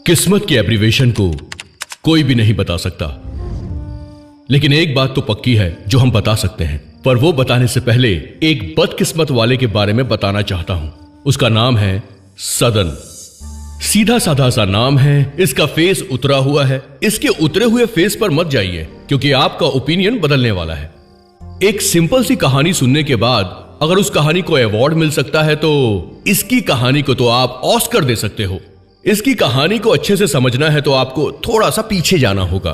किस्मत की एब्रीवेशन को कोई भी नहीं बता सकता, लेकिन एक बात तो पक्की है जो हम बता सकते हैं। पर वो बताने से पहले एक बदकिस्मत वाले के बारे में बताना चाहता हूं। उसका नाम है सदन। सीधा साधा सा नाम है, इसका फेस उतरा हुआ है। इसके उतरे हुए फेस पर मत जाइए, क्योंकि आपका ओपिनियन बदलने वाला है। एक सिंपल सी कहानी सुनने के बाद अगर उस कहानी को अवार्ड मिल सकता है तो इसकी कहानी को तो आप ऑस्कर दे सकते हो। इसकी कहानी को अच्छे से समझना है तो आपको थोड़ा सा पीछे जाना होगा।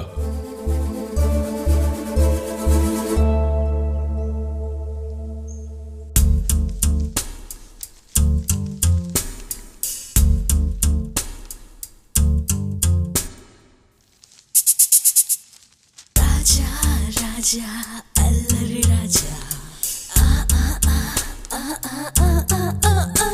राजा राजा अल्लरी राजा आ आ आ आ आ आ आ आ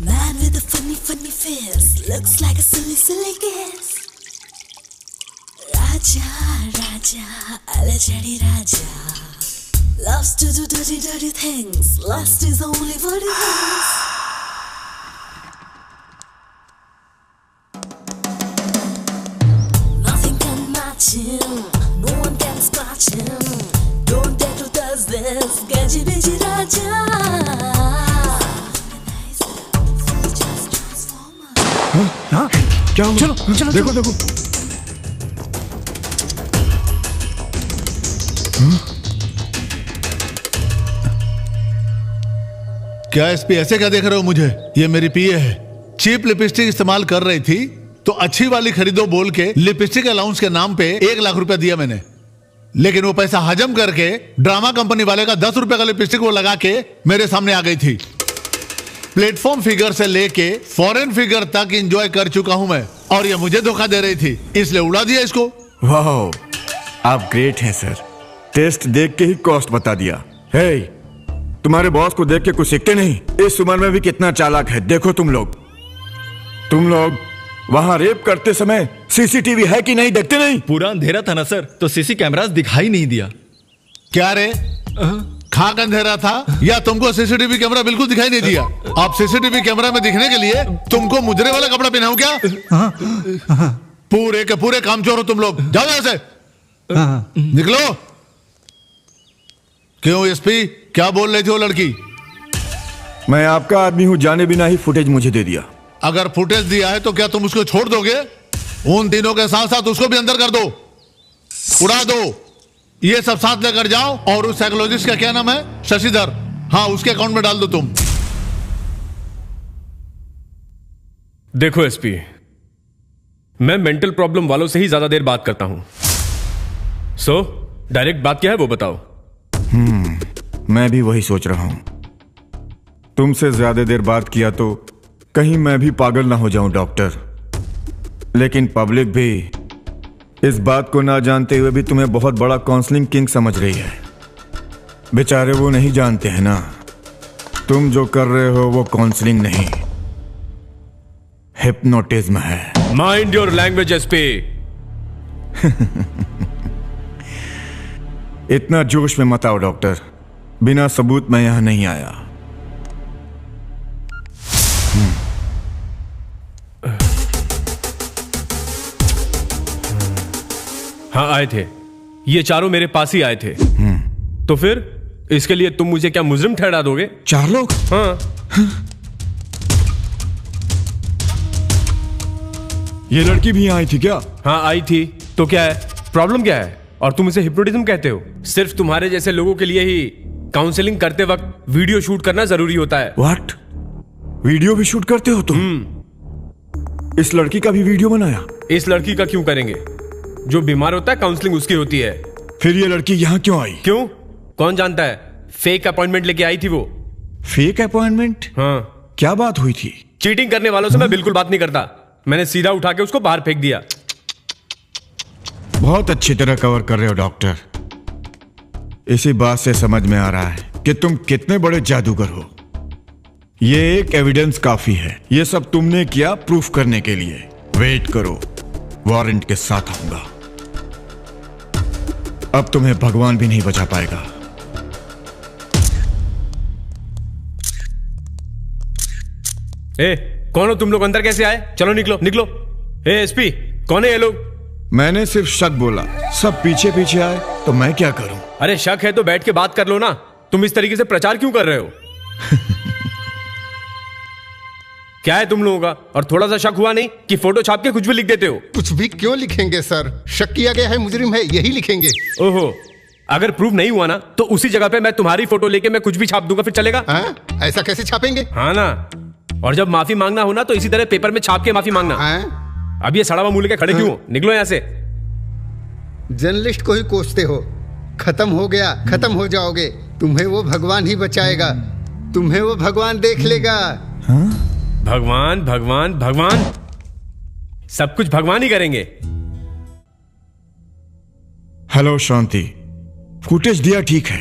Man with a funny face, looks like a silly guess. Raja, Raja, Alajadi Raja, loves to do dirty things. Lust is only what he thinks. Nothing can match him, no one can scratch him. Don't dare to touch this, Gaji Biji Raja. हाँ क्या हुआ? चलो चलो देखो देखो। क्या SP ऐसे क्या देख रहे हो मुझे? ये मेरी पीए है। चीप लिपस्टिक इस्तेमाल कर रही थी तो अच्छी वाली खरीदो बोल के लिपस्टिक अलाउंस के नाम पे 1 लाख रुपया दिया मैंने, लेकिन वो पैसा हजम करके ड्रामा कंपनी वाले का 10 रुपए का लिपस्टिक वो लगा के मेरे सामने आ गई थी। प्लेटफॉर्म फिगर से लेके फॉरेन फिगर तक एंजॉय कर चुका हूं मैं, और ये मुझे धोखा दे रही थी, इसलिए उड़ा दिया इसको। वाह, आप ग्रेट हैं सर। टेस्ट देख के ही कॉस्ट बता दिया। हे, तुम्हारे बॉस को देख के कुछ सीखते नहीं? इस उम्र में भी कितना चालाक है देखो तुम लोग वहां रेप करते समय सीसीटीवी है कि नहीं देखते नहीं? पूरा अंधेरा था ना सर, तो सीसी कैमरास दिखाई नहीं दिया। क्या रे, खाक अंधेरा था या तुमको सीसीटीवी कैमरा बिल्कुल दिखाई नहीं दिया? आप सीसीटीवी कैमरा में दिखने के लिए तुमको मुजरे वाला कपड़ा पहनाऊं क्या? पूरे के पूरे कामचोर हो तुम लोग। जाओ यहां से, निकलो। क्यों एसपी, क्या बोल रही थी वो लड़की? मैं आपका आदमी हूं जाने बिना ही फुटेज मुझे दे दिया। अगर फुटेज दिया है तो क्या तुम उसको छोड़ दोगे? उन तीनों के साथ साथ उसको भी अंदर कर दो, उड़ा दो। ये सब साथ लेकर जाओ, और उस साइकोलॉजिस्ट का क्या नाम है? शशिधर, हाँ उसके अकाउंट में डाल दो तुम। देखो एसपी, मैं मेंटल प्रॉब्लम वालों से ही ज्यादा देर बात करता हूं। सो डायरेक्ट बात क्या है वो बताओ। मैं भी वही सोच रहा हूं। तुमसे ज्यादा देर बात किया तो कहीं मैं भी पागल ना हो जाऊं डॉक्टर। लेकिन पब्लिक भी इस बात को ना जानते हुए भी तुम्हें बहुत बड़ा काउंसलिंग किंग समझ रही है। बेचारे वो नहीं जानते हैं ना, तुम जो कर रहे हो वो काउंसलिंग नहीं, हिप्नोटिज्म है। Mind your language SP. इतना जोश में मत आओ डॉक्टर, बिना सबूत मैं यहां नहीं आया। हाँ आए थे, ये चारों मेरे पास ही आए थे। तो फिर इसके लिए तुम मुझे क्या मुजरिम ठहरा दोगे? 4 लोग? हाँ। ये लड़की भी यहाँ आई थी क्या? हाँ आई थी, तो क्या है, प्रॉब्लम क्या है? और तुम इसे हिप्नोटिज्म कहते हो? सिर्फ तुम्हारे जैसे लोगों के लिए ही काउंसलिंग करते वक्त वीडियो शूट करना जरूरी होता है। व्हाट? वीडियो भी शूट करते हो तुम? इस लड़की का भी वीडियो बनाया? इस लड़की का क्यों करेंगे? जो बीमार होता है काउंसलिंग उसकी होती है। फिर ये लड़की यहाँ क्यों आई? क्यों, कौन जानता है? फेक अपॉइंटमेंट लेके आई थी वो। Fake appointment? हाँ। क्या बात हुई थी? चीटिंग करने वालों से मैं बिल्कुल बात नहीं करता। मैंने सीधा उठा के उसको बाहर फेंक दिया। बहुत अच्छी तरह कवर कर रहे हो डॉक्टर। इसी बात से समझ में आ रहा है कि तुम कितने बड़े जादूगर हो। ये एक एविडेंस काफी है। ये सब तुमने किया प्रूफ करने के लिए। वेट करो, वारंट के साथ आऊंगा। अब तुम्हें भगवान भी नहीं बचा पाएगा। कौन हो तुम लोग? अंदर कैसे आए? चलो निकलो निकलो। एसपी, कौन है ये लोग? मैंने सिर्फ शक बोला, सब पीछे पीछे आए तो मैं क्या करूं? अरे शक है तो बैठ के बात कर लो ना। तुम इस तरीके से प्रचार क्यों कर रहे हो? क्या है तुम लोगों का? और थोड़ा सा शक हुआ नहीं कि फोटो छाप के कुछ भी लिख देते हो? कुछ भी क्यों लिखेंगे सर? शक किया गया है, मुजरिम है, यही लिखेंगे। ओहो, अगर प्रूफ नहीं हुआ ना तो उसी जगह पे मैं तुम्हारी फोटो लेके मैं कुछ भी छाप दूंगा, फिर चलेगा? ऐसा कैसे छापेंगे? हाँ ना। और जब माफी मांगना हो ना तो इसी तरह पेपर में छाप के माफी मांगना। अब ये सड़ा हुआ मुंह लेके खड़े क्यों हो? निकलो यहाँ से। जर्नलिस्ट को ही कोसते हो। खत्म हो गया, खत्म हो जाओगे। तुम्हें वो भगवान ही बचाएगा, तुम्हें वो भगवान देख लेगा। भगवान भगवान भगवान, सब कुछ भगवान ही करेंगे। हेलो शांति, फुटेज दिया ठीक है,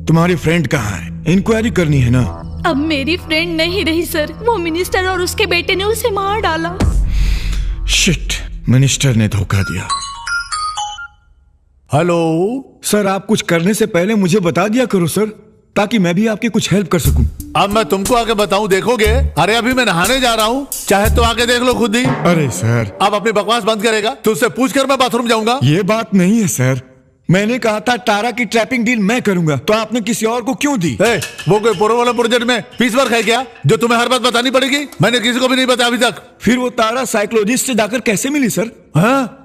तुम्हारी फ्रेंड कहाँ है? इंक्वायरी करनी है ना। अब मेरी फ्रेंड नहीं रही सर, वो मिनिस्टर और उसके बेटे ने उसे मार डाला। शिट, मिनिस्टर ने धोखा दिया। हेलो सर, आप कुछ करने से पहले मुझे बता दिया करो सर, ताकि मैं भी आपकी कुछ हेल्प कर सकूं। अब मैं तुमको आके बताऊं, देखोगे? अरे अभी मैं नहाने जा रहा हूँ, चाहे तो आके देख लो खुद ही। अरे सर, अब अपनी बकवास बंद करेगा? तुझसे पूछ कर मैं बाथरूम जाऊंगा। ये बात नहीं है सर, मैंने कहा था तारा की ट्रैपिंग डील मैं करूंगा, तो आपने किसी और को क्यों दी? वो कोई पुरो वाला प्रोजेक्ट में पीस वर्क है क्या, जो तुम्हें हर बात बतानी पड़ेगी? मैंने किसी को भी नहीं बताया अभी तक। फिर वो तारा साइकोलॉजिस्ट से जाकर कैसे मिली सर? हाँ,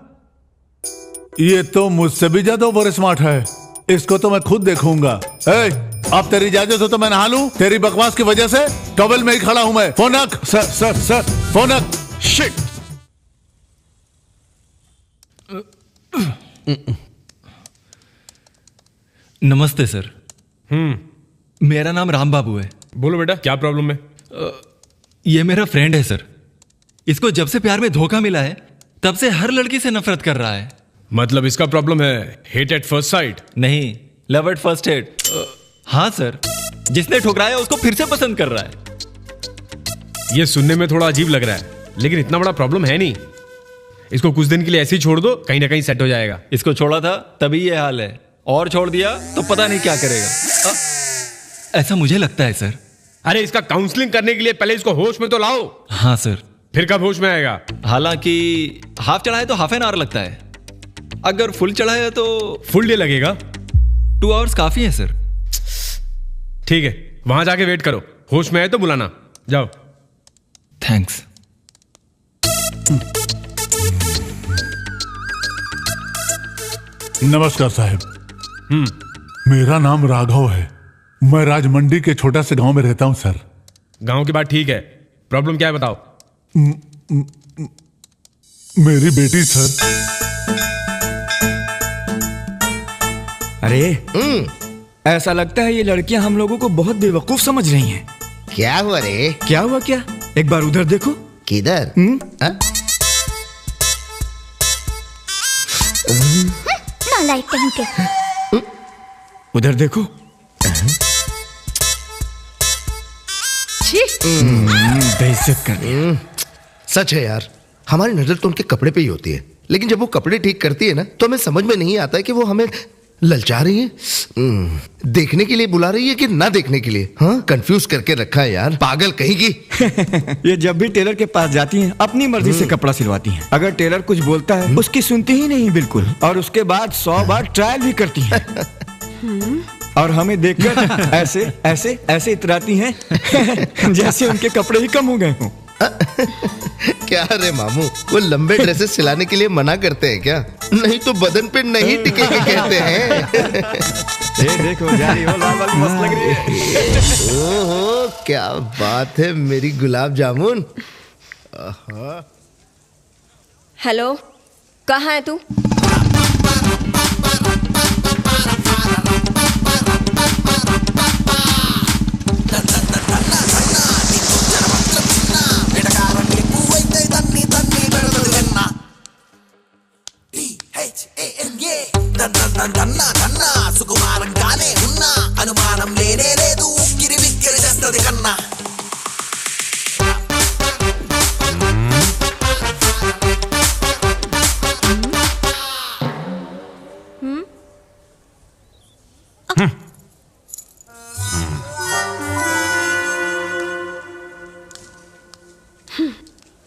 ये तो मुझसे भी ज्यादा ओवर स्मार्ट है, इसको तो मैं खुद देखूंगा। अब तेरी इजाजत हो तो मैं नहा लूं? तेरी बकवास की वजह से टॉवेल में ही खड़ा हूं मैं। फोन रख। सर सर सर, फोन रख। शिट। नमस्ते सर। मेरा नाम राम बाबू है। बोलो बेटा, क्या प्रॉब्लम है? ये मेरा फ्रेंड है सर। इसको जब से प्यार में धोखा मिला है तब से हर लड़की से नफरत कर रहा है। मतलब इसका प्रॉब्लम है हेट एट फर्स्ट साइट? नहीं, लव एट फर्स्ट हेट। हाँ सर, जिसने ठुकराया उसको फिर से पसंद कर रहा है। ये सुनने में थोड़ा अजीब लग रहा है, लेकिन इतना बड़ा प्रॉब्लम है नहीं। इसको कुछ दिन के लिए ऐसे ही छोड़ दो, कहीं ना कहीं सेट हो जाएगा। इसको छोड़ा था तभी ये हाल है, और छोड़ दिया तो पता नहीं क्या करेगा। ऐसा मुझे लगता है सर। अरे इसका काउंसलिंग करने के लिए पहले इसको होश में तो लाओ। हाँ सर। फिर कब होश में आएगा? हालांकि हाफ चढ़ाए तो हाफ एन आवर लगता है, अगर फुल चढ़ाया तो फुल डे लगेगा। 2 आवर्स काफी है सर। ठीक है, वहां जाके वेट करो, होश में आए तो बुलाना। जाओ। थैंक्स। नमस्कार साहब, मेरा नाम राघव है। मैं राजमंडी के छोटा से गांव में रहता हूं सर। गांव की बात ठीक है, प्रॉब्लम क्या है बताओ? मेरी बेटी सर। अरे ऐसा लगता है ये लड़कियां हम लोगों को बहुत बेवकूफ समझ रही हैं। क्या हुआ रे? क्या हुआ क्या? एक बार उधर देखो। किधर? नालायक कहीं के। उधर देखो। बेइज्जत कर दिया। सच है यार, हमारी नजर तो उनके कपड़े पे ही होती है, लेकिन जब वो कपड़े ठीक करती है ना तो हमें समझ में नहीं आता है कि वो हमें ललचा रही है, देखने के लिए बुला रही है कि ना देखने के लिए। हाँ, कंफ्यूज करके रखा है यार, पागल कहीं की। ये जब भी टेलर के पास जाती हैं अपनी मर्जी से कपड़ा सिलवाती हैं। अगर टेलर कुछ बोलता है उसकी सुनती ही नहीं बिल्कुल, और उसके बाद 100 बार ट्रायल भी करती हैं। और हमें देखकर ऐसे ऐसे ऐसे इतराती हैं जैसे उनके कपड़े ही कम हो गए हों। क्या रे मामू, वो लंबे ड्रेसेस सिलाने के लिए मना करते हैं क्या? नहीं तो बदन पे नहीं टिकेंगे कहते हैं। ये देखो जा रही हो, लाल वाली मस्त लग रही है। ओहो, क्या बात है मेरी गुलाब जामुन। हेलो, कहाँ है तू?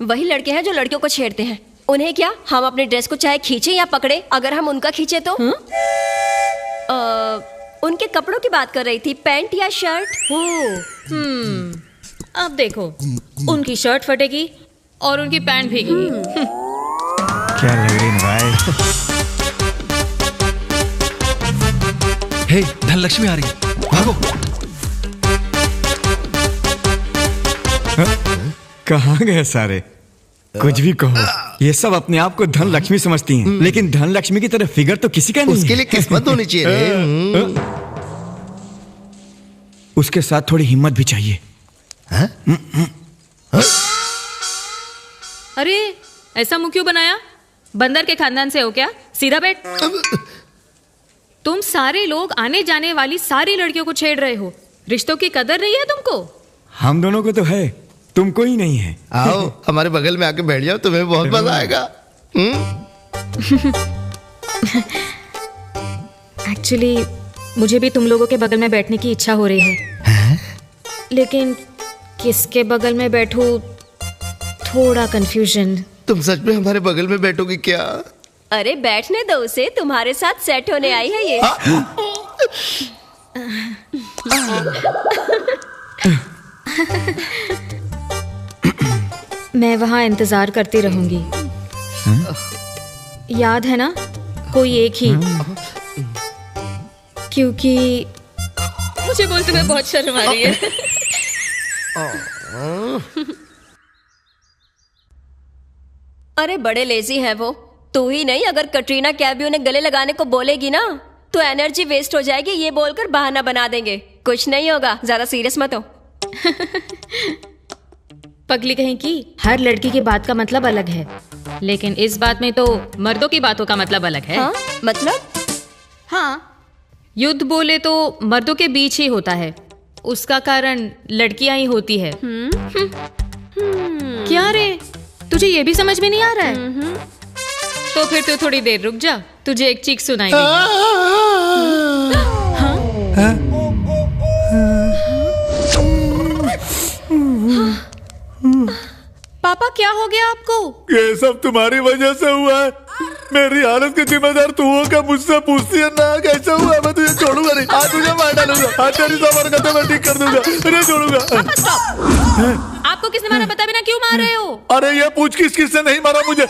वही लड़के हैं जो लड़कियों को छेड़ते हैं। उन्हें क्या, हम अपने ड्रेस को चाहे खींचे या पकड़े, अगर हम उनका खींचे तो उनके कपड़ों की बात कर रही थी, पैंट या शर्ट। अब देखो, उनकी शर्ट फटेगी और उनकी पैंट भीगेगी। क्या लग रही है भाई? हे, धनलक्ष्मी आ रही है, भागो। कहाँ गए सारे? कुछ भी कहो, ये सब अपने आप को धन लक्ष्मी समझती हैं, लेकिन धन लक्ष्मी की तरह फिगर तो किसी का नहीं। उसके लिए किस्मत होनी चाहिए रे। उसके साथ थोड़ी हिम्मत भी चाहिए। अरे ऐसा मुंह क्यों बनाया? बंदर के खानदान से हो क्या? सीधा बैठ। तुम सारे लोग आने जाने वाली सारी लड़कियों को छेड़ रहे हो। रिश्तों की कदर नहीं है तुमको? हम दोनों को तो है, तुमको ही नहीं है। आओ हमारे बगल में आके बैठ जाओ, तुम्हें बहुत मजा आएगा। एक्चुअली मुझे भी तुम लोगों के बगल में बैठने की इच्छा हो रही है, लेकिन किसके बगल में बैठूं, थोड़ा कंफ्यूजन। तुम सच में हमारे बगल में बैठोगी क्या? अरे बैठने दो उसे, तुम्हारे साथ सेट होने आई है ये। मैं वहां इंतजार करती रहूंगी। याद है ना, कोई एक ही। क्योंकि मुझे बोलते हुए बहुत शर्म आ रही है। अरे बड़े लेजी हैं वो। तू ही नहीं, अगर कटरीना कैफ भी उन्हें गले लगाने को बोलेगी ना तो एनर्जी वेस्ट हो जाएगी, ये बोलकर बहाना बना देंगे। कुछ नहीं होगा, ज्यादा सीरियस मत हो। पगली कहीं की, हर लड़की की बात का मतलब अलग है, लेकिन इस बात में तो मर्दों की बातों का मतलब अलग है। हाँ? मतलब? हाँ, युद्ध बोले तो मर्दों के बीच ही होता है, उसका कारण लड़कियां ही होती है। क्या रे, तुझे ये भी समझ में नहीं आ रहा है? तो फिर तू थोड़ी देर रुक जा, तुझे एक चीख सुनाई पापा क्या हो गया आपको? ये सब तुम्हारी वजह से हुआ है। मेरी हालत की जिम्मेदार तू हो क्या? मुझसे पूछती है ना कैसे हुआ? मैं तुझे छोड़ूंगा नहीं, आज तुझे मार डालूंगा, आज तेरी सब हरकतें मैं ठीक कर दूंगा, नहीं छोड़ूगा। आपको किसने मारा? बता बिना क्यों मार रहे हो? अरे ये पूछ किसने नहीं मारा मुझे।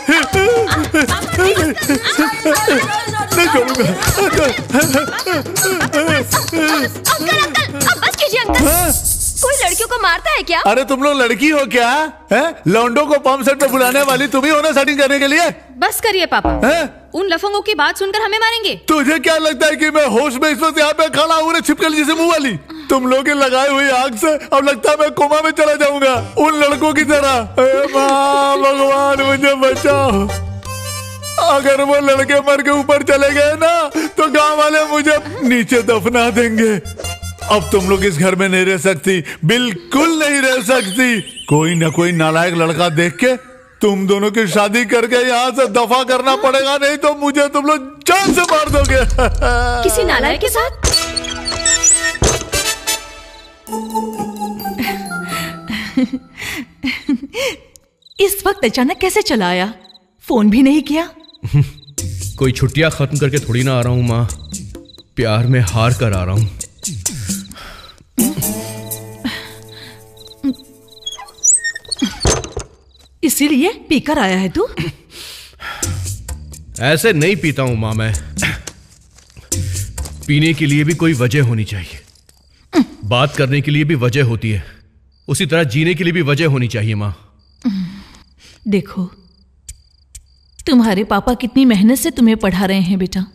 नहीं छोड़ूंगा। बस कीजिए अंकल। कोई लड़कियों को मारता है क्या? अरे तुम लोग लड़की हो क्या? लौंडों को पंप सेट पे बुलाने वाली तुम ही हो ना सेटिंग करने के लिए? बस करिए पापा। उन लफंगों की बात सुनकर हमें मारेंगे। तुझे क्या लगता है कि मैं होश में इस वक्त यहाँ पे खड़ा हूँ छिपकली जैसे मुंह वाली? तुम लोग लगाए हुई आग से अब लगता है मैं कोमा में चला जाऊंगा उन लड़कों की तरह। माँ भगवान मुझे बचाओ। अगर वो लड़के मर के ऊपर चले गए ना तो गांव वाले मुझे नीचे दफना देंगे। अब तुम लोग इस घर में नहीं रह सकती, बिल्कुल नहीं रह सकती। कोई ना कोई नालायक लड़का देख के तुम दोनों की शादी करके यहाँ से दफा करना पड़ेगा, नहीं तो मुझे तुम लोग जान से मार दोगे। किसी नालायक के साथ? इस वक्त अचानक कैसे चला आया? फोन भी नहीं किया? कोई छुट्टियां खत्म करके थोड़ी ना आ रहा हूं माँ, प्यार में हार कर आ रहा हूं। इसीलिए पीकर आया है तू? ऐसे नहीं पीता हूं माँ मैं। पीने के लिए भी कोई वजह होनी चाहिए, बात करने के लिए भी वजह होती है, उसी तरह जीने के लिए भी वजह होनी चाहिए माँ। देखो तुम्हारे पापा कितनी मेहनत से तुम्हें पढ़ा रहे हैं बेटा।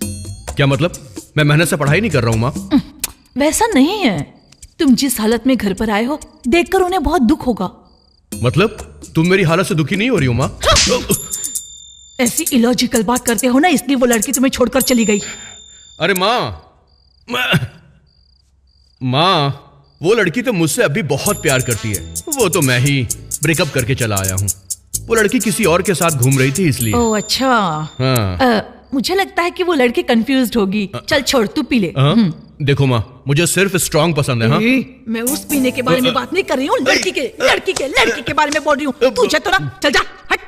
क्या मतलब? मैं मेहनत से पढ़ाई नहीं कर रहा हूं माँ। वैसा नहीं है, तुम जिस हालत में घर पर आए हो देखकर उन्हें बहुत दुख होगा। मतलब तुम मेरी हालत से दुखी नहीं हो रही हो माँ? ऐसी इलॉजिकल बात करते हो ना, इसलिए वो लड़की तुम्हें छोड़कर चली गई। अरे माँ, वो लड़की तो मुझसे अभी बहुत प्यार करती है, वो तो मैं ही ब्रेकअप करके चला आया हूँ। वो लड़की किसी और के साथ घूम रही थी इसलिए। ओह अच्छा। हाँ। मुझे लगता है कि वो लड़की कंफ्यूज्ड होगी। चल छोड़, तू पी ले। देखो माँ, मुझे सिर्फ स्ट्रांग पसंद है। हाँ, मैं उस पीने के बारे में बात नहीं कर रही हूँ, लड़की के बारे में बोल रही हूँ। तुझे तो ना, चल जा, हट।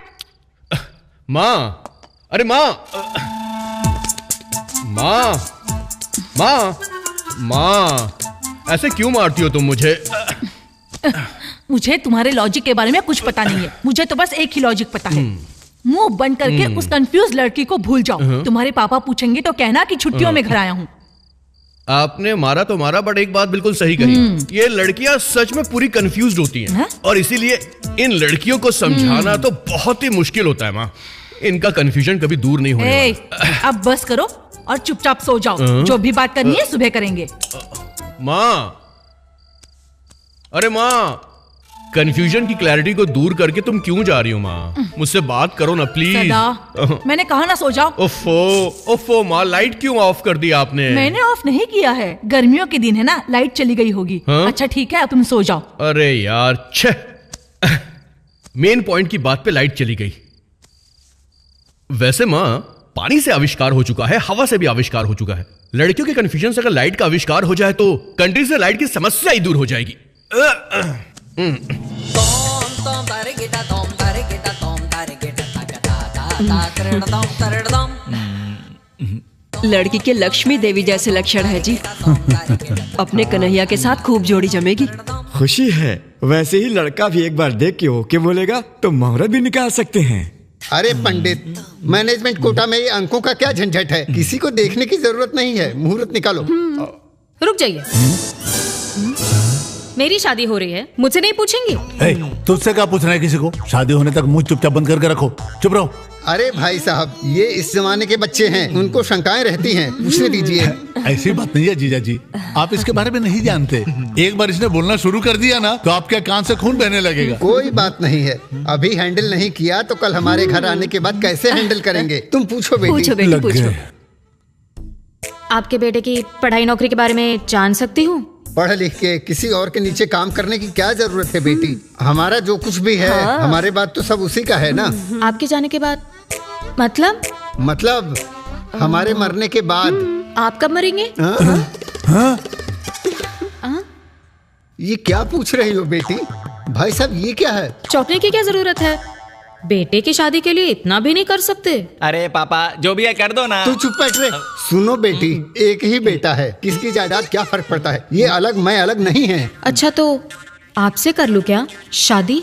माँ, अरे माँ, माँ, माँ, माँ, ऐसे क्यों मारती हो तुम मुझे? मुझे तुम्हारे लॉजिक के बारे में कुछ पता नहीं है। मुझे तो बस एक ही लॉजिक पता है, मुंह बंद करके उस कंफ्यूज लड़की को भूल जाओ। तुम्हारे पापा पूछेंगे तो कहना कि छुट्टियों में घर आया हूँ। आपने मारा तो मारा, बट एक बात बिल्कुल सही कही। ये लड़कियां सच में पूरी कंफ्यूज होती हैं, और इसीलिए इन लड़कियों को समझाना तो बहुत ही मुश्किल होता है माँ। इनका कंफ्यूजन कभी दूर नहीं होने वाला। अब बस करो और चुपचाप सो जाओ। जो भी बात करनी है सुबह करेंगे। माँ, अरे माँ, कंफ्यूजन की क्लैरिटी को दूर करके तुम क्यों जा रही हो माँ? मुझसे बात करो ना प्लीज। सदा, मैंने कहा ना सो जाओ। ओफो माँ, लाइट क्यों ऑफ कर दी आपने? मैंने ऑफ नहीं किया है, गर्मियों के दिन है ना, लाइट चली गई होगी। अच्छा ठीक है, तुम सो जाओ। अरे यार, छह, मेन पॉइंट की बात पे लाइट चली गई। वैसे माँ, पानी से आविष्कार हो चुका है, हवा से भी आविष्कार हो चुका है। लड़कियों के कंफ्यूजन से अगर लाइट का आविष्कार हो जाए तो कंट्री से लाइट की समस्या ही दूर हो जाएगी। लड़की के लक्ष्मी देवी जैसे लक्षण है जी। अपने कन्हैया के साथ खूब जोड़ी जमेगी। खुशी है। वैसे ही लड़का भी एक बार देख के ओके बोलेगा तो मुहूर्त भी निकाल सकते हैं। अरे पंडित, मैनेजमेंट कोटा में ये अंकों का क्या झंझट है? किसी को देखने की जरूरत नहीं है, मुहूर्त निकालो। रुक जाइए, मेरी शादी हो रही है, मुझसे नहीं पूछेंगे? तुझसे क्या पूछना है किसी को? शादी होने तक मुंह चुपचाप बंद करके रखो, चुप रहो। अरे भाई साहब, ये इस जमाने के बच्चे हैं, उनको शंकाएं रहती हैं, पूछने दीजिए। ऐसी बात नहीं है जीजा जी, आप इसके बारे में नहीं जानते। एक बार इसने बोलना शुरू कर दिया ना तो आपके कान से खून बहने लगेगा। कोई बात नहीं है, अभी हैंडल नहीं किया तो कल हमारे घर आने के बाद कैसे हैंडल करेंगे? तुम पूछो बेटी। पूछो बेटी, पूछो। आपके बेटे की पढ़ाई नौकरी के बारे में जान सकती हूँ? पढ़ लिख के किसी और के नीचे काम करने की क्या जरूरत है बेटी? हमारा जो कुछ भी है, हमारे बाद तो सब उसी का है ना। आपके जाने के बाद मतलब हमारे मरने के बाद। आप कब मरेंगे? ये क्या पूछ रही हो बेटी? भाई साहब, ये क्या है? चौंकने की क्या जरूरत है? बेटे की शादी के लिए इतना भी नहीं कर सकते? अरे पापा, जो भी है कर दो ना। तू चुप बैठ रे। सुनो बेटी, एक ही बेटा है, किसकी जायदाद क्या फर्क पड़ता है? ये अलग मैं अलग नहीं है। अच्छा तो आपसे कर लूं क्या शादी?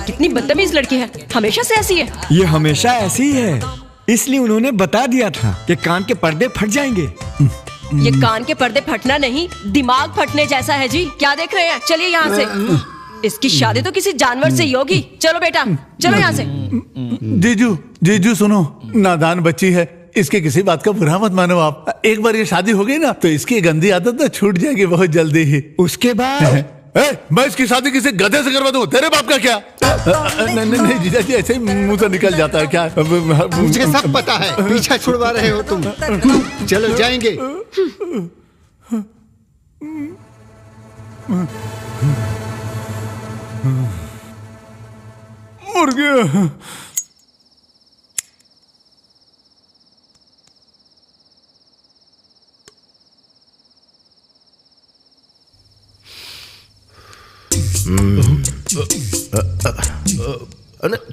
कितनी बदतमीज लड़की है, हमेशा से ऐसी है। ये हमेशा ऐसी ही है, इसलिए उन्होंने बता दिया था कि कान के पर्दे फट जाएंगे। ये कान के पर्दे फटना नहीं, दिमाग फटने जैसा है जी। क्या देख रहे हैं? चलिए यहाँ से। इसकी शादी तो किसी जानवर से ही होगी। चलो बेटा, चलो यहाँ से। जीजू सुनो, नादान बच्ची है, इसके किसी बात का बुरा मत मानो आप। एक बार ये शादी हो गई ना तो इसकी गंदी आदत तो छूट जाएगी बहुत जल्दी ही। उसके बाद मैं इसकी शादी किसी गधे से करवा दूं? तेरे बाप का क्या? नहीं जीजा जी, ऐसे मुंह से निकल जाता है क्या? मुझे सब पता है, पीछा छुड़वा रहे हो तुम। चलो जाएंगे। मुर्गे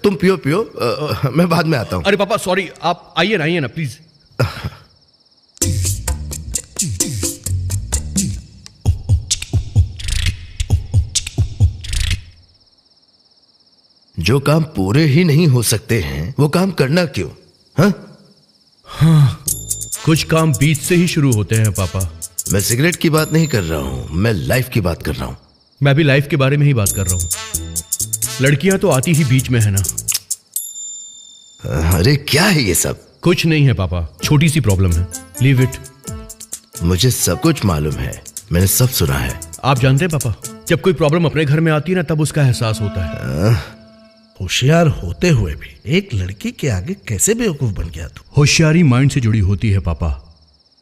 तुम पियो पियो, मैं बाद में आता हूँ। अरे पापा सॉरी, आप आइए ना प्लीज। जो काम पूरे ही नहीं हो सकते हैं वो काम करना क्यों? हाँ, कुछ काम बीच से ही शुरू होते हैं पापा। मैं सिगरेट की बात नहीं कर रहा हूँ, मैं लाइफ की बात कर रहा हूँ। मैं भी लाइफ के बारे में ही बात कर रहा हूँ। लड़कियां तो आती ही बीच में है ना। अरे क्या है ये सब? कुछ नहीं है पापा, छोटी सी प्रॉब्लम है, लीव इट। मुझे सब कुछ मालूम है, मैंने सब सुना है। आप जानते हैं पापा, जब कोई प्रॉब्लम अपने घर में आती है ना तब उसका एहसास होता है। होशियार होते हुए भी एक लड़की के आगे कैसे बेवकूफ बन गया तू? होशियारी माइंड से जुड़ी होती है पापा।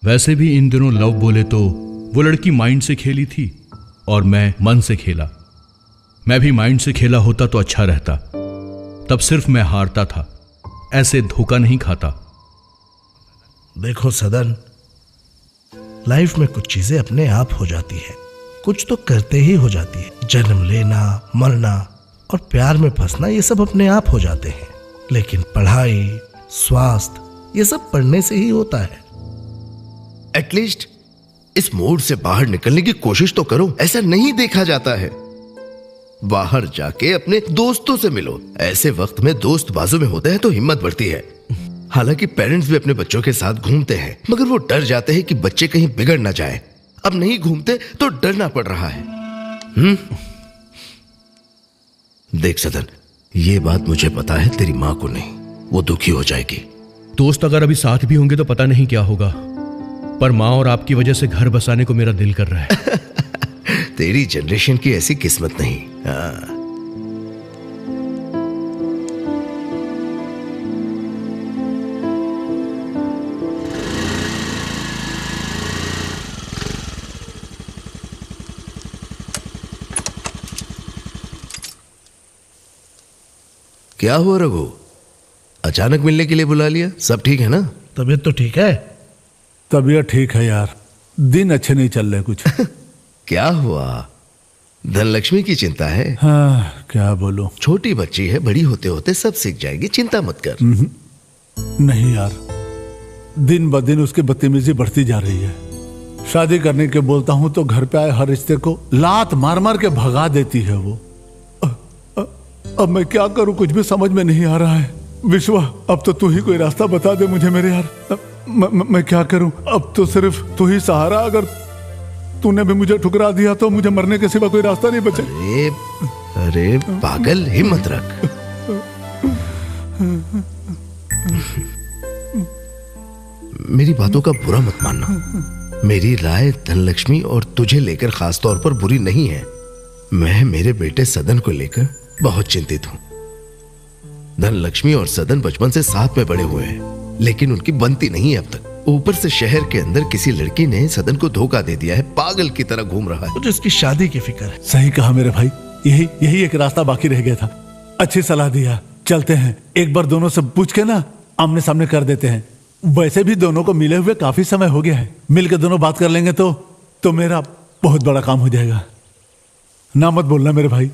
वैसे भी इन दिनों लव बोले तो वो लड़की माइंड से खेली थी और मैं मन से खेला। मैं भी माइंड से खेला होता तो अच्छा रहता। तब सिर्फ मैं हारता था, ऐसे धोखा नहीं खाता। देखो सदन, लाइफ में कुछ चीजें अपने आप हो जाती है, कुछ तो करते ही हो जाती है। जन्म लेना, मरना और प्यार में फंसना, ये सब अपने आप हो जाते हैं। लेकिन पढ़ाई, स्वास्थ्य, ये सब पढ़ने से ही होता है। एटलीस्ट इस मोड से बाहर निकलने की कोशिश तो करो। ऐसा नहीं देखा जाता है। बाहर जाके अपने दोस्तों से मिलो। ऐसे वक्त में दोस्त बाजू में होते हैं तो हिम्मत बढ़ती है। हालांकि पेरेंट्स भी अपने बच्चों के साथ घूमते हैं, मगर वो डर जाते हैं कि बच्चे कहीं बिगड़ ना जाए। अब नहीं घूमते तो डरना पड़ रहा है। देख सदन, ये बात मुझे पता है, तेरी माँ को नहीं। वो दुखी हो जाएगी। दोस्त अगर अभी साथ भी होंगे तो पता नहीं क्या होगा, पर माँ और आपकी वजह से घर बसाने को मेरा दिल कर रहा है। तेरी जनरेशन की ऐसी किस्मत नहीं। क्या हुआ रघु, अचानक मिलने के लिए बुला लिया? सब ठीक है ना? तबीयत तो ठीक है। तबीयत ठीक है यार, दिन अच्छे नहीं चल रहे कुछ। क्या हुआ? धनलक्ष्मी की चिंता है? हाँ, क्या बोलूं। छोटी बच्ची है, बड़ी होते होते सब सीख जाएगी, चिंता मत कर। नहीं यार, दिन ब दिन उसकी बदतमीजी बढ़ती जा रही है। शादी करने के बोलता हूं तो घर पे आए हर रिश्ते को लात मार मार के भगा देती है वो। अब मैं क्या करूं, कुछ भी समझ में नहीं आ रहा है। विश्वा, अब तो तू ही कोई रास्ता बता दे मुझे मेरे यार। मैं क्या करूं? अब तो सिर्फ तू ही सहारा। अगर तूने भी मुझे ठुकरा दिया तो मुझे मरने के सिवा कोई रास्ता नहीं बचे। अरे पागल, हिम्मत रख। मेरी बातों का बुरा मत मानना। मेरी राय धनलक्ष्मी और तुझे लेकर खास तौर पर बुरी नहीं है। मैं मेरे बेटे सदन को लेकर बहुत चिंतित हूं। धनलक्ष्मी और सदन बचपन से साथ में बड़े हुए हैं, लेकिन उनकी बनती नहीं है अब तक। ऊपर से शहर के अंदर किसी लड़की ने सदन को धोखा दे दिया है, पागल की तरह घूम रहा है। मुझे उसकी शादी की फिक्र है। सही कहा मेरे भाई, यही एक रास्ता बाकी रह गया था। अच्छी सलाह दिया। चलते हैं, एक बार दोनों से पूछ के ना आमने सामने कर देते हैं। वैसे भी दोनों को मिले हुए काफी समय हो गया है। मिलकर दोनों बात कर लेंगे तो मेरा बहुत बड़ा काम हो जाएगा। ना मत बोलना मेरे भाई।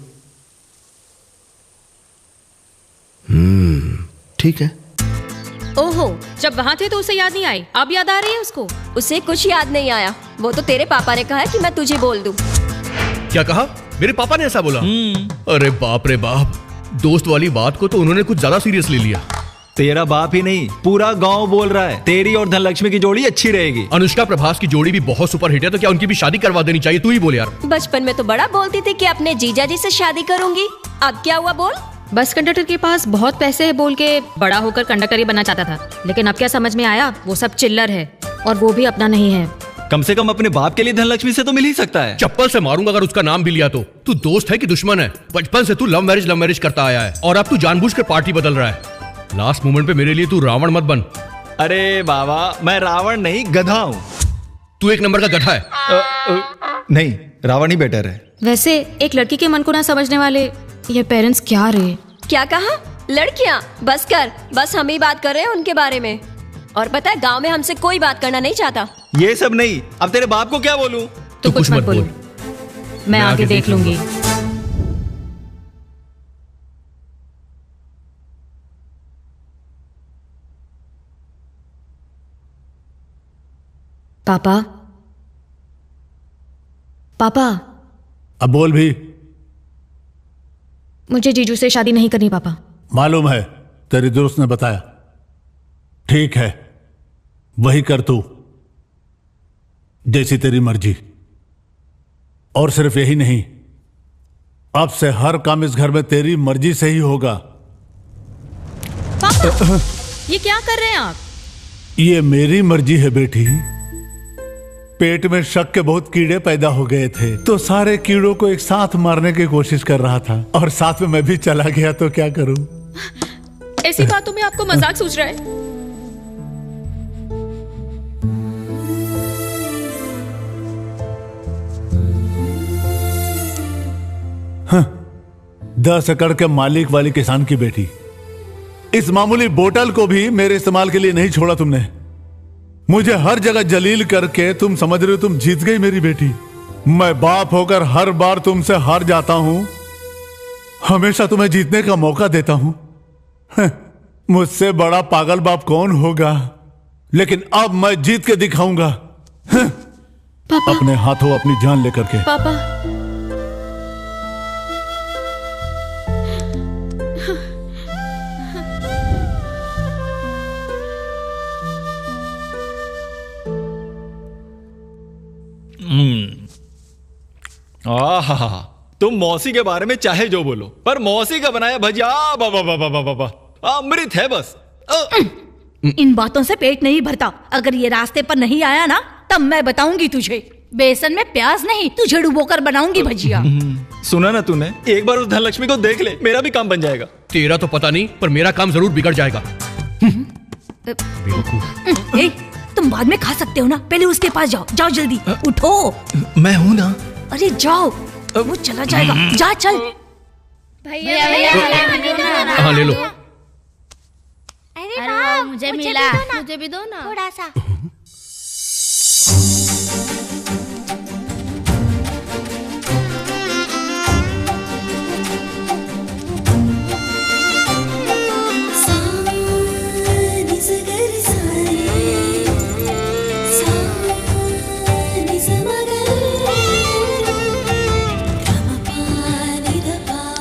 ठीक है। ओहो, जब वहां थे तो उसे याद नहीं आई, अब याद आ रही है उसको? उसे कुछ याद नहीं आया। वो तो तेरे पापा ने कहा है कि मैं तुझे बोल दूं। क्या कहा? मेरे पापा ने ऐसा बोला? अरे बाप रे बाप, दोस्त वाली बात को तो उन्होंने कुछ ज्यादा सीरियस ले लिया। तेरा बाप ही नहीं, पूरा गांव बोल रहा है तेरी और धनलक्ष्मी की जोड़ी अच्छी रहेगी। अनुष्का प्रभास की जोड़ी भी बहुत सुपर हिट है, तो क्या उनकी भी शादी करवा देनी चाहिए? तू ही बोल यार। बचपन में तो बड़ा बोलती थी कि अपने जीजा जी से शादी करूंगी। अब क्या हुआ बोल? बस कंडक्टर के पास बहुत पैसे है बोल के बड़ा होकर कंडक्टर ही बनना चाहता था, लेकिन अब क्या समझ में आया, वो सब चिल्लर है और वो भी अपना नहीं है। कम से कम अपने बाप के लिए धनलक्ष्मी से तो मिल ही सकता है। चप्पल से मारूंगा अगर उसका नाम भी लिया तो। तू दोस्त है कि दुश्मन है? बचपन से तू लव मैरिज करता आया है और अब तू जानबूझकर पार्टी बदल रहा है। लास्ट मोमेंट पे मेरे लिए तू रावण मत बन। अरे बाबा, मैं रावण नहीं गधा हूँ। तू एक नंबर का गधा है। नहीं, रावण ही बेटर है। वैसे एक लड़की के मन को ना समझने वाले ये पेरेंट्स क्या रहे? क्या कहा? लड़कियां? बस कर, बस हम ही बात कर रहे हैं उनके बारे में। और पता है, गांव में हमसे कोई बात करना नहीं चाहता। ये सब नहीं, अब तेरे बाप को क्या बोलूं? तो कुछ मत बोल, मैं आगे देख लूंगी। पापा, पापा। अब बोल भी। मुझे जीजू से शादी नहीं करनी पापा। मालूम है, तेरी दोस्त ने बताया। ठीक है, वही कर तू, जैसी तेरी मर्जी। और सिर्फ यही नहीं, अब से हर काम इस घर में तेरी मर्जी से ही होगा। पापा, ये क्या कर रहे हैं आप? ये मेरी मर्जी है बेटी। पेट में शक के बहुत कीड़े पैदा हो गए थे, तो सारे कीड़ों को एक साथ मारने की कोशिश कर रहा था, और साथ में मैं भी चला गया, तो क्या करूं? ऐसी बातों में आपको मजाक सूझ रहा है? हाँ, 10 एकड़ के मालिक वाली किसान की बेटी। इस मामूली बोतल को भी मेरे इस्तेमाल के लिए नहीं छोड़ा तुमने। मुझे हर जगह जलील करके तुम समझ रहे हो तुम जीत गई मेरी बेटी। मैं बाप होकर हर बार तुमसे हार जाता हूं, हमेशा तुम्हें जीतने का मौका देता हूं। मुझसे बड़ा पागल बाप कौन होगा, लेकिन अब मैं जीत के दिखाऊंगा। अपने हाथों अपनी जान लेकर के। पापा आहा, तुम मौसी के बारे में चाहे जो बोलो, पर मौसी का बनाया भजिया बाबा बाबा बाबा अमृत है बस। इन बातों से पेट नहीं भरता। अगर ये रास्ते पर नहीं आया ना, तब मैं बताऊंगी तुझे। बेसन में प्याज नहीं, तुझे डुबोकर बनाऊंगी भजिया। सुना ना तूने, एक बार उस धनलक्ष्मी को देख ले, मेरा भी काम बन जाएगा। तेरा तो पता नहीं, पर मेरा काम जरूर बिगड़ जाएगा। ए, तुम बाद में खा सकते हो ना, पहले उसके पास जाओ। जाओ जल्दी, उठो। मैं हूं ना। अरे जाओ, वो चला जाएगा। जा चल। भैया हाँ ले लो। अरे वाह, मुझे मिला। मुझे भी दो ना थोड़ा सा।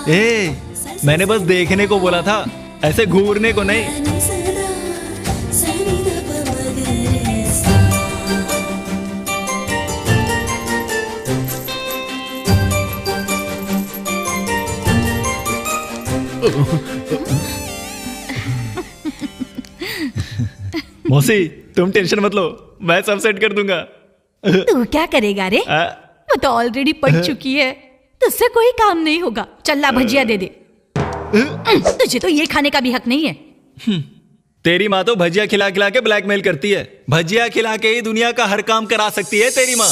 ए, मैंने बस देखने को बोला था, ऐसे घूरने को नहीं। मौसी तुम टेंशन मत लो, मैं सब सेट कर दूंगा। तू क्या करेगा रे? वो तो ऑलरेडी पढ़ चुकी है, तुझसे कोई काम नहीं होगा। चल भजिया दे दे। तुझे तो ये खाने का भी हक नहीं है। तेरी माँ तो भजिया खिला खिला के ब्लैकमेल करती है। भजिया खिला के ही दुनिया का हर काम करा सकती है तेरी माँ।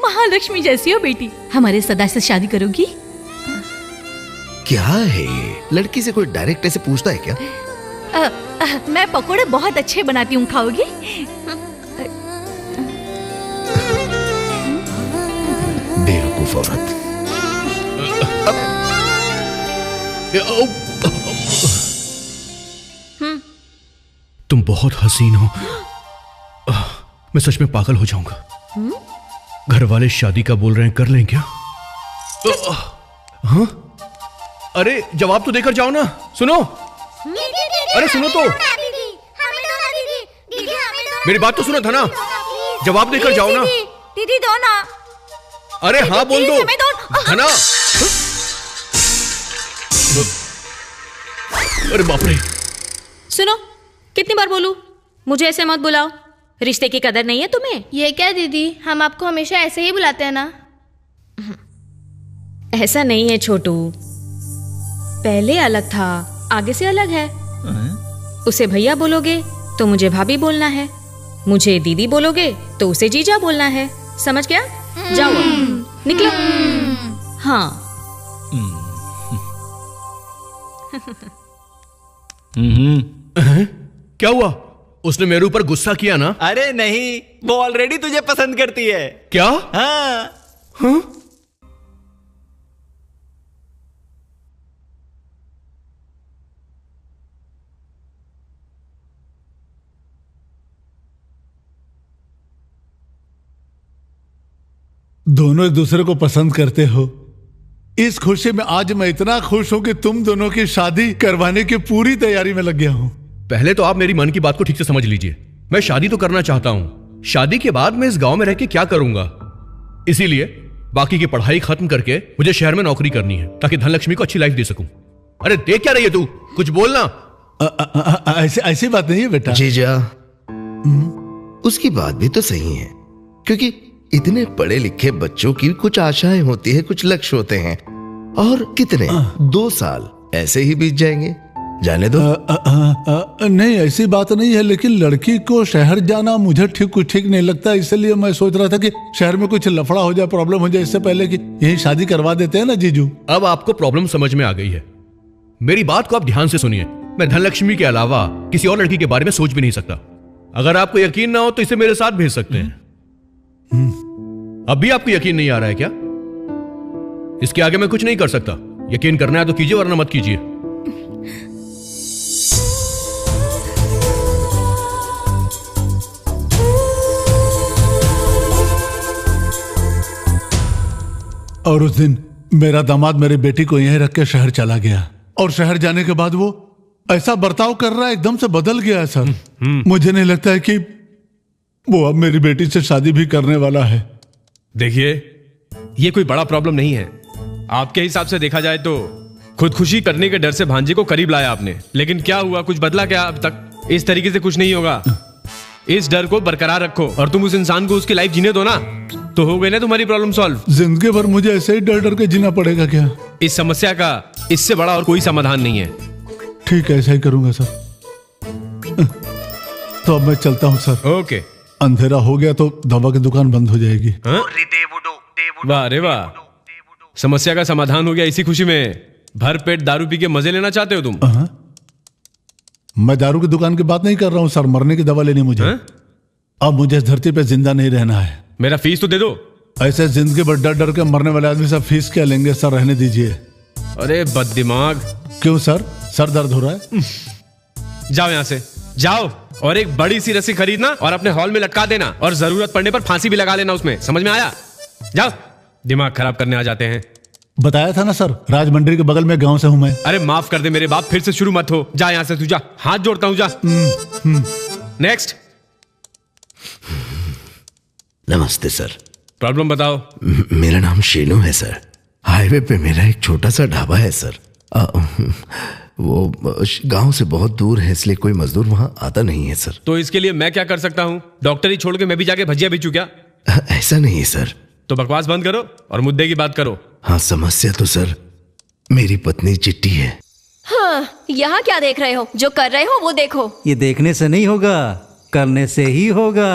महालक्ष्मी जैसी हो बेटी। हमारे सदा से शादी करोगी? क्या है ये? लड़की से कोई डायरेक्ट ऐसे पूछता है क्या? मैं पकोड़े बहुत अच्छे बनाती हूँ, खाओगी? बेवकूफ औरत। तुम बहुत हसीन हो। मैं सच में पागल हो जाऊंगा। घर वाले शादी का बोल रहे हैं, कर लें क्या? हाँ? अरे जवाब तो देकर जाओ ना। सुनो, अरे सुनो तो, मेरी बात तो सुनो था ना। जवाब देकर जाओ ना। दीदी दो ना। अरे हाँ बोल दो धना। अरे बाप रे। सुनो, कितनी बार बोलूं, मुझे ऐसे मत बुलाओ। रिश्ते की कदर नहीं है तुम्हें? ये क्या दीदी, हम आपको हमेशा ऐसे ही बुलाते हैं ना। ऐसा नहीं है छोटू, पहले अलग था, आगे से अलग है। उसे भैया बोलोगे तो मुझे भाभी बोलना है, मुझे दीदी बोलोगे तो उसे जीजा बोलना है। समझ गया? जाओ निकलो। हाँ। क्या हुआ? उसने मेरे ऊपर गुस्सा किया ना? अरे नहीं, वो ऑलरेडी तुझे पसंद करती है। क्या? हाँ। हाँ? दोनों एक दूसरे को पसंद करते हो। इस खुशी में आज मैं इतना खुश हूं कि तुम दोनों की शादी करवाने की पूरी तैयारी में लग गया हूं। पहले तो आप मेरी मन की बात को ठीक से समझ लीजिए। मैं शादी तो करना चाहता हूं, शादी के बाद मैं इस गांव में रह के क्या करूंगा? इसीलिए बाकी की पढ़ाई खत्म करके मुझे शहर में नौकरी करनी है, ताकि धनलक्ष्मी को अच्छी लाइफ दे सकूं। अरे देख क्या रही है तू? कुछ बोलना। ऐसी बात नहीं है बेटा। जीजा, उसकी बात भी तो सही है, क्योंकि इतने पढ़े लिखे बच्चों की कुछ आशाएं होती है, कुछ लक्ष्य होते हैं, और कितने 2 साल ऐसे ही बीत जाएंगे। जाने दो। नहीं, ऐसी बात नहीं है, लेकिन लड़की को शहर जाना मुझे कुछ ठीक नहीं लगता, इसलिए मैं सोच रहा था कि शहर में कुछ लफड़ा हो जाए, प्रॉब्लम हो जाए, इससे पहले कि यही शादी करवा देते हैं ना जीजू। अब आपको प्रॉब्लम समझ में आ गई है। मेरी बात को आप ध्यान से सुनिए। मैं धनलक्ष्मी के अलावा किसी और लड़की के बारे में सोच भी नहीं सकता। अगर आपको यकीन ना हो तो इसे मेरे साथ भेज सकते हैं। अब भी आपको यकीन नहीं आ रहा है क्या? इसके आगे मैं कुछ नहीं कर सकता। यकीन करना है तो कीजिए, वरना मत कीजिए। और उस दिन मेरा दामाद मेरी बेटी को यहीं रख के शहर चला गया, और शहर जाने के बाद वो ऐसा बर्ताव कर रहा है, एकदम से बदल गया है सर। मुझे नहीं लगता है कि वो अब मेरी बेटी से शादी भी करने वाला है। देखिए, ये कोई बड़ा प्रॉब्लम नहीं है। आपके हिसाब से देखा जाए तो खुदकुशी करने के डर से भांजे को करीब लाया आपने, लेकिन क्या हुआ? कुछ बदला क्या अब तक? इस तरीके से कुछ नहीं होगा। इस डर को बरकरार रखो और तुम उस इंसान को उसकी लाइफ जीने दो ना, तो हो गई ना तुम्हारी प्रॉब्लम सॉल्व। जिंदगी भर मुझे ऐसे ही डर डर के जीना पड़ेगा क्या? इस समस्या का इससे बड़ा और कोई समाधान नहीं है। ठीक है, ऐसा ही करूंगा सर। तो अब मैं चलता हूँ सर। ओके। अंधेरा हो गया तो दवा की दुकान बंद हो जाएगी। वाह रे वाह, समस्या का समाधान हो गया। इसी खुशी में भर पेट दारू पी के मजे लेना चाहते हो तुम? मैं दारू की दुकान की बात नहीं कर रहा हूँ सर, मरने की दवा लेनी मुझे। अब मुझे इस धरती पे जिंदा नहीं रहना है। मेरा फीस तो दे दो। ऐसे जिंदगी भर डर डर के मरने वाले आदमी से फीस क्या लेंगे सर? रहने दीजिए। अरे बददिमाग। क्यों सर, सर दर्द हो रहा है? जाओ यहाँ से, जाओ और एक बड़ी सी रस्सी खरीदना और अपने हॉल में लटका देना, और जरूरत पड़ने पर फांसी भी लगा लेना उसमें। समझ में आया? जाओ, दिमाग खराब करने आ जाते हैं। बताया था ना सर, राजमंड्री के बगल में गांव से हूं मैं। अरे माफ कर दे मेरे बाप, फिर से शुरू मत हो। जा यहाँ से, तू जा, हाथ जोड़ता हूँ, जा। नेक्स्ट। नमस्ते सर। प्रॉब्लम बताओ। मेरा नाम शेनू है सर। हाईवे पे मेरा एक छोटा सा ढाबा है सर। वो गांव से बहुत दूर है, इसलिए कोई मजदूर वहां आता नहीं है सर। तो इसके लिए मैं क्या कर सकता हूँ? डॉक्टर ही छोड़ के मैं भी जाके भजिया बेचूं क्या? ऐसा नहीं है सर। तो बकवास बंद करो और मुद्दे की बात करो। हाँ, समस्या तो सर मेरी पत्नी चिट्टी है। हाँ, यहाँ क्या देख रहे हो? जो कर रहे हो वो देखो। ये देखने से नहीं होगा, करने से ही होगा।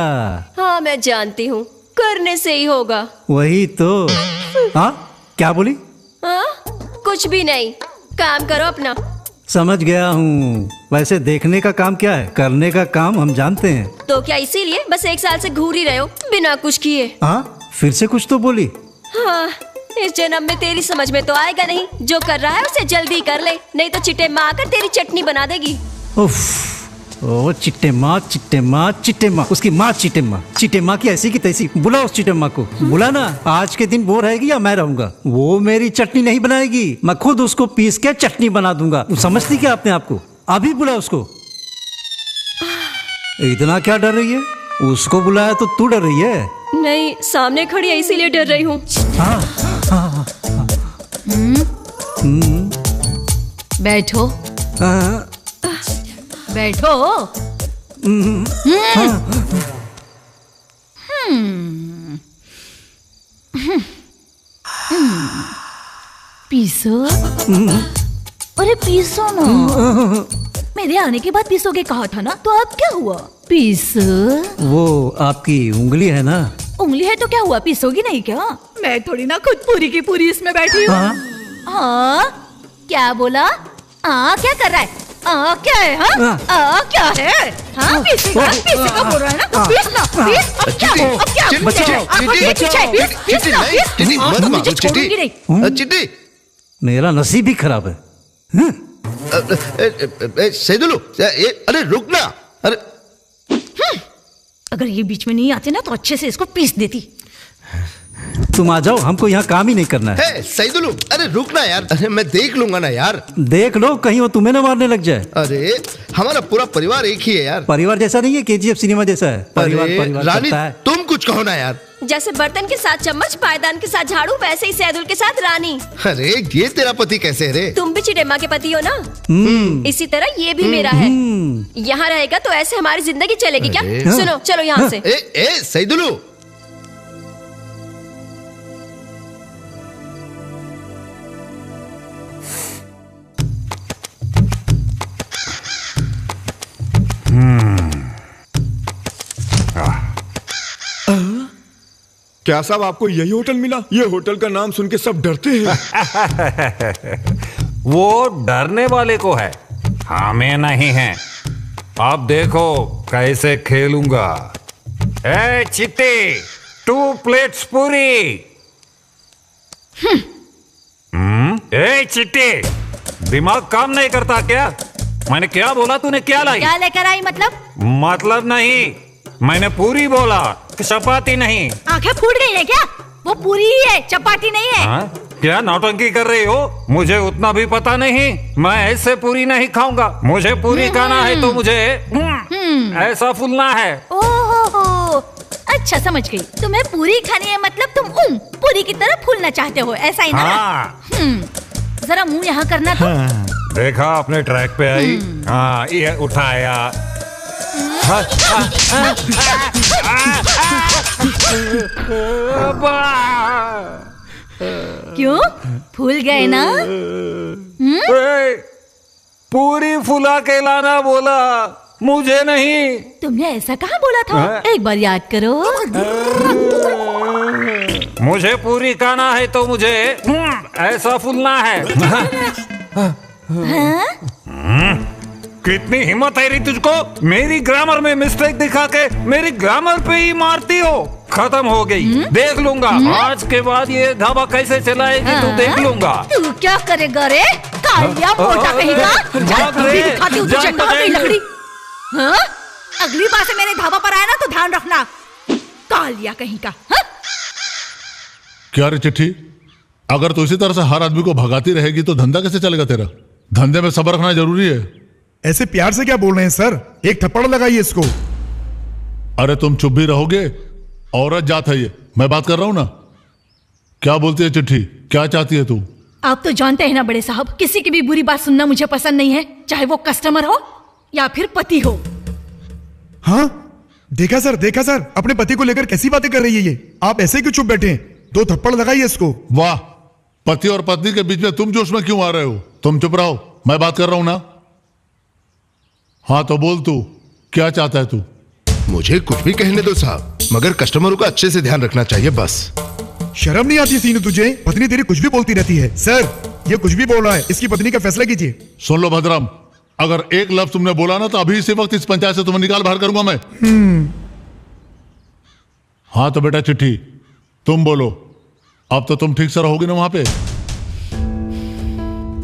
हाँ, मैं जानती हूँ, करने से ही होगा। वही तो। हाँ, क्या बोली? हाँ, कुछ भी नहीं, काम करो अपना। समझ गया हूँ। वैसे देखने का काम क्या है, करने का काम हम जानते हैं। तो क्या इसीलिए बस 1 साल से घूर ही रहे हो बिना कुछ किए? हाँ, फिर से कुछ तो बोली। हाँ, इस जन्म में तेरी समझ में तो आएगा नहीं। जो कर रहा है उसे जल्दी कर ले, नहीं तो चिट्टे माँ आकर तेरी चटनी बना देगी। उफ, ओ चिट्टे माँ, चिट्टे माँ, चिट्टे माँ, उसकी माँ चिट्टे माँ, चिट्टे माँ की ऐसी की तैसी। बुला उस चिट्टे माँ को, बुला ना। आज के दिन वो रहेगी या मैं रहूंगा? वो मेरी चटनी नहीं बनाएगी, मैं खुद उसको पीस के चटनी बना दूंगा। समझती क्या अपने आप को? अभी बुला उसको। इतना क्या डर रही है? उसको बुलाया तो तू डर रही है? नहीं, सामने खड़ी है इसीलिए डर रही हूँ। बैठो, बैठो। पीसो। अरे पीसो ना। मेरे आने के बाद पीसोगे कहा था ना, तो अब क्या हुआ? पीसो। वो आपकी उंगली है ना? उंगली है तो क्या हुआ, पीसोगी नहीं क्या? मैं थोड़ी ना खुद पूरी की पूरी इसमें बैठी हूँ। हाँ, क्या बोला? क्या कर रहा है? क्या है? क्या है? पीसेगा बोल रहा है ना? पीसना, पीस। अब क्या? चिट्टी, मेरा नसीब ही खराब है। सैदुलू, अरे रुक ना। अरे अगर ये बीच में नहीं आते ना तो अच्छे से इसको पीस देती। तुम आ जाओ, हमको यहाँ काम ही नहीं करना है। सैदुलू, अरे रुक ना यार। अरे मैं देख लूंगा ना यार। देख लो, कहीं वो तुम्हें ना मारने लग जाए। अरे हमारा पूरा परिवार एक ही है यार। परिवार जैसा नहीं है, KGF सिनेमा जैसा है। परिवार रानी, तुम कुछ कहो ना यार। जैसे बर्तन के साथ चम्मच, पायदान के साथ झाड़ू, वैसे ही सैदुल के साथ रानी। अरे ये तेरा पति कैसे है रे? तुम भी चिटेम्मा के पति हो ना? इसी तरह ये भी मेरा है। यहाँ रहेगा तो ऐसे हमारी जिंदगी चलेगी क्या? सुनो, चलो यहाँ से। सैदुलू, क्या साहब आपको यही होटल मिला? ये होटल का नाम सुन के सब डरते हैं। वो डरने वाले को है, हमें नहीं है। अब देखो कैसे खेलूंगा। ए चिट्टी, 2 प्लेट्स पूरी। ए चिट्टी, दिमाग काम नहीं करता क्या? मैंने क्या बोला, तूने क्या लाई? क्या लेकर आई मतलब? मतलब नहीं, मैंने पूरी बोला, चपाती नहीं। आंखें फूट गई है क्या? वो पूरी ही है, चपाती नहीं है। हाँ? क्या नौटंकी कर रही हो? मुझे उतना भी पता नहीं, मैं ऐसे पूरी नहीं खाऊंगा। मुझे पूरी खाना है तो मुझे ऐसा फूलना है। ओहो, अच्छा समझ गई। तुम्हें पूरी खानी है मतलब तुम पूरी की तरह फूलना चाहते हो, ऐसा ही ना? हाँ। जरा मुंह यहाँ करना तो। देखा, अपने ट्रैक पे आई। हाँ, ये उठाया। क्यों? फूल गए ना? पूरी फुला के लाना बोला, मुझे नहीं। तुमने ऐसा कहाँ बोला था? एक बार याद करो। मुझे पूरी खाना है तो मुझे ऐसा फूलना है। कितनी हिम्मत है री तुझको? मेरी ग्रामर में मिस्टेक दिखा के मेरी ग्रामर पे ही मारती हो। खत्म हो गई, देख लूंगा। आज के बाद ये ढाबा कैसे चलाएगी तू देख लूंगा। तू क्या करेगा रे? कालिया मोटा कहीं का? दिखाती हूँ तुझे कहाँ गई लकड़ी। हाँ? अगली बार से मेरे ढाबा पर आया ना तो ध्यान रखना, कालिया कहीं का। हाँ? क्या रे चिट्ठी, अगर तू इसी तरह से हर आदमी को भगाती रहेगी तो धंधा कैसे चलेगा तेरा? धंधे में सब्र रखना जरूरी है। ऐसे प्यार से क्या बोल रहे हैं सर? एक थप्पड़ लगाइए इसको। अरे तुम चुप भी रहोगे? औरत जात है ये, मैं बात कर रहा हूं ना। क्या बोलती है चिट्ठी, क्या चाहती है तू? आप तो जानते हैं ना बड़े साहब, किसी की भी बुरी बात सुनना मुझे पसंद नहीं है, चाहे वो कस्टमर हो या फिर पति हो। हाँ देखा सर, अपने पति को लेकर कैसी बातें कर रही है ये। आप ऐसे क्यों चुप बैठे हैं? 2 थप्पड़ लगाइए इसको। वाह, पति और पत्नी के बीच में तुम जोश में क्यों आ रहे हो? तुम चुप रहो, मैं बात कर रहा हूं ना। हाँ तो बोल, तू क्या चाहता है तू? मुझे कुछ भी कहने दो साहब, मगर कस्टमरों का अच्छे से ध्यान रखना चाहिए बस। शर्म नहीं आती सीनू तुझे? पत्नी तेरी कुछ भी बोलती रहती है। सर ये कुछ भी बोल रहा है, इसकी पत्नी का फैसला कीजिए। सुन लो भद्रम, अगर एक लफ्ज तुमने बोला ना तो अभी इसी वक्त इस पंचायत से तुम्हें निकाल बाहर करूंगा मैं। हाँ तो बेटा चिट्ठी, तुम बोलो। अब तो तुम ठीक से रहोगे ना वहां पे?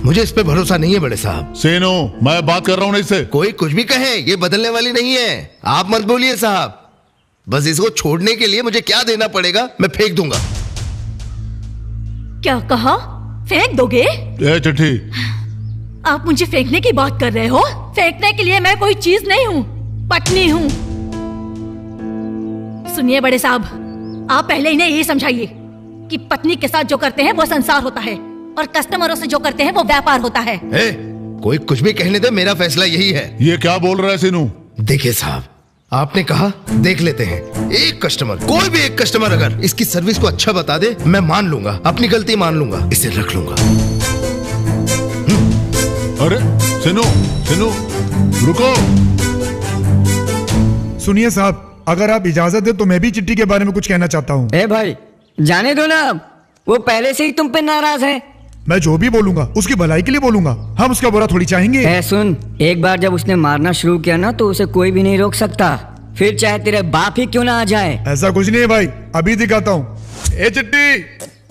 मुझे इस पे भरोसा नहीं है बड़े साहब। सेनो, मैं बात कर रहा हूं ना इससे। कोई कुछ भी कहे, ये बदलने वाली नहीं है। आप मत बोलिए साहब, बस इसको छोड़ने के लिए मुझे क्या देना पड़ेगा मैं फेंक दूंगा। क्या कहा? फेंक दोगे? ए चिट्ठी, आप मुझे फेंकने की बात कर रहे हो? फेंकने के लिए मैं कोई चीज नहीं हूँ, पत्नी हूँ। सुनिए बड़े साहब, आप पहले इन्हें ये समझाइए कि पत्नी के साथ जो करते हैं वो संसार होता है और कस्टमरों से जो करते हैं वो व्यापार होता है। कोई कुछ भी कहने दे, मेरा फैसला यही है। ये क्या बोल रहा है सीनू? देखिए साहब, आपने कहा देख लेते हैं। एक कस्टमर, कोई भी एक कस्टमर अगर इसकी सर्विस को अच्छा बता दे, मैं मान लूंगा, अपनी गलती मान लूंगा, इसे रख लूंगा। अरे सीनू, रुको। सुनिए साहब, अगर आप इजाजत दे तो मैं भी चिट्ठी के बारे में कुछ कहना चाहता हूँ। ए भाई जाने दो ना, वो पहले से ही तुम पे नाराज है। मैं जो भी बोलूंगा उसकी भलाई के लिए बोलूंगा, हम उसका बुरा थोड़ी चाहेंगे। सुन, एक बार जब उसने मारना शुरू किया ना तो उसे कोई भी नहीं रोक सकता, फिर चाहे तेरे बाप ही क्यों ना आ जाए। ऐसा कुछ नहीं है भाई, अभी दिखाता हूँ। ए चिट्ठी,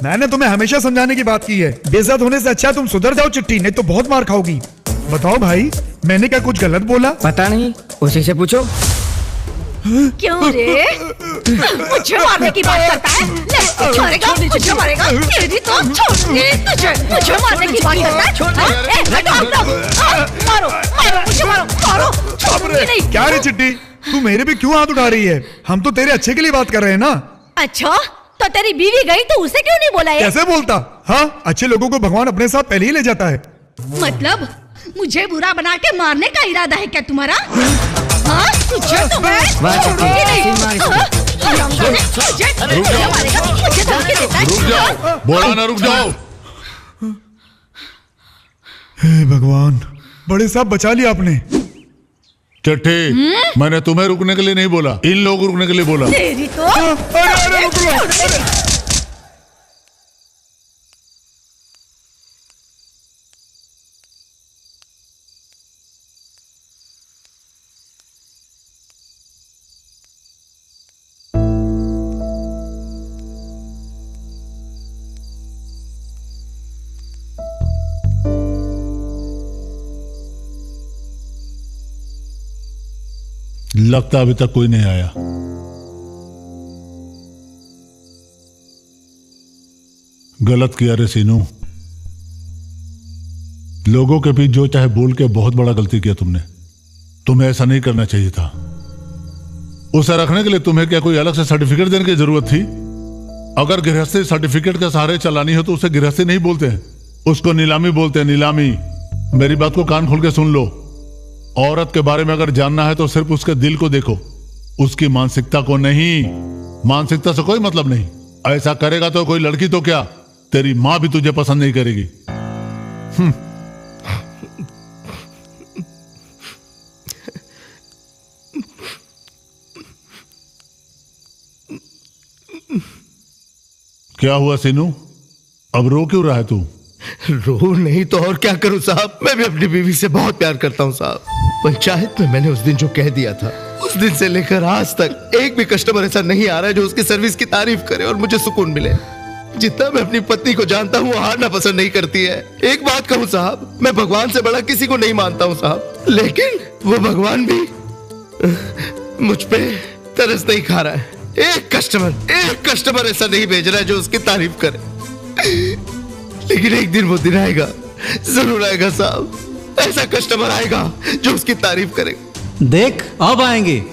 मैंने तुम्हें हमेशा समझाने की बात की है, बेइज्जत होने से अच्छा तुम सुधर जाओ चिट्ठी, नहीं तो बहुत मार खाओगी। बताओ भाई, मैंने क्या कुछ गलत बोला? पता नहीं, उसी से पूछो। क्यों रे? मुझे मारने की बात करता है? ले, मारेगा, मुझे मारेगा, तेरी तो छोड़ने तुझे, मुझे मारने की बात करता है? मारो, छोड़ूंगी नहीं। क्या रे चिट्ठी, तू मेरे पे क्यों हाथ उठा रही है? हम तो तेरे अच्छे के लिए बात कर रहे हैं ना। अच्छा, तो तेरी बीवी गई तो उसे क्यों नहीं बोला? कैसे बोलता? हाँ, अच्छे लोगों को भगवान अपने साथ पहले ही ले जाता है। मतलब मुझे बुरा बना के मारने का इरादा है क्या तुम्हारा? हाँ, तुझे तो मैं छोड़ूंगी नहीं। रुक जाओ, बोला ना रुक जाओ। हे भगवान, बड़े साहब बचा लिया आपने। चिट्ठी, मैंने तुम्हें रुकने के लिए नहीं बोला, इन लोगों को रुकने के लिए बोला। तेरी तो लगता अभी तक कोई नहीं आया। गलत किया रे सीनू, लोगों के बीच जो चाहे बोल के बहुत बड़ा गलती किया तुमने। तुम्हें ऐसा नहीं करना चाहिए था। उसे रखने के लिए तुम्हें क्या कोई अलग से सर्टिफिकेट देने की जरूरत थी? अगर गृहस्थी सर्टिफिकेट के सहारे चलानी हो तो उसे गृहस्थी नहीं बोलते हैं, उसको नीलामी बोलते हैं, नीलामी। मेरी बात को कान खोल के सुन लो। औरत के बारे में अगर जानना है तो सिर्फ उसके दिल को देखो, उसकी मानसिकता को नहीं। मानसिकता से कोई मतलब नहीं। ऐसा करेगा तो कोई लड़की तो क्या, तेरी मां भी तुझे पसंद नहीं करेगी। क्या हुआ सीनू, अब रो क्यों रहा है तू? रो नहीं तो और क्या करूं साहब, मैं भी अपनी बीवी से बहुत प्यार करता हूं साहब। पंचायत में मैंने उस दिन जो कह दिया था, उस दिन से लेकर आज तक एक भी कस्टमर ऐसा नहीं आ रहा है जो उसकी सर्विस की तारीफ करे और मुझे सुकून मिले। जितना मैं अपनी पत्नी को जानता हूँ वो हारना पसंद नहीं करती है। एक बात कहूँ साहब, मैं भगवान से बड़ा किसी को नहीं मानता हूँ साहब, लेकिन वो भगवान भी मुझ पे तरस नहीं खा रहा है। एक कस्टमर ऐसा नहीं भेज रहा है जो उसकी तारीफ करे। लेकिन एक दिन वो दिन आएगा, जरूर आएगा साहब, ऐसा कस्टमर आएगा जो उसकी तारीफ करेगा। देख अब आएंगे।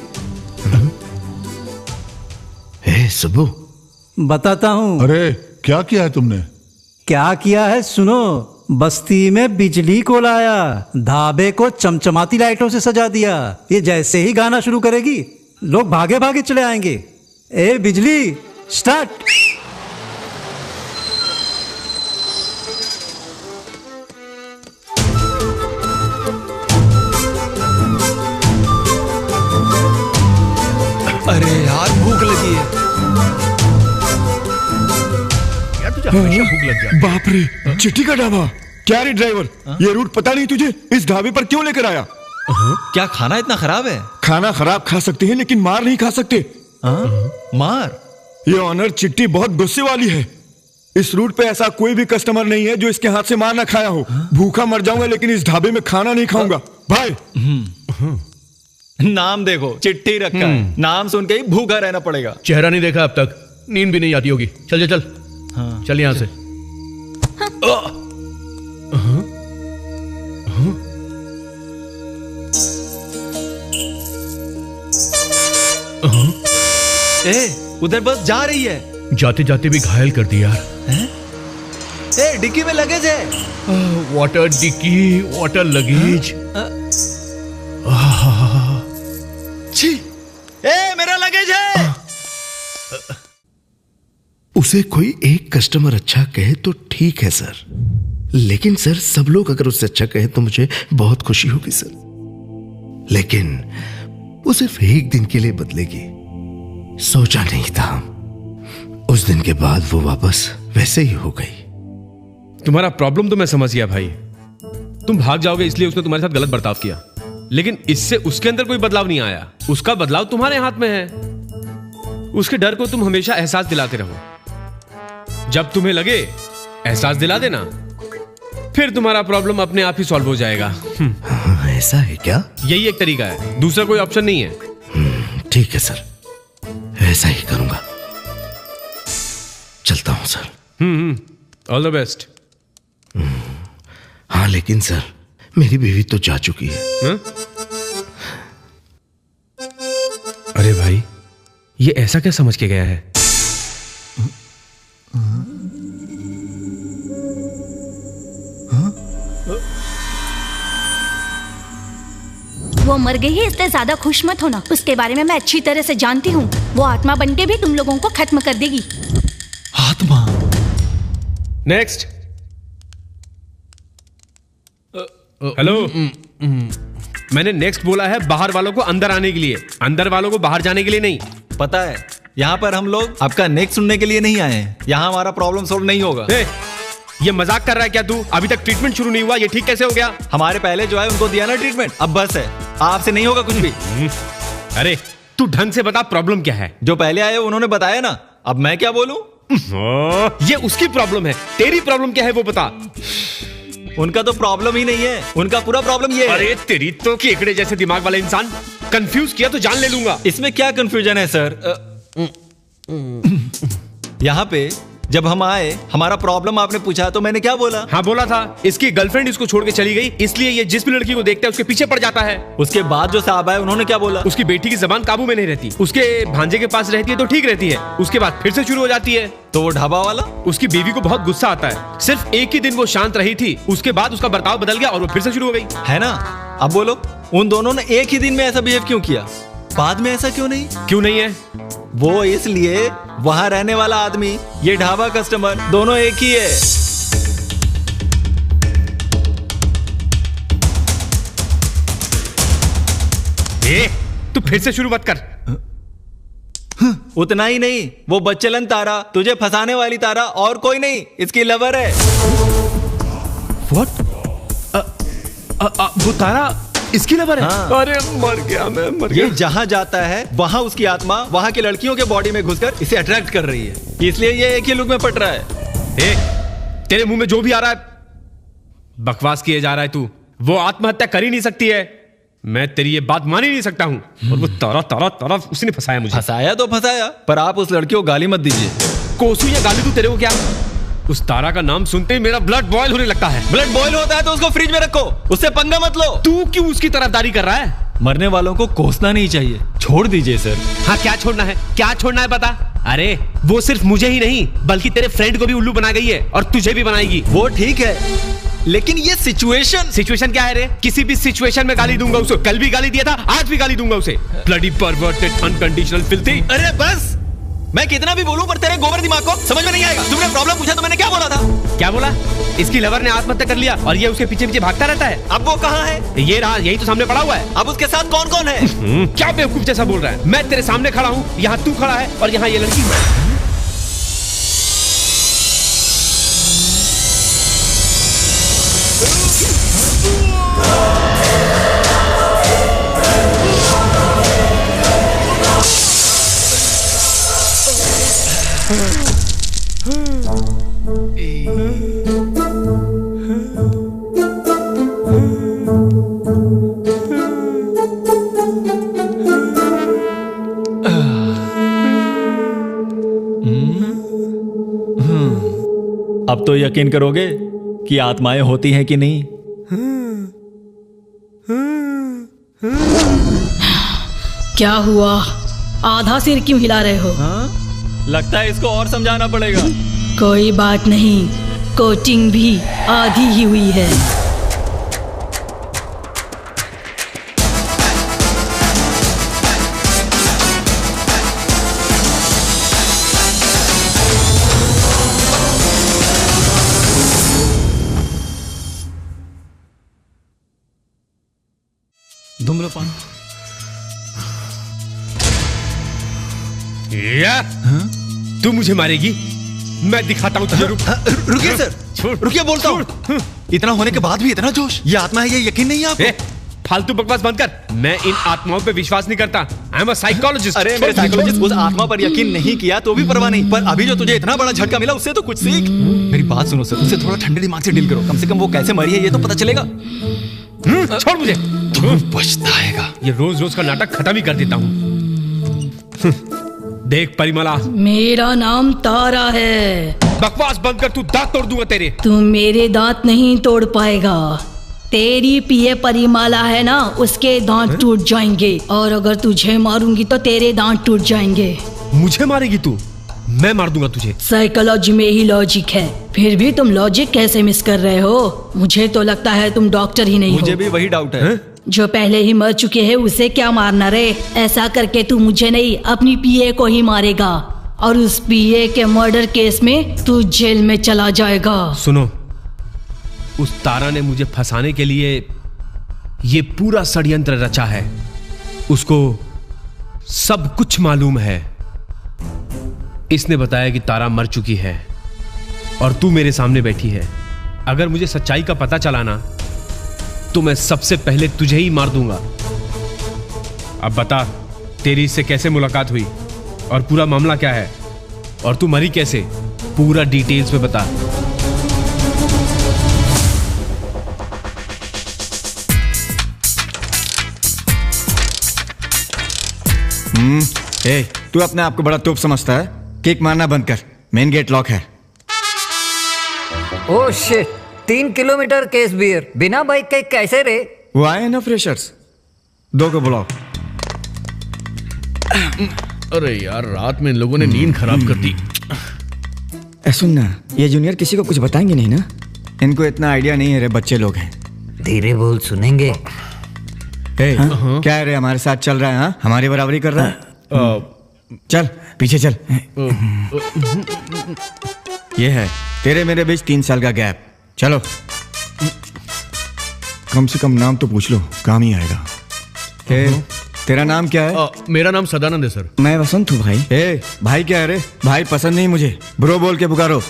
सुबह बताता हूँ। अरे क्या किया है तुमने? क्या किया है सुनो। बस्ती में बिजली को लाया, ढाबे को चमचमाती लाइटों से सजा दिया। ये जैसे ही गाना शुरू करेगी लोग भागे भागे चले आएंगे। ए बिजली स्टार्ट। अरे यार भूख लगी है। यार तुझे हमेशा भूख लग जाती है। बाप रे, चिट्ठी का ढाबा। क्या रे ड्राइवर, ये रूट पता नहीं तुझे? इस ढाबे पर क्यों लेकर आया? क्या खाना इतना खराब है? खाना खराब खा सकते हैं लेकिन मार नहीं खा सकते। मार? ये ऑनर चिट्ठी बहुत गुस्से वाली है। इस रूट पे ऐसा कोई भी कस्टमर नहीं है जो इसके हाथ से मार ना खाया हो। भूखा मर जाऊंगा लेकिन इस ढाबे में खाना नहीं खाऊंगा भाई। नाम देखो, चिट्ठी रखा है, नाम सुन के ही भूखा रहना पड़ेगा। चेहरा नहीं देखा अब तक, नींद भी नहीं आती होगी। चल चल चल, चल यहां से। उधर बस जा रही है। जाते जाते भी घायल कर दिया यार। डिक्की में लगेज है। Water dickey, water luggage. मेरा लगेज है। उसे कोई एक कस्टमर अच्छा कहे तो ठीक है सर, लेकिन सर सब लोग अगर उससे अच्छा कहे तो मुझे बहुत खुशी होगी सर। लेकिन वो सिर्फ एक दिन के लिए बदलेगी, सोचा नहीं था। उस दिन के बाद वो वापस वैसे ही हो गई। तुम्हारा प्रॉब्लम तो मैं समझ गया भाई। तुम भाग जाओगे इसलिए उसने तुम्हारे साथ गलत बर्ताव किया, लेकिन इससे उसके अंदर कोई बदलाव नहीं आया। उसका बदलाव तुम्हारे हाथ में है। उसके डर को तुम हमेशा एहसास दिलाते रहो। जब तुम्हें लगे एहसास दिला देना, फिर तुम्हारा प्रॉब्लम अपने आप ही सॉल्व हो जाएगा। ऐसा है क्या? यही एक तरीका है, दूसरा कोई ऑप्शन नहीं है। ठीक है सर, ऐसा ही करूंगा। चलता हूं सर। All the best. हाँ लेकिन सर मेरी बीवी तो जा चुकी है। अरे भाई, ये ऐसा क्या समझ के गया है? वो मर गई है इसलिए ज्यादा खुश मत होना। उसके बारे में मैं अच्छी तरह से जानती हूँ। वो आत्मा बनके भी तुम लोगों को खत्म कर देगी। आत्मा? नेक्स्ट। हेलो। मैंने नेक्स्ट बोला है बाहर वालों को अंदर आने के लिए, अंदर वालों को बाहर जाने के लिए नहीं। पता है यहाँ पर हम लोग आपका नेक्स्ट सुनने के लिए नहीं आए हैं, यहाँ हमारा प्रॉब्लम सोल्व नहीं होगा। ये मजाक कर रहा है क्या तू? अभी तक ट्रीटमेंट शुरू नहीं हुआ, ये ठीक कैसे हो गया? हमारे पहले जो है उनको दिया ना ट्रीटमेंट, अब बस है, आपसे नहीं होगा कुछ भी। अरे तू ढंग से बता प्रॉब्लम क्या है? जो पहले आए उन्होंने बताया ना, अब मैं क्या बोलूं? ये उसकी प्रॉब्लम है, तेरी प्रॉब्लम क्या है वो बता। उनका तो प्रॉब्लम ही नहीं है, उनका पूरा प्रॉब्लम ये है। अरे तेरी तो केकड़े जैसे दिमाग वाले इंसान, कंफ्यूज किया तो जान ले लूंगा। इसमें क्या कंफ्यूजन है सर? यहाँ पे जब हम आए हमारा प्रॉब्लम आपने पूछा तो मैंने क्या बोला? हाँ बोला था, इसकी गर्लफ्रेंड इसको छोड़ के चली गई, इसलिए ये जिस भी लड़की को देखता है उसके पीछे पड़ जाता है। उसके बाद जो साहब आए उन्होंने क्या बोला? उसकी बेटी की जबान काबू में नहीं रहती, उसके भांजे के पास रहती है तो ठीक रहती है, उसके बाद फिर से शुरू हो जाती है। तो वो ढाबा वाला? उसकी बीवी को बहुत गुस्सा आता है, सिर्फ एक ही दिन वो शांत रही थी, उसके बाद उसका बर्ताव बदल गया और वो फिर से शुरू हो गई। है ना? अब बोलो उन दोनों ने एक ही दिन में ऐसा बिहेव क्यों किया, बाद में ऐसा क्यों नहीं? क्यों नहीं है? वो इसलिए वहां रहने वाला आदमी, ये ढाबा कस्टमर, दोनों एक ही है। तू फिर से शुरू मत कर। उतना ही नहीं, वो बच्चलन तारा, तुझे फंसाने वाली तारा और कोई नहीं, इसकी लवर है। What? वो तारा इसकी लवर है? हाँ। अरे मर गया मैं, मर गया। ये जहां जाता है वहां उसकी आत्मा वहां के लड़कियों के बॉडी में घुसकर इसे अट्रैक्ट कर रही है, इसलिए ये एक ही लुक में पट रहा है। तेरे मुंह में जो भी आ रहा है बकवास किए जा रहा है तू। वो आत्महत्या कर ही नहीं सकती है, मैं तेरी ये बात मान ही नहीं सकता हूँ। और वो तारा उसने फंसाया मुझे। फंसाया तो फंसाया, पर आप उस लड़की को गाली मत दीजिए। कोसू या गाली तू, तेरे को क्या? उस तारा का नाम सुनते ही मेरा ब्लड बॉयल होने लगता है। ब्लड बॉयल होता है तो उसको फ्रिज में रखो, उससे पंगा मत लो। तू क्यों उसकी तरफदारी कर रहा है? मरने वालों को कोसना नहीं चाहिए, छोड़ दीजिए सर। हाँ क्या छोड़ना है, क्या छोड़ना है बता। अरे वो सिर्फ मुझे ही नहीं बल्कि तेरे फ्रेंड को भी उल्लू बना गई है और तुझे भी बनाएगी। वो ठीक है, लेकिन ये सिचुएशन क्या है रे? किसी भी सिचुएशन में गाली दूंगा उसे, कल भी गाली दिया था, आज भी गाली दूंगा उसे। Bloody perverted unconditional filthy. अरे बस, मैं कितना भी बोलूं पर तेरे गोबर दिमाग को समझ में नहीं आएगा। तुमने प्रॉब्लम पूछा तो मैंने क्या बोला था? क्या बोला? इसकी लवर ने आत्महत्या कर लिया और ये उसके पीछे पीछे भागता रहता है। अब वो कहाँ है? ये रहा, यही तो सामने पड़ा हुआ है। अब उसके साथ कौन कौन है? क्या बेवकूफ जैसा बोल रहा है? मैं तेरे सामने खड़ा हूँ, यहाँ तू खड़ा है और यहाँ ये लड़की। अब तो यकीन करोगे कि आत्माएं होती हैं कि नहीं? क्या हुआ? आधा सिर क्यों हिला रहे हो? लगता है इसको और समझाना पड़ेगा। कोई बात नहीं, कोचिंग भी आधी ही हुई है। धूम्रपान। तू मुझे मारेगी? मैं दिखाता हूँ तुझे। रुकिए सर, रुकिए, बोलता हूँ। इतना होने के बाद भी इतना जोश? ये आत्मा है, ये यकीन नहीं है आपको? फालतू बकवास बंद कर। मैं इन आत्माओं पे विश्वास नहीं करता। I am a psychologist. अरे मेरे साइकोलॉजिस्ट उस आत्मा पर यकीन नहीं किया तो भी परवाह नहीं, पर अभी जो तुझे इतना बड़ा झटका मिला उससे तो कुछ सीख। मेरी बात सुनो सर, उससे थोड़ा ठंडे दिमाग से डील करो, कम से कम वो कैसे मरी है ये तो पता चलेगा। छोड़ मुझे, पछताएगा। ये रोज रोज का नाटक खत्म ही कर देता हूँ। देख परिमला, मेरा नाम तारा है। बकवास बंद कर, तू दांत तोड़ दूंगा तेरे। तू मेरे दांत नहीं तोड़ पाएगा। तेरी पिए परिमाला है ना, उसके दांत टूट जाएंगे, और अगर तुझे मारूंगी तो तेरे दांत टूट जाएंगे। मुझे मारेगी तू? मैं मार दूंगा तुझे। साइकोलॉजी में ही लॉजिक है, फिर भी तुम लॉजिक कैसे मिस कर रहे हो? मुझे तो लगता है तुम डॉक्टर ही नहीं हो। मुझे भी वही डाउट है। जो पहले ही मर चुके हैं उसे क्या मारना रे? ऐसा करके तू मुझे नहीं अपनी पीए को ही मारेगा, और उस पीए के मर्डर केस में तू जेल में चला जाएगा। सुनो, उस तारा ने मुझे फंसाने के लिए ये पूरा षड्यंत्र रचा है। उसको सब कुछ मालूम है। इसने बताया कि तारा मर चुकी है और तू मेरे सामने बैठी है। अगर मुझे सच्चाई का पता चला ना तो मैं सबसे पहले तुझे ही मार दूंगा। अब बता, तेरी इससे कैसे मुलाकात हुई और पूरा मामला क्या है, और तू मरी कैसे? पूरा डिटेल्स में बता। तू अपने आप को बड़ा तोप समझता है? किक मारना बंद कर, मेन गेट लॉक है। ओह शिट, 3 किलोमीटर केस बियर बिना बाइक के कैसे रे? वो आए हैं ना फ्रेशर्स, 2 को बुलाओ। अरे यार, रात में इन लोगों ने नींद खराब कर दी। सुन ना, ये जूनियर किसी को कुछ बताएंगे नहीं ना? इनको इतना आइडिया नहीं है रे, बच्चे लोग हैं। धीरे बोल, सुनेंगे। क्या है रे, हमारे साथ चल रहा है? हाँ, हमारी बराबरी कर रहा है। चल पीछे चल। ये है तेरे मेरे बीच 3 साल का गैप। चलो, कम से कम नाम तो पूछ लो, काम ही आएगा। तेरा नाम क्या है? मेरा नाम सदानंद है सर। मैं वसंत हूँ भाई। भाई क्या है रे? भाई पसंद नहीं मुझे, ब्रो बोल के पुकारो।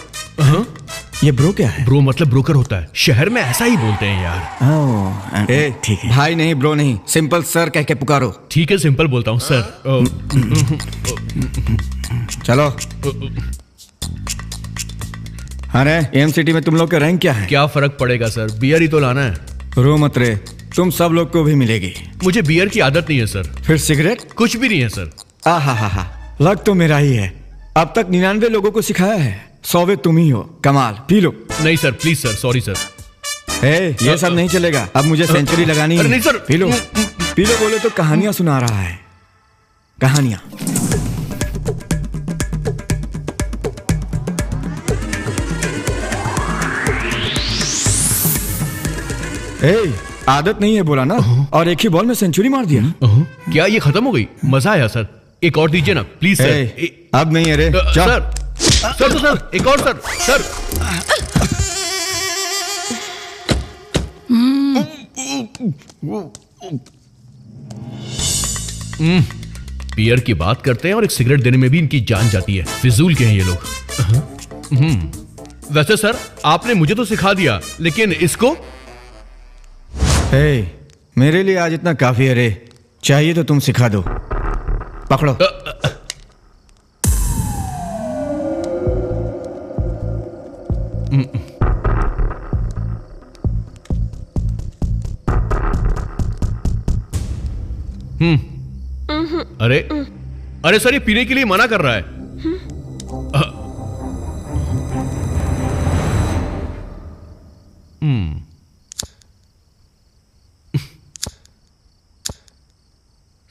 ये ब्रो क्या है? ब्रो मतलब ब्रोकर होता है, शहर में ऐसा ही बोलते हैं यार। ठीक है। भाई नहीं, ब्रो नहीं, सिंपल सर कह के पुकारो। ठीक है, सिंपल बोलता हूँ सर। चलो। अरे एमसीटी में तुम लोग का रैंक क्या है? क्या फर्क पड़ेगा सर, बियर ही तो लाना है। रो मत रे, तुम सब लोग को भी मिलेगी। मुझे बियर की आदत नहीं है सर। फिर सिगरेट? कुछ भी नहीं है सर। आहा, लग तो मेरा ही है। अब तक 99 लोगों को सिखाया है, 100वें तुम ही हो। कमाल, पी लो। नहीं sir, please sir, sorry sir. ये सब नहीं चलेगा, अब मुझे सेंचुरी लगानी है। नहीं सर। पी लो बोले तो कहानियां सुना रहा है, कहानियां। आदत नहीं है बोला ना, और एक ही बॉल में सेंचुरी मार दिया। क्या ये खत्म हो गई? मजा आया सर, एक और दीजिए ना प्लीज सर। अब नहीं है रे, सर सर, एक और सर। बियर की बात करते हैं और एक सिगरेट देने में भी इनकी जान जाती है। फिजूल के हैं ये लोग। वैसे सर, आपने मुझे तो सिखा दिया, लेकिन इसको? मेरे लिए आज इतना काफी है रे, चाहिए तो तुम सिखा दो। पकड़ो। अरे सर, ये पीने के लिए मना कर रहा है।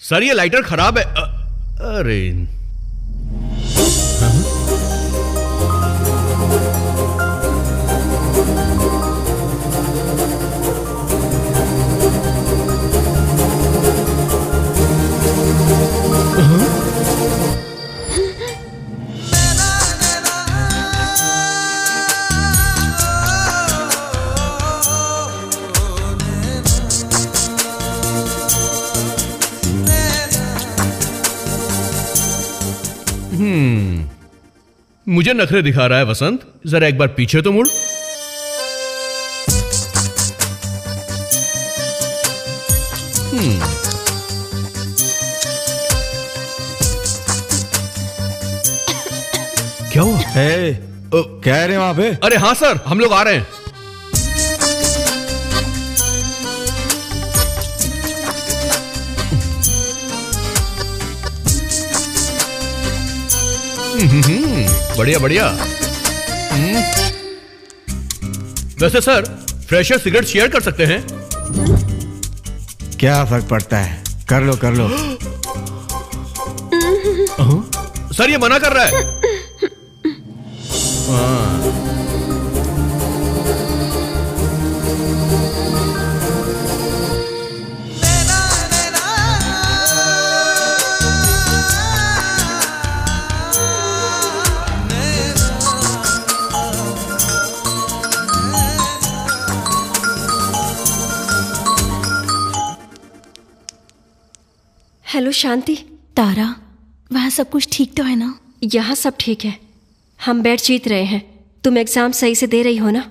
सर, ये लाइटर खराब है। अरे मुझे नखरे दिखा रहा है वसंत, जरा एक बार पीछे तो मुड़। क्या हुआ? क्या है रे वहां पे? अरे हाँ सर, हम लोग आ रहे हैं। बढ़िया बढ़िया। वैसे सर, फ्रेशर सिगरेट शेयर कर सकते हैं? क्या फर्क पड़ता है, कर लो कर लो। सर, ये मना कर रहा है। हेलो शांति। तारा, वहाँ सब कुछ ठीक तो है ना? यहाँ सब ठीक है। हम बैठ जीत रहे हैं। तुम एग्जाम सही से दे रही हो ना?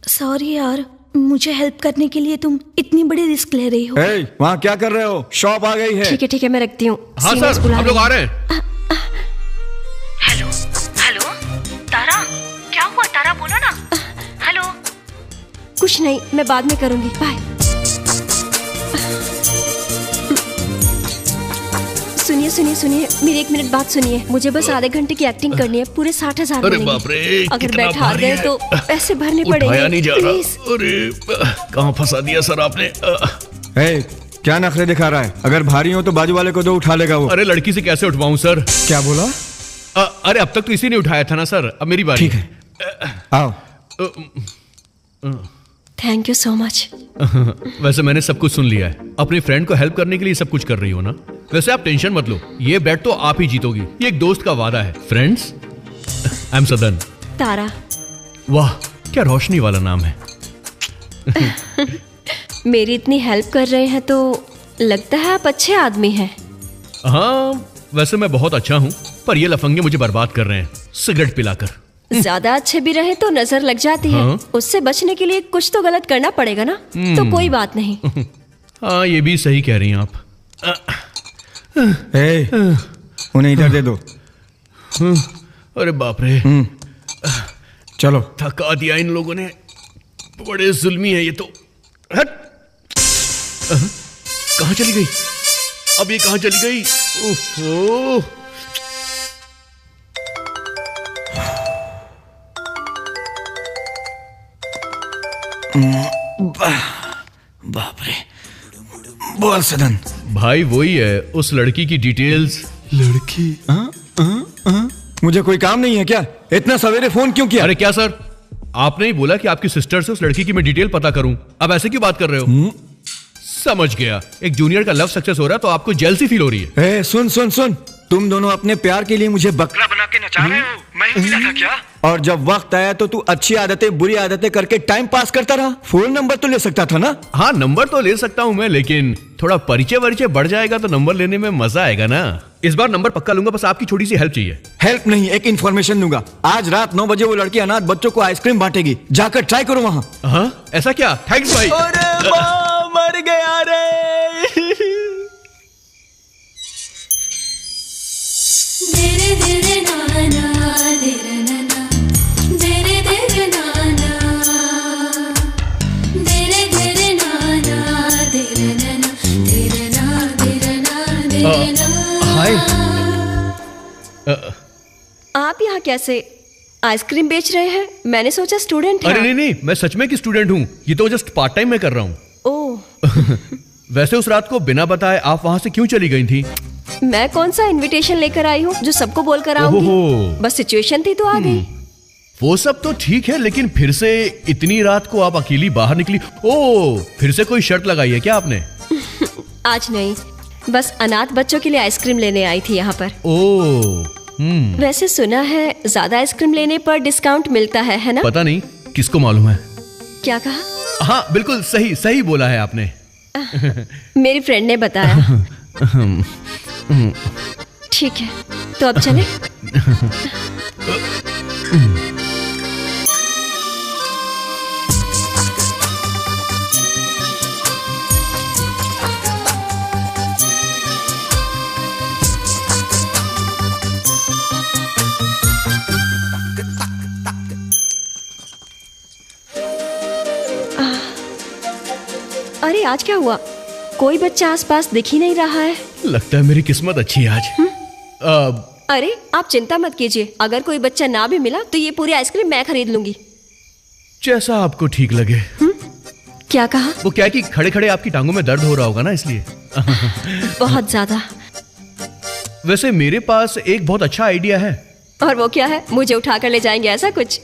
सॉरी यार, मुझे हेल्प करने के लिए तुम इतनी बड़ी रिस्क ले रही हो। वहाँ क्या कर रहे हो? शॉप आ गई है। ठीक है मैं रखती हूँ। हाँ सर, हम लोग आ रहे हैं। हेलो हेलो तारा, क्या हुआ? तारा बोलो ना। हेलो। कुछ नहीं, मैं बाद में करूंगी। बाय। सुनिए मेरी 1 मिनट बात सुनिए। मुझे बस आधे घंटे की एक्टिंग करनी है। पूरे 60,000 अरे बाप रे, अगर कितना बैठा भारी गए है। तो पैसे भरने पड़ेंगे। उठाया नहीं जा रहा। प्लीज। अरे कहाँ फंसा दिया सर आपने। क्या नखरे दिखा रहा है? अगर भारी हो तो बाजू वाले को दो, उठा लेगा वो। अरे लड़की से कैसे उठवाऊं सर? क्या बोला? अरे अब तक तो इसी ने उठाया था ना सर, अब मेरी बारी। ठीक है, आओ। Thank you so much. वैसे मैंने सब कुछ सुन लिया है। अपनी फ्रेंड को हेल्प करने के लिए सब कुछ कर रही हो ना? वैसे आप टेंशन मत लो, ये बेट तो आप ही जीतोगी। ये एक दोस्त का वादा है। फ्रेंड्स, आई एम सदन। तारा। वाह, क्या रोशनी वाला नाम है। मेरी इतनी हेल्प कर रहे हैं तो लगता है आप अच्छे आदमी हैं। हाँ, वैसे मैं बहुत अच्छा हूँ, पर ये लफंगे मुझे बर्बाद कर रहे हैं सिगरेट पिलाकर। ज्यादा अच्छे भी रहे तो नजर लग जाती है। हाँ? उससे बचने के लिए कुछ तो गलत करना पड़ेगा ना। तो कोई बात नहीं। हाँ, ये भी सही कह रही हैं आप। उन्हें इधर दे दो। अरे बाप रे, चलो। थका दिया इन लोगों ने, बड़े जुल्मी है ये तो। हट। कहाँ चली गई? अब ये कहाँ चली गई? ओहो। बाप रे, बोल सदन। भाई वही है, उस लड़की की डिटेल्स। लड़की? मुझे कोई काम नहीं है क्या? इतना सवेरे फोन क्यों किया? अरे क्या सर, आपने ही बोला कि आपकी सिस्टर से उस लड़की की मैं डिटेल पता करूं। अब ऐसे क्यों बात कर रहे हो? समझ गया, एक जूनियर का लव सक्सेस हो रहा है तो आपको जेलसी फील हो रही है। सुन सुन सुन, तुम दोनों अपने प्यार के लिए मुझे बकरा बना के नचा रहे हो। मैं ही मिला था क्या? और जब वक्त आया तो तू अच्छी आदतें बुरी आदतें करके टाइम पास करता रहा। फोन नंबर तो ले सकता था ना? हाँ, नंबर तो ले सकता हूँ मैं, लेकिन थोड़ा परिचय बढ़ जाएगा तो नंबर लेने में मजा आएगा ना। इस बार नंबर पक्का लूंगा, बस आपकी छोटी सी हेल्प चाहिए। हेल्प नहीं, एक इन्फॉर्मेशन दूंगा। आज रात 9 बजे वो लड़की अनाथ बच्चों को आइसक्रीम बांटेगी, जाकर ट्राई करो वहाँ। हाँ, ऐसा क्या? थैंक्स भाई। अरे मर गया रे। धीरे धीरे नाना, धीरे नाना, धीरे धीरे नाना, धीरे धीरे नाना, धीरे नाना, धीरे ना, धीरे ना, धीरे ना। हाय। आप यहाँ कैसे? आइसक्रीम बेच रहे हैं? मैंने सोचा स्टूडेंट हैं। अरे नहीं, मैं सच में की स्टूडेंट हूँ। ये तो जस्ट पार्ट टाइम में कर रहा हूँ। ओह। वैसे उस रात को बिना बताए आप वहाँ से क्यों चली गई थी? मैं कौन सा इनविटेशन लेकर आई हूँ जो सबको बोलकर आऊंगी? बस सिचुएशन थी तो आ गई। वो सब तो ठीक है, लेकिन फिर से इतनी रात को आप अकेली बाहर निकली। ओह, फिर से कोई शर्त लगाई है क्या आपने? आज नहीं, बस अनाथ बच्चों के लिए आइसक्रीम लेने आई थी यहाँ पर। ओह। वैसे सुना है ज्यादा आइसक्रीम लेने पर डिस्काउंट मिलता है ना? पता नहीं, किसको मालूम है। क्या कहा? हाँ, बिल्कुल सही सही बोला है आपने। मेरी फ्रेंड ने बताया। ठीक है, तो अब चले। अरे आज क्या हुआ? कोई बच्चा आसपास दिख ही नहीं रहा है। लगता है मेरी किस्मत अच्छी है आज। अरे आप चिंता मत कीजिए, अगर कोई बच्चा ना भी मिला तो ये पूरी आइसक्रीम मैं खरीद लूंगी। जैसा आपको ठीक लगे। क्या कहा? वो क्या है कि खड़े खड़े आपकी टांगों में दर्द हो रहा होगा ना, इसलिए। बहुत ज्यादा। वैसे मेरे पास एक बहुत अच्छा आइडिया है। और वो क्या है? मुझे उठाकर ले जाएंगे ऐसा कुछ?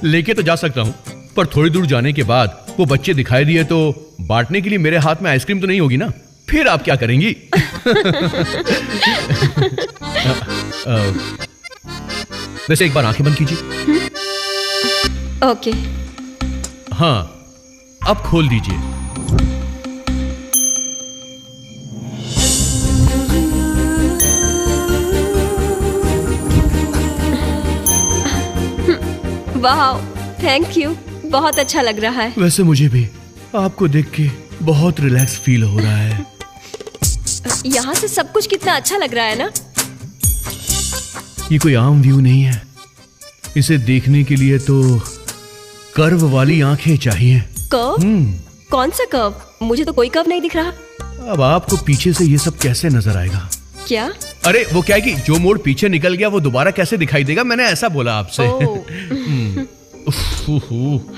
लेके तो जा सकता हूँ, पर थोड़ी दूर जाने के बाद वो बच्चे दिखाई दिए तो बांटने के लिए मेरे हाथ में आइसक्रीम तो नहीं होगी ना। फिर आप क्या करेंगी? वैसे एक बार आंखें बंद कीजिए। ओके। हाँ, अब खोल दीजिए। वाह, थैंक यू, बहुत अच्छा लग रहा है। वैसे मुझे भी आपको देख के बहुत रिलैक्स फील हो रहा है। यहाँ से सब कुछ कितना अच्छा लग रहा है ना। ये कोई आम व्यू नहीं है, इसे देखने के लिए तो कर्व वाली आंखें चाहिए। कर्व? कौन सा कर्व? मुझे तो कोई कर्व नहीं दिख रहा। अब आपको पीछे से ये सब कैसे नजर आएगा? क्या? अरे वो क्या है कि जो मोड़ पीछे निकल गया वो दोबारा कैसे दिखाई देगा, मैंने ऐसा बोला आपसे।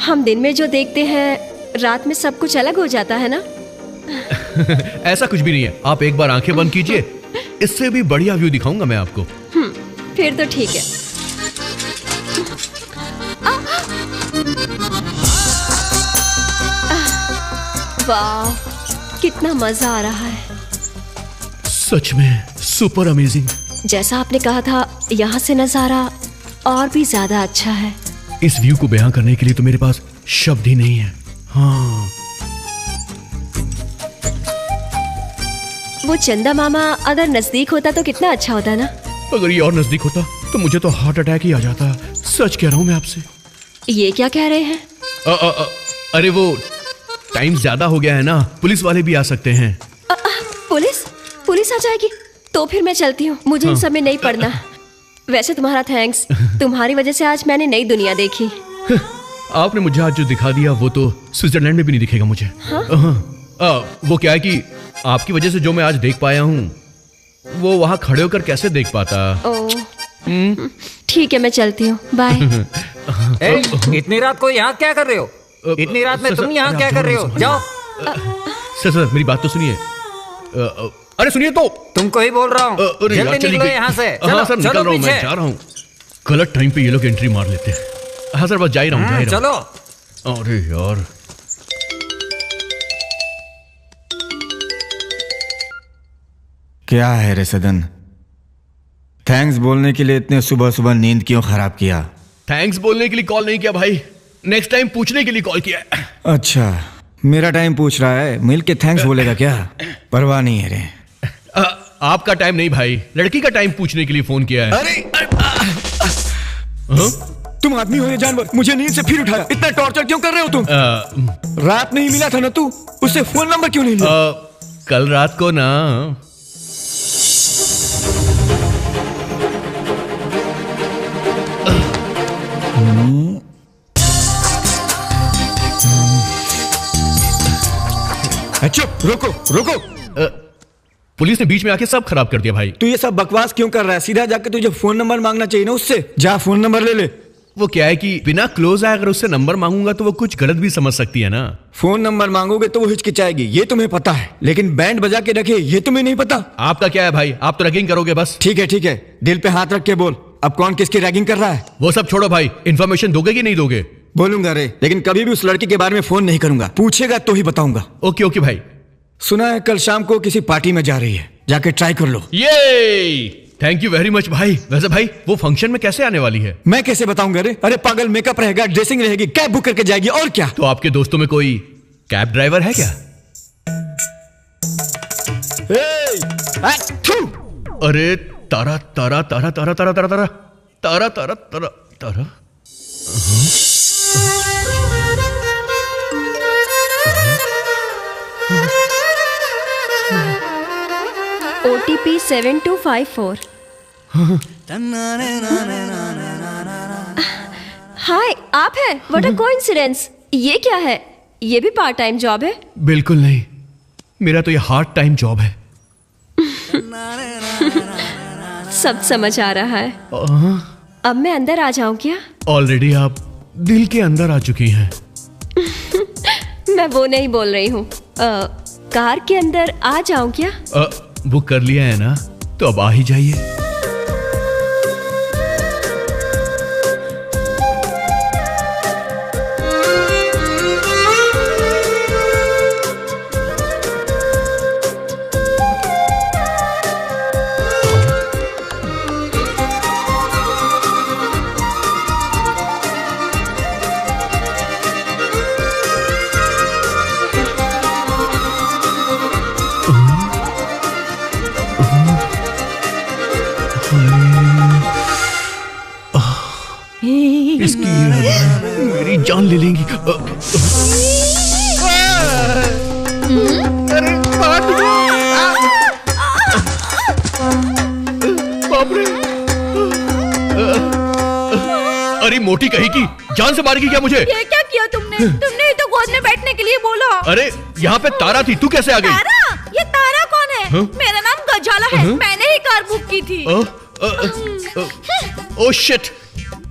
हम दिन में जो देखते हैं रात में सब कुछ अलग हो जाता है ना। ऐसा कुछ भी नहीं है, आप एक बार आंखें बंद कीजिए, इससे भी बढ़िया व्यू दिखाऊंगा मैं आपको। फिर तो ठीक है। वाह, कितना मजा आ रहा है। सच में सुपर अमेजिंग। जैसा आपने कहा था, यहाँ से नजारा और भी ज्यादा अच्छा है। इस व्यू को बयां करने के लिए तो मेरे पास शब्द ही नहीं है। हाँ, वो चंदा मामा अगर नजदीक होता तो कितना अच्छा होता ना। अगर ये और नजदीक होता तो मुझे तो हार्ट अटैक ही आ जाता। सच कह रहा हूं मैं आपसे। ये क्या कह रहे हैं? अरे वो टाइम ज्यादा हो गया है ना, पुलिस वाले भी आ सकते हैं। पुलिस आ जाएगी तो फिर मैं चलती हूँ, मुझे इन सब में नहीं पड़ना। वैसे तुम्हारा थैंक्स, तुम्हारी वजह से आज मैंने नई दुनिया देखी। आपने मुझे आज जो दिखा दिया वो तो स्विट्जरलैंड में भी नहीं दिखेगा मुझे। वो क्या है कि आपकी वजह से जो मैं आज देख पाया हूँ वो वहाँ खड़े होकर कैसे देख पाता। ठीक है, मैं चलती हूँ, बाय। इतनी रात को यहाँ क्या कर रहे हो? इतनी रात में तुम यहाँ क्या कर रहे हो? जाओ। सर मेरी बात तो सुनिए। अरे सुनिए तो, तुमको ही बोल रहा हूँ, जल्दी निकलो यहाँ से। हाँ सर, निकल रहा हूँ, मैं जा रहा हूँ। गलत टाइम पे ये लोग एंट्री मार लेते हैं। हाँ सर, बस जा ही रहा हूँ। चलो। अरे यार, क्या है रे सदन, थैंक्स बोलने के लिए इतने सुबह सुबह नींद क्यों खराब किया? थैंक्स बोलने के लिए कॉल नहीं किया भाई, नेक्स्ट टाइम पूछने के लिए कॉल किया। अच्छा, मेरा टाइम पूछ रहा है, मिल के थैंक्स बोलेगा क्या? परवाह नहीं है रे। आपका टाइम नहीं भाई, लड़की का टाइम पूछने के लिए फोन किया है। अरे तुम आदमी हो या जानवर? मुझे नींद से फिर उठाया। इतना टॉर्चर क्यों कर रहे हो तुम? रात नहीं मिला था ना तू, उससे फोन नंबर क्यों नहीं लिया? कल रात को ना चुप, रुको रुको। पुलिस ने बीच में आके सब खराब कर दिया भाई। तू ये सब बकवास क्यों कर रहा है? सीधा जाके तुझे फोन नंबर मांगना चाहिए ना उससे। जा फोन नंबर ले ले। वो क्या है कि बिना क्लोज आए अगर उससे नंबर मांगूंगा तो वो कुछ गलत भी समझ सकती है ना। फोन नंबर मांगोगे तो वो हिचकिचाएगी, ये तुम्हें पता है, लेकिन बैंड बजा के रखे ये तुम्हें नहीं पता। आपका क्या है भाई, आप तो रैगिंग करोगे बस। ठीक है, दिल पे हाथ रख के बोल, अब कौन किसकी रैगिंग कर रहा है? वो सब छोड़ो भाई, इन्फॉर्मेशन दोगे कि नहीं दोगे? बोलूंगा रे, लेकिन कभी भी उस लड़की के बारे में फोन नहीं करूंगा। पूछेगा तो ही बताऊंगा। ओके भाई। सुना है कल शाम को किसी पार्टी में जा रही है, जाके ट्राई कर लो। ये थैंक यू वेरी मच भाई। वैसे भाई वो फंक्शन में कैसे आने वाली है? मैं कैसे बताऊंगा रे? अरे पागल, मेकअप रहेगा, ड्रेसिंग रहेगी, कैब बुक करके जाएगी, और क्या? तो आपके दोस्तों में कोई कैब ड्राइवर है क्या? अरे तारा तारा तारा तारा तारा तारा तारा तारा तारा तारा तारा। OTP 7254। हाय, आप हैं? What a coincidence. ये क्या है? ये भी पार्ट टाइम जॉब है? बिल्कुल नहीं, मेरा तो ये हार्ड टाइम जॉब है। सब समझ आ रहा है। अब मैं अंदर आ जाऊं क्या? ऑलरेडी आप दिल के अंदर आ चुकी हैं। मैं वो नहीं बोल रही हूँ, कार के अंदर आ जाऊं क्या? बुक कर लिया है ना, तो अब आ ही जाइए। जान ले लेंगी। अरे बाप रे! अरे मोटी कहीं की जान से मारेगी क्या मुझे? ये क्या किया तुमने? तुमने ही तो गोद में बैठने के लिए बोला। अरे यहाँ पे तारा थी, तू कैसे आ गई? तारा? ये तारा कौन है? हाँ? मेरा नाम गजाला है। मैंने ही कार बुक की थी। Oh shit,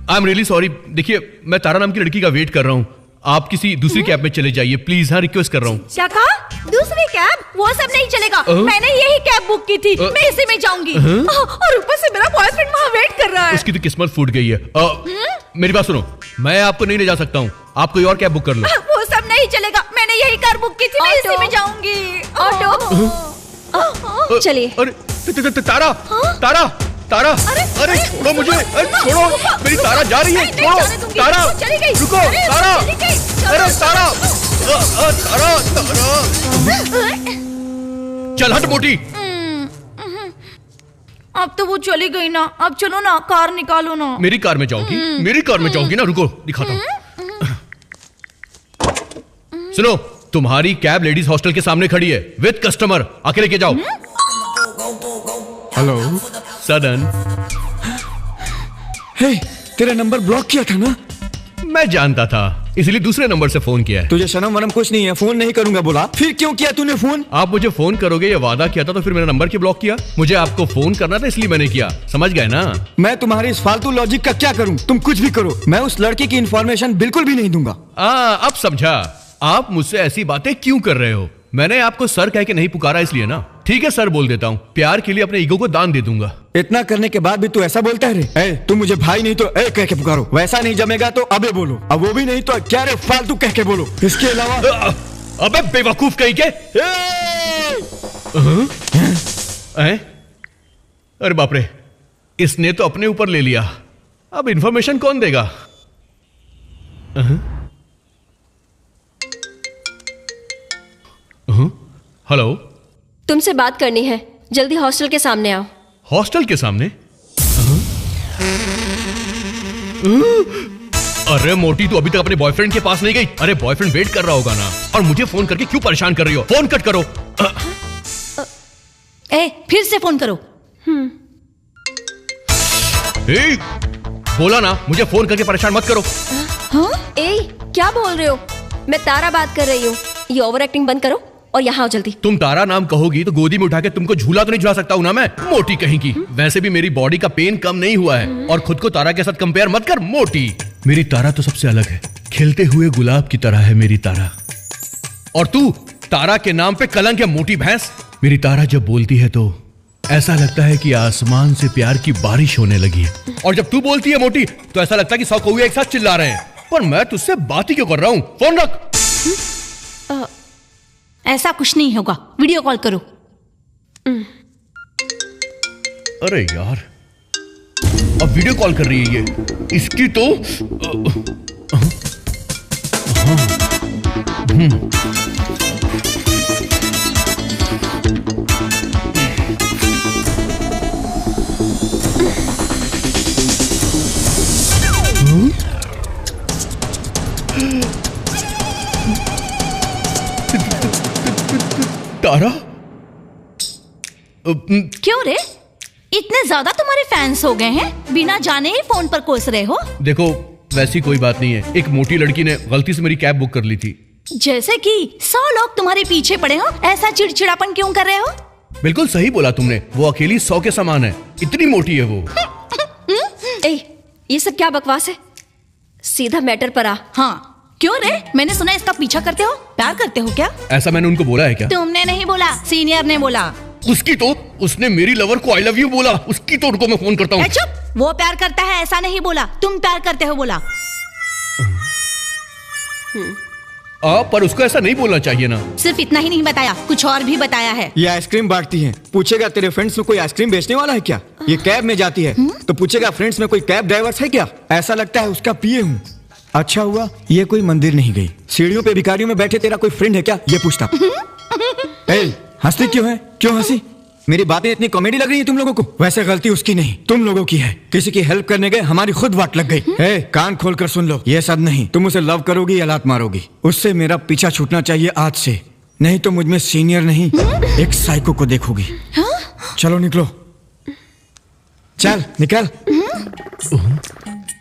I am really sorry. देखिए मैं तारा नाम की लड़की का वेट कर रहा हूँ, आप किसी दूसरी कैब में चले जाइए प्लीज। हाँ रिक्वेस्ट कर रहा हूँ। क्या कहा? दूसरी कैब? वो सब नहीं चलेगा। मैंने यही कैब बुक की थी। मैं इसी में जाऊंगी। और ऊपर से मेरा बॉयफ्रेंड वहाँ वेट कर रहा है। उसकी तो किस्मत फूट गई है। मेरी बात सुनो, मैं आपको नहीं ले जा सकता हूँ, आप कोई और कैब बुक कर लो। वो सब नहीं चलेगा, मैंने यही कार बुक की थी। मैं इसी में जाऊंगी। ऑटो चलिए। अरे तारा, तारा, तारा, अरे छोड़ो मुझे, छोड़ो, मेरी तारा जा रही है, छोड़ो तारा, रुको तारा, अरे तारा, तारा, तारा, चल हट मोटी। अब तो वो चली गई ना, अब चलो ना, कार निकालो ना। मेरी कार में जाओगी? मेरी कार में जाओगी ना, रुको दिखाता हूँ। सुनो, तुम्हारी कैब लेडीज हॉस्टल के सामने खड़ी है विद कस्टमर, आके लेके जाओ। हेलो सदन। हे, तेरा नंबर ब्लॉक किया था ना? मैं जानता था, इसलिए दूसरे नंबर से फोन किया है। तुझे शर्म वरम कुछ नहीं है? फोन नहीं करूंगा बोला, फिर क्यों किया तूने फोन? आप मुझे फोन करोगे ये वादा किया था, तो फिर मेरा नंबर क्यों ब्लॉक किया? मुझे आपको फोन करना था इसलिए मैंने किया, समझ गए ना? मैं तुम्हारे इस फालतू लॉजिक का क्या करूं? तुम कुछ भी करो, मैं उस लड़की की इंफॉर्मेशन बिल्कुल भी नहीं दूंगा। अब समझा, आप मुझसे ऐसी बातें क्यों कर रहे हो? मैंने आपको सर कह के नहीं पुकारा इसलिए ना। ठीक है सर बोल देता हूँ, प्यार के लिए अपने ईगो को दान दे दूंगा। इतना करने के बाद भी तू ऐसा बोलता है रे? तुम मुझे भाई नहीं तो ए कह के पुकारो, वैसा नहीं जमेगा तो अबे बोलो, अब वो भी नहीं तो क्या रे फालतू कह के बोलो। इसके अलावा अबे बेवकूफ कहीं के। अरे बाप रे, इसने तो अपने ऊपर ले लिया, अब इंफॉर्मेशन कौन देगा? हेलो, तुमसे बात करनी है, जल्दी हॉस्टल के सामने आओ। हॉस्टल के सामने? अरे मोटी, तू अभी तक अपने बॉयफ्रेंड के पास नहीं गई? अरे बॉयफ्रेंड वेट कर रहा होगा ना, और मुझे फोन करके क्यों परेशान कर रही हो? फोन कट करो। फिर से फोन करो। बोला ना मुझे फोन करके परेशान मत करो। क्या बोल रहे हो? मैं तारा बात कर रही हूँ, ये ओवर एक्टिंग बंद करो और यहाँ आओ जल्दी। तुम तारा नाम कहोगी तो गोदी में उठा के तुमको झूला तो नहीं झूला सकता हूँ ना मैं, मोटी कहीं की। वैसे भी मेरी बॉडी का पेन कम नहीं हुआ है, और खुद को तारा के साथ कंपेयर मत कर मोटी। मेरी तारा तो सबसे अलग है, खिलते हुए गुलाब की तरह है मेरी तारा। और तू तारा के नाम पे कलंक है मोटी भैंस। मेरी तारा जब बोलती है तो ऐसा लगता है कि आसमान से प्यार की बारिश होने लगी है, और जब तू बोलती है मोटी तो ऐसा लगता है कि 100 कौवे एक साथ चिल्ला रहे हैं। पर मैं तुझसे बात ही क्यों कर रहा हूँ? फोन रख। ऐसा कुछ नहीं होगा, वीडियो कॉल करो। अरे यार, अब वीडियो कॉल कर रही है ये, इसकी तो तारा? क्यों रे, इतने ज्यादा तुम्हारे फैंस हो गए हैं, बिना जाने ही फोन पर कोस रहे हो? देखो वैसी कोई बात नहीं है, एक मोटी लड़की ने गलती से मेरी कैब बुक कर ली थी। जैसे कि 100 लोग तुम्हारे पीछे पड़े हो, ऐसा चिड़चिड़ापन क्यों कर रहे हो? बिल्कुल सही बोला तुमने, वो अकेली 100 के समान है, इतनी मोटी है वो। ये सब क्या बकवास है, सीधा मैटर पर आ। हाँ क्यों रे, मैंने सुना इसका पीछा करते हो, प्यार करते हो क्या? ऐसा मैंने उनको बोला है क्या? तुमने नहीं बोला, सीनियर ने बोला। उसकी तो, उसने मेरी लवर को आई लव यू बोला, उसकी तो उनको मैं फोन करता हूँ। चुप, वो प्यार करता है ऐसा नहीं बोला, तुम प्यार करते हो बोला। पर उसको ऐसा नहीं बोलना चाहिए ना। सिर्फ इतना ही नहीं बताया, कुछ और भी बताया है। ये आइसक्रीम बांटती है, पूछेगा तेरे फ्रेंड्स में कोई आइसक्रीम बेचने वाला है क्या? ये कैब में जाती है तो पूछेगा फ्रेंड्स में कोई कैब ड्राइवर है क्या? ऐसा लगता है उसका पीए हूँ। अच्छा हुआ ये कोई मंदिर नहीं गई, सीढ़ियों पे भिखारियों में बैठे तेरा कोई फ्रेंड है क्या ये पूछता। हंसती क्यों है, क्यों हंसी? मेरी बातें इतनी कॉमेडी लग रही है तुम लोगों को? वैसे गलती उसकी नहीं, तुम लोगों की है। किसी की हेल्प करने गए, हमारी खुद वाट लग गई। ए, कान खोल कर सुन लो, ये सब नहीं। तुम उसे लव करोगी या लात मारोगी, उससे मेरा पीछा छूटना चाहिए आज से, नहीं तो मुझमें सीनियर नहीं एक साइको को देखोगी। चलो निकलो, चल निकल।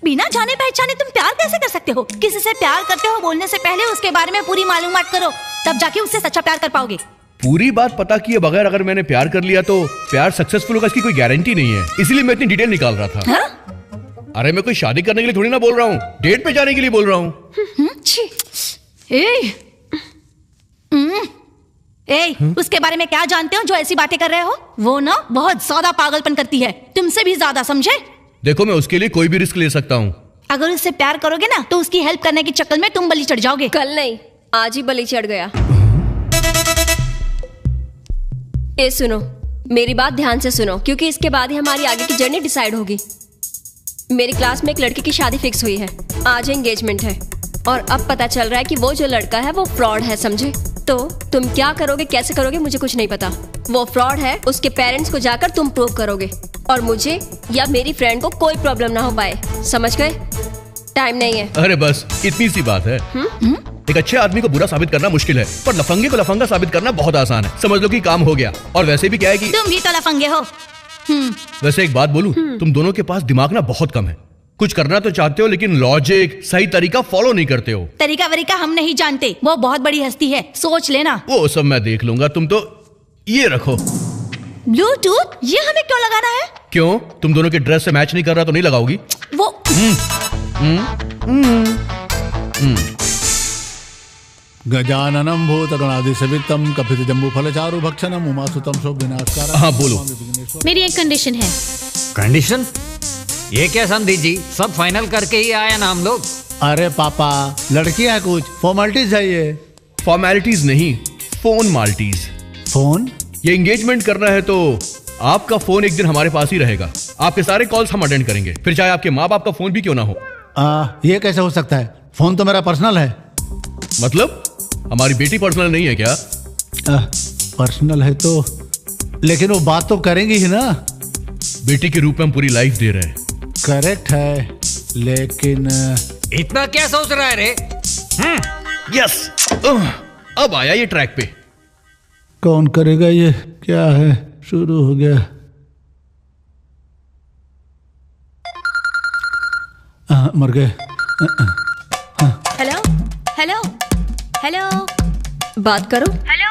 बिना जाने पहचाने तुम प्यार कैसे कर सकते हो? किसी से प्यार करते हो बोलने से पहले उसके बारे में पूरी मालूमात करो, तब जाके उससे सच्चा प्यार कर पाओगे। पूरी बात पता किए बगैर अगर मैंने प्यार कर लिया तो प्यार सक्सेसफुल होगा इसकी कोई गारंटी नहीं है, इसीलिए मैं इतनी डिटेल निकाल रहा था। अरे मैं कोई शादी करने के लिए थोड़ी ना बोल रहा हूँ, डेट पे जाने के लिए बोल रहा हूँ। उसके बारे में क्या जानते हो जो ऐसी बातें कर रहे हो? वो ना बहुत ज्यादा पागलपन करती है, तुमसे भी ज्यादा, समझे? देखो मैं उसके लिए कोई भी रिस्क ले सकता हूँ। अगर उससे प्यार करोगे ना तो उसकी हेल्प करने के चक्कर में तुम बलि चढ़ जाओगे। कल नहीं, आज ही बलि चढ़ गया। ये सुनो, मेरी बात ध्यान से सुनो, क्योंकि इसके बाद ही हमारी आगे की जर्नी डिसाइड होगी। मेरी क्लास में एक लड़के की शादी फिक्स हुई है, आज एंगेजमेंट है, और अब पता चल रहा है कि वो जो लड़का है वो फ्रॉड है, समझे? तो तुम क्या करोगे, कैसे करोगे, मुझे कुछ नहीं पता। वो फ्रॉड है, उसके पेरेंट्स को जाकर तुम प्रूव करोगे, और मुझे या मेरी फ्रेंड को कोई प्रॉब्लम ना हो पाए, समझ गए? टाइम नहीं है। अरे बस इतनी सी बात है। एक अच्छे आदमी को बुरा साबित करना मुश्किल है, पर लफंगे को लफंगा साबित करना बहुत आसान है। समझ लो कि काम हो गया। और वैसे भी क्या है कि तुम भी तो लफंगे हो। वैसे एक बात बोलूं, तुम दोनों के पास दिमाग ना बहुत कम है। कुछ करना तो चाहते हो लेकिन लॉजिक, सही तरीका फॉलो नहीं करते हो। तरीका वरीका हम नहीं जानते, वो बहुत बड़ी हस्ती है, सोच लेना। वो सब मैं देख लूंगा, तुम तो ये रखो। ब्लूटूथ ये हमें क्यों लगाना है? क्यों, तुम दोनों के ड्रेस से मैच नहीं कर रहा तो नहीं लगाओगी? वो गजाननं भूतगणाधिसेवितं कपितजम्बूफलचारु भक्षणं उमासुतं शोभविनाशकारं। हाँ बोलो। मेरी एक कंडीशन है। कंडीशन? ये क्या समझी जी, सब फाइनल करके ही आए ना हम लोग। अरे पापा, लड़की है, कुछ फॉर्मेलिटीज चाहिए। फॉर्मेलिटीज नहीं, फोन माल्टीज। फोन? ये एंगेजमेंट करना है तो आपका फोन एक दिन हमारे पास ही रहेगा। आपके सारे कॉल्स हम अटेंड करेंगे, फिर चाहे आपके माँ बाप का फोन भी क्यों ना हो। ये कैसे हो सकता है? फोन तो मेरा पर्सनल है। मतलब हमारी बेटी पर्सनल नहीं है क्या? पर्सनल है तो, लेकिन वो बात तो करेंगी ही ना। बेटी के रूप में हम पूरी लाइफ दे रहे हैं। करेक्ट है, लेकिन इतना क्या सोच रहा है रे? यस, अब आया ये ट्रैक पे। कौन करेगा ये? क्या है, शुरू हो गया। मर गए। हेलो हेलो हेलो, बात करो। हेलो,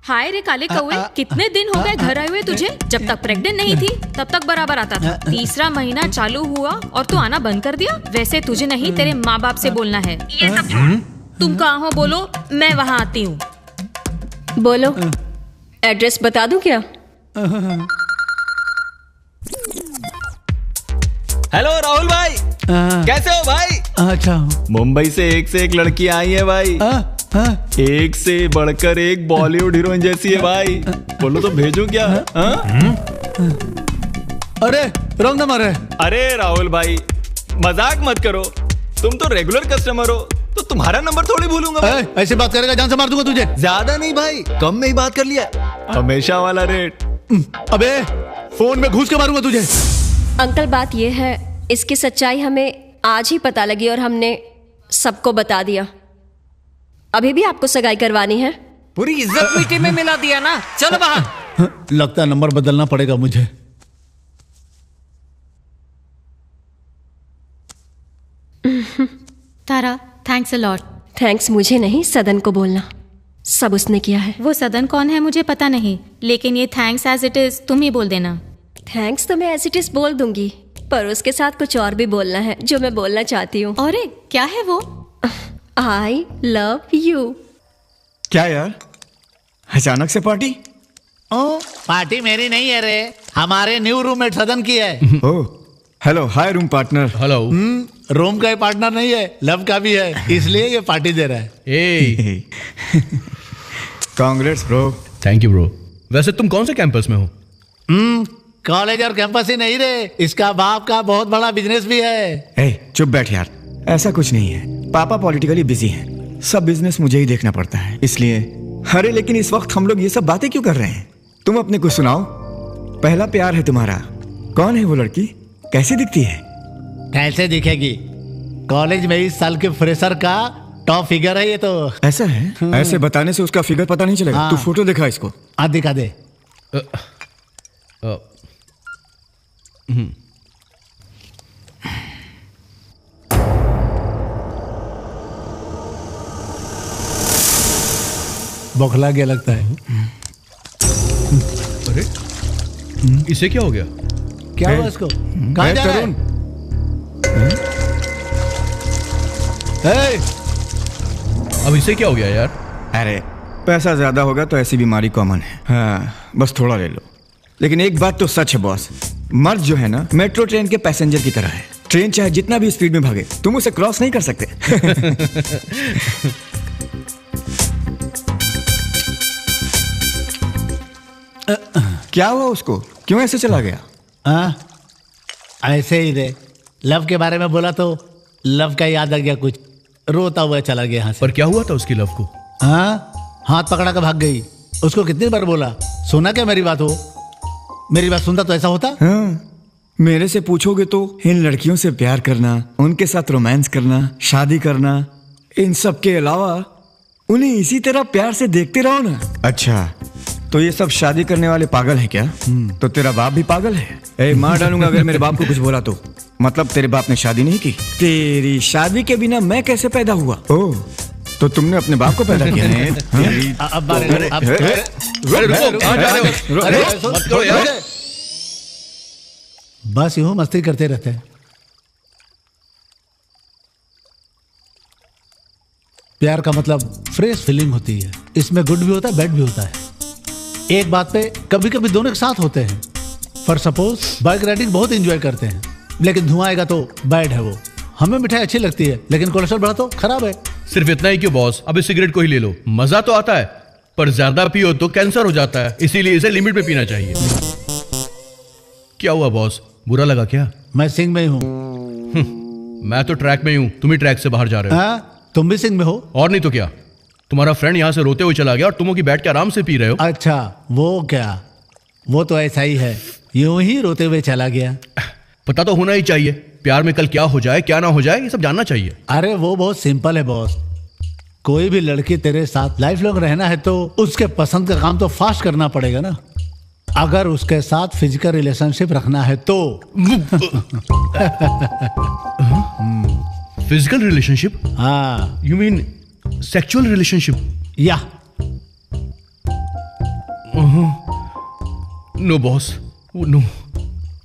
हाय रे काले कौवे, कितने दिन हो गए घर आए हुए तुझे? जब तक प्रेग्नेंट नहीं थी तब तक बराबर आता था, तीसरा महीना चालू हुआ और तू आना बंद कर दिया। वैसे तुझे नहीं, तेरे माँ बाप से बोलना है। ये सब छोड़, तुम कहाँ हो बोलो, मैं वहाँ आती हूँ। बोलो, एड्रेस बता दूं क्या? हेलो राहुल भाई, कैसे हो भाई? अच्छा, मुंबई से एक लड़की आई है भाई। एक से बढ़कर एक बॉलीवुड हीरोइन जैसी है भाई। बोलो तो भेजूं क्या? अरे रॉन्ग नंबर है। अरे राहुल भाई, मजाक मत करो, तुम तो रेगुलर कस्टमर हो, तो तुम्हारा नंबर थोड़ी भूलूंगा भाई। ऐसे बात करेगा जान से मार दूंगा तुझे। ज्यादा नहीं भाई, कम में ही बात कर लिया, हमेशा वाला रेट। अबे फोन में घुस के मारूंगा तुझे। अंकल बात ये है, इसकी सच्चाई हमें आज ही पता लगी और हमने सबको बता दिया। अभी भी आपको सगाई करवानी है? पूरी इज्जत मिट्टी में मिला दिया ना, चलो बाहर। लगता है नंबर बदलना पड़ेगा मुझे। तारा, थैंक्स अ लॉट। थैंक्स मुझे नहीं, सदन को बोलना, सब उसने किया है। वो सदन कौन है मुझे पता नहीं, लेकिन ये थैंक्स एज इट इज तुम ही बोल देना। थैंक्स तो मैं एज इट इज बोल दूंगी, पर उसके साथ कुछ और भी बोलना है जो मैं बोलना चाहती हूँ। और क्या है वो? I love you. क्या यार, अचानक से पार्टी? पार्टी मेरी नहीं है रे, हमारे न्यू रूममेट सदन की है। ओह, हेलो, हाय रूम पार्टनर। हेलो। रूम का ही पार्टनर नहीं है, लव का भी है, इसलिए ये पार्टी दे रहा है। Congrats bro. Thank you bro. वैसे तुम कौन से कैंपस में हो? कॉलेज और कैंपस ही नहीं रे, इसका बाप का बहुत बड़ा बिजनेस भी है। चुप बैठ यार, ऐसा कुछ नहीं है। पापा पॉलिटिकली बिजी हैं, सब बिजनेस मुझे ही देखना पड़ता है, इसलिए। अरे लेकिन इस वक्त हम लोग ये सब बातें क्यों कर रहे हैं? तुम अपने कुछ सुनाओ। पहला प्यार है तुम्हारा। कौन है वो लड़की? कैसी दिखती है? कैसे दिखेगी? कॉलेज में इस साल के फ्रेशर का टॉप फिगर है ये तो। ऐसा है? ऐसे बताने से उसका फिगर पता नहीं चलेगा। तू फोटो दिखा इसको। दिखा दे। बौखला गया लगता है। अरे इसे क्या हो गया? क्या हुआ इसको? कहाँ जा रहा है? अब इसे क्या हो गया यार? अरे पैसा ज्यादा होगा तो ऐसी बीमारी कॉमन है। हाँ, बस थोड़ा ले लो। लेकिन एक बात तो सच है बॉस, मर्द जो है ना मेट्रो ट्रेन के पैसेंजर की तरह है। ट्रेन चाहे जितना भी स्पीड में भागे, तुम उसे क्रॉस नहीं कर सकते। क्या हुआ उसको? क्यों ऐसे चला गया? ऐसे ही रे। लव के बारे में बोला तो लव का याद आ गया, कुछ रोता हुआ चला गया यहाँ से। पर क्या हुआ था उसकी लव को? हाथ पकड़ा कर भाग गई। उसको कितनी बार बोला, सुना क्या मेरी बात? हो मेरी बात सुनता तो ऐसा होता? मेरे से पूछोगे तो इन लड़कियों से प्यार करना, उनके साथ रोमांस करना, शादी करना, इन सब के अलावा उन्हें इसी तरह प्यार से देखते रहो ना। अच्छा, तो ये सब शादी करने वाले पागल हैं क्या? तो तेरा बाप भी पागल है? मार डालूंगा अगर मेरे बाप को कुछ बोला तो। मतलब तेरे बाप ने शादी नहीं की? तेरी शादी के बिना मैं कैसे पैदा हुआ? ओह, तो तुमने अपने बाप को पैदा किया है? बस यूं मस्ती करते रहते हैं। प्यार का मतलब फ्रेश फीलिंग होती है। इसमें गुड भी होता है, बैड भी होता है। एक बात पे कभी कभी दोनों के साथ होते हैं। फॉर सपोज बाइक राइडिंग बहुत एंजॉय करते हैं, लेकिन धुआं आएगा तो बैड है वो। हमें मिठाई अच्छी लगती है, लेकिन कोलेस्ट्रॉल बढ़ा तो खराब है। सिर्फ इतना ही क्यों बॉस? अभी सिगरेट को ही ले लो। मजा तो आता है, पर ज्यादा पियो तो कैंसर हो जाता है। इसीलिए इसे लिमिट में पीना चाहिए। क्या हुआ बॉस, बुरा लगा क्या? मैं सिंह में हूँ। मैं तो ट्रैक में हूँ, तुम ही ट्रैक से बाहर जा रहे हो। तुम भी सिंह में हो? और नहीं तो क्या। तुम्हारा फ्रेंड यहाँ से रोते हुए चला गया और तुम की बैठ के आराम से पी रहे हो। अच्छा, वो क्या? वो तो ऐसा ही है, यूं ही रोते हुए चला गया। पता तो होना ही चाहिए, प्यार में कल क्या हो जाए क्या ना हो जाए, ये सब जानना चाहिए। अरे वो बहुत सिंपल है बॉस। कोई भी लड़की तेरे साथ लाइफ लॉन्ग रहना है तो उसके पसंद का काम तो फास्ट करना पड़ेगा ना। अगर उसके साथ फिजिकल रिलेशनशिप रखना है तो। Physical relationship? हाँ। You mean sexual relationship? Yeah. No boss, no,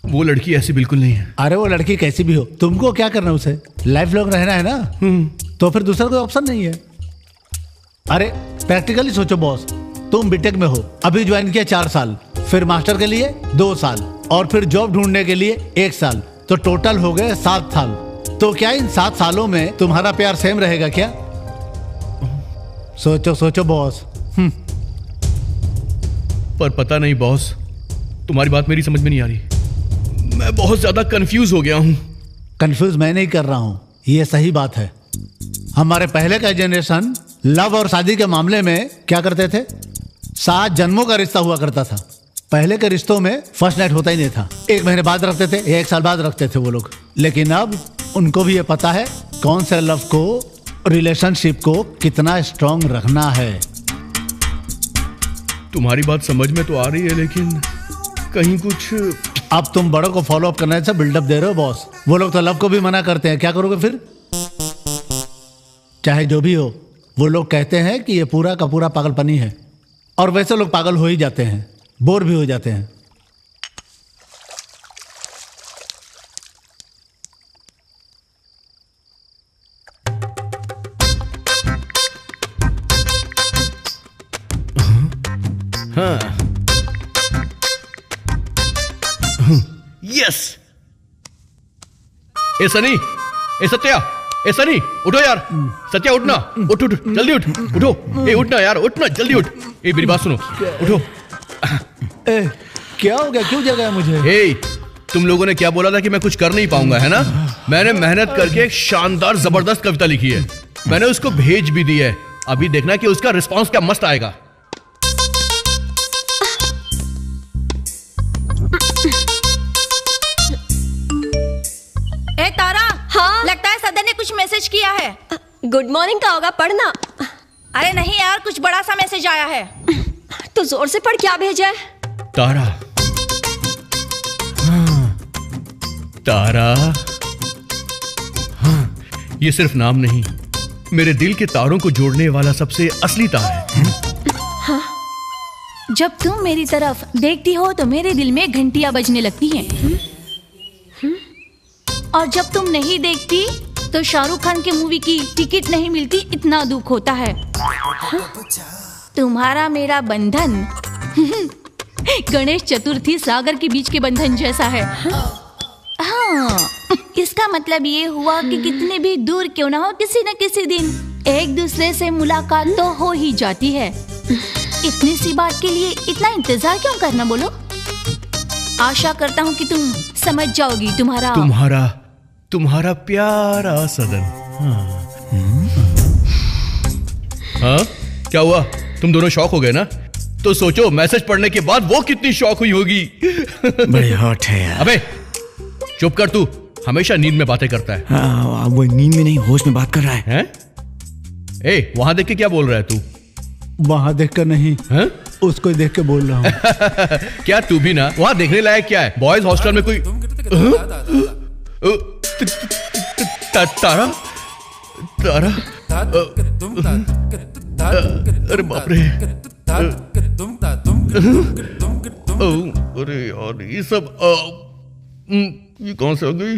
वो लड़की ऐसी बिल्कुल नहीं है। अरे वो लड़की कैसी भी हो, तुमको क्या करना उसे? लाइफ लॉन्ग रहना है ना, तो फिर दूसरा कोई ऑप्शन नहीं है। अरे प्रैक्टिकली सोचो बॉस, तुम बीटेक में हो, अभी ज्वाइन किया 4 साल, फिर मास्टर के लिए 2 साल और फिर जॉब ढूंढने के लिए 1 साल, तो टोटल हो गए 7 साल। तो क्या इन 7 सालों में तुम्हारा प्यार सेम रहेगा क्या? सोचो सोचो बॉस। पर पता नहीं बॉस, तुम्हारी बात मेरी समझ में नहीं आ रही। मैं बहुत ज्यादा कंफ्यूज हो गया हूं। कंफ्यूज मैं नहीं कर रहा हूं, ये सही बात है। हमारे पहले का जनरेशन लव और शादी के मामले में क्या करते थे? 7 जन्मों का रिश्ता हुआ करता था। पहले के रिश्तों में फर्स्ट नाइट होता ही नहीं था, 1 महीने बाद रखते थे या 1 साल बाद रखते थे वो लोग। लेकिन अब उनको भी ये पता है कौन से लव को, रिलेशनशिप को कितना स्ट्रांग रखना है। तुम्हारी बात समझ में तो आ रही है, लेकिन कहीं कुछ। अब तुम बड़ों को फॉलो अप करने से बिल्डअप दे रहे हो बॉस। वो लोग तो लव को भी मना करते हैं, क्या करोगे फिर? चाहे जो भी हो, वो लोग कहते हैं कि ये पूरा का पूरा पागलपनी है, और वैसे लोग पागल हो ही जाते हैं, बोर भी हो जाते हैं। यस। ए सनी, ए सत्या, ए सनी, उठो यार। सत्या उठना, उठ उठ, जल्दी उठ, उठो। ए उठना यार, उठना, जल्दी उठ। ए मेरी बात सुनो, उठो। क्या हो गया, क्यों जगाया मुझे? ए, तुम लोगों ने क्या बोला था कि मैं कुछ कर नहीं पाऊंगा, है ना? मैंने मेहनत करके एक शानदार जबरदस्त कविता लिखी है, मैंने उसको भेज भी दी है। अभी देखना कि उसका रिस्पॉन्स क्या मस्त आएगा। मैसेज किया है? गुड मॉर्निंग का होगा, पढ़ना। अरे नहीं यार, कुछ बड़ा सा मैसेज आया है। तो जोर से पढ़, क्या भेजा है? तारा, हाँ, तारा, हाँ, ये सिर्फ नाम नहीं, मेरे दिल के तारों को जोड़ने वाला सबसे असली तार है। हाँ। जब तुम मेरी तरफ देखती हो तो मेरे दिल में घंटियां बजने लगती हैं। और जब तुम नहीं देखती तो शाहरुख खान की मूवी की टिकट नहीं मिलती, इतना दुख होता है। तुम्हारा मेरा बंधन गणेश चतुर्थी सागर के बीच के बंधन जैसा है। हाँ, इसका मतलब ये हुआ कि कितने भी दूर क्यों ना हो, किसी न किसी दिन एक दूसरे से मुलाकात तो हो ही जाती है। इतनी सी बात के लिए इतना इंतजार क्यों करना, बोलो? आशा करता हूँ कि तुम समझ जाओगी। तुम्हारा प्यारा सदन। हाँ, क्या हुआ? तुम दोनों शॉक हो गए ना? तो सोचो मैसेज पढ़ने के बाद वो कितनी शॉक हुई होगी। बड़े हॉट है यार। अबे चुप कर, तू हमेशा नींद में बातें करता है। हाँ, वो नींद में नहीं, होश में बात कर रहा है। ए, वहां देख के क्या बोल रहा है तू? वहां देख कर नहीं, उसको देख के बोल रहा हूँ। क्या तू भी ना, वहां देखने लायक क्या है? बॉयज हॉस्टल में कोई तारा तारा, अरे बाप रे, अरे यार ये सब ये कौन से हो गई?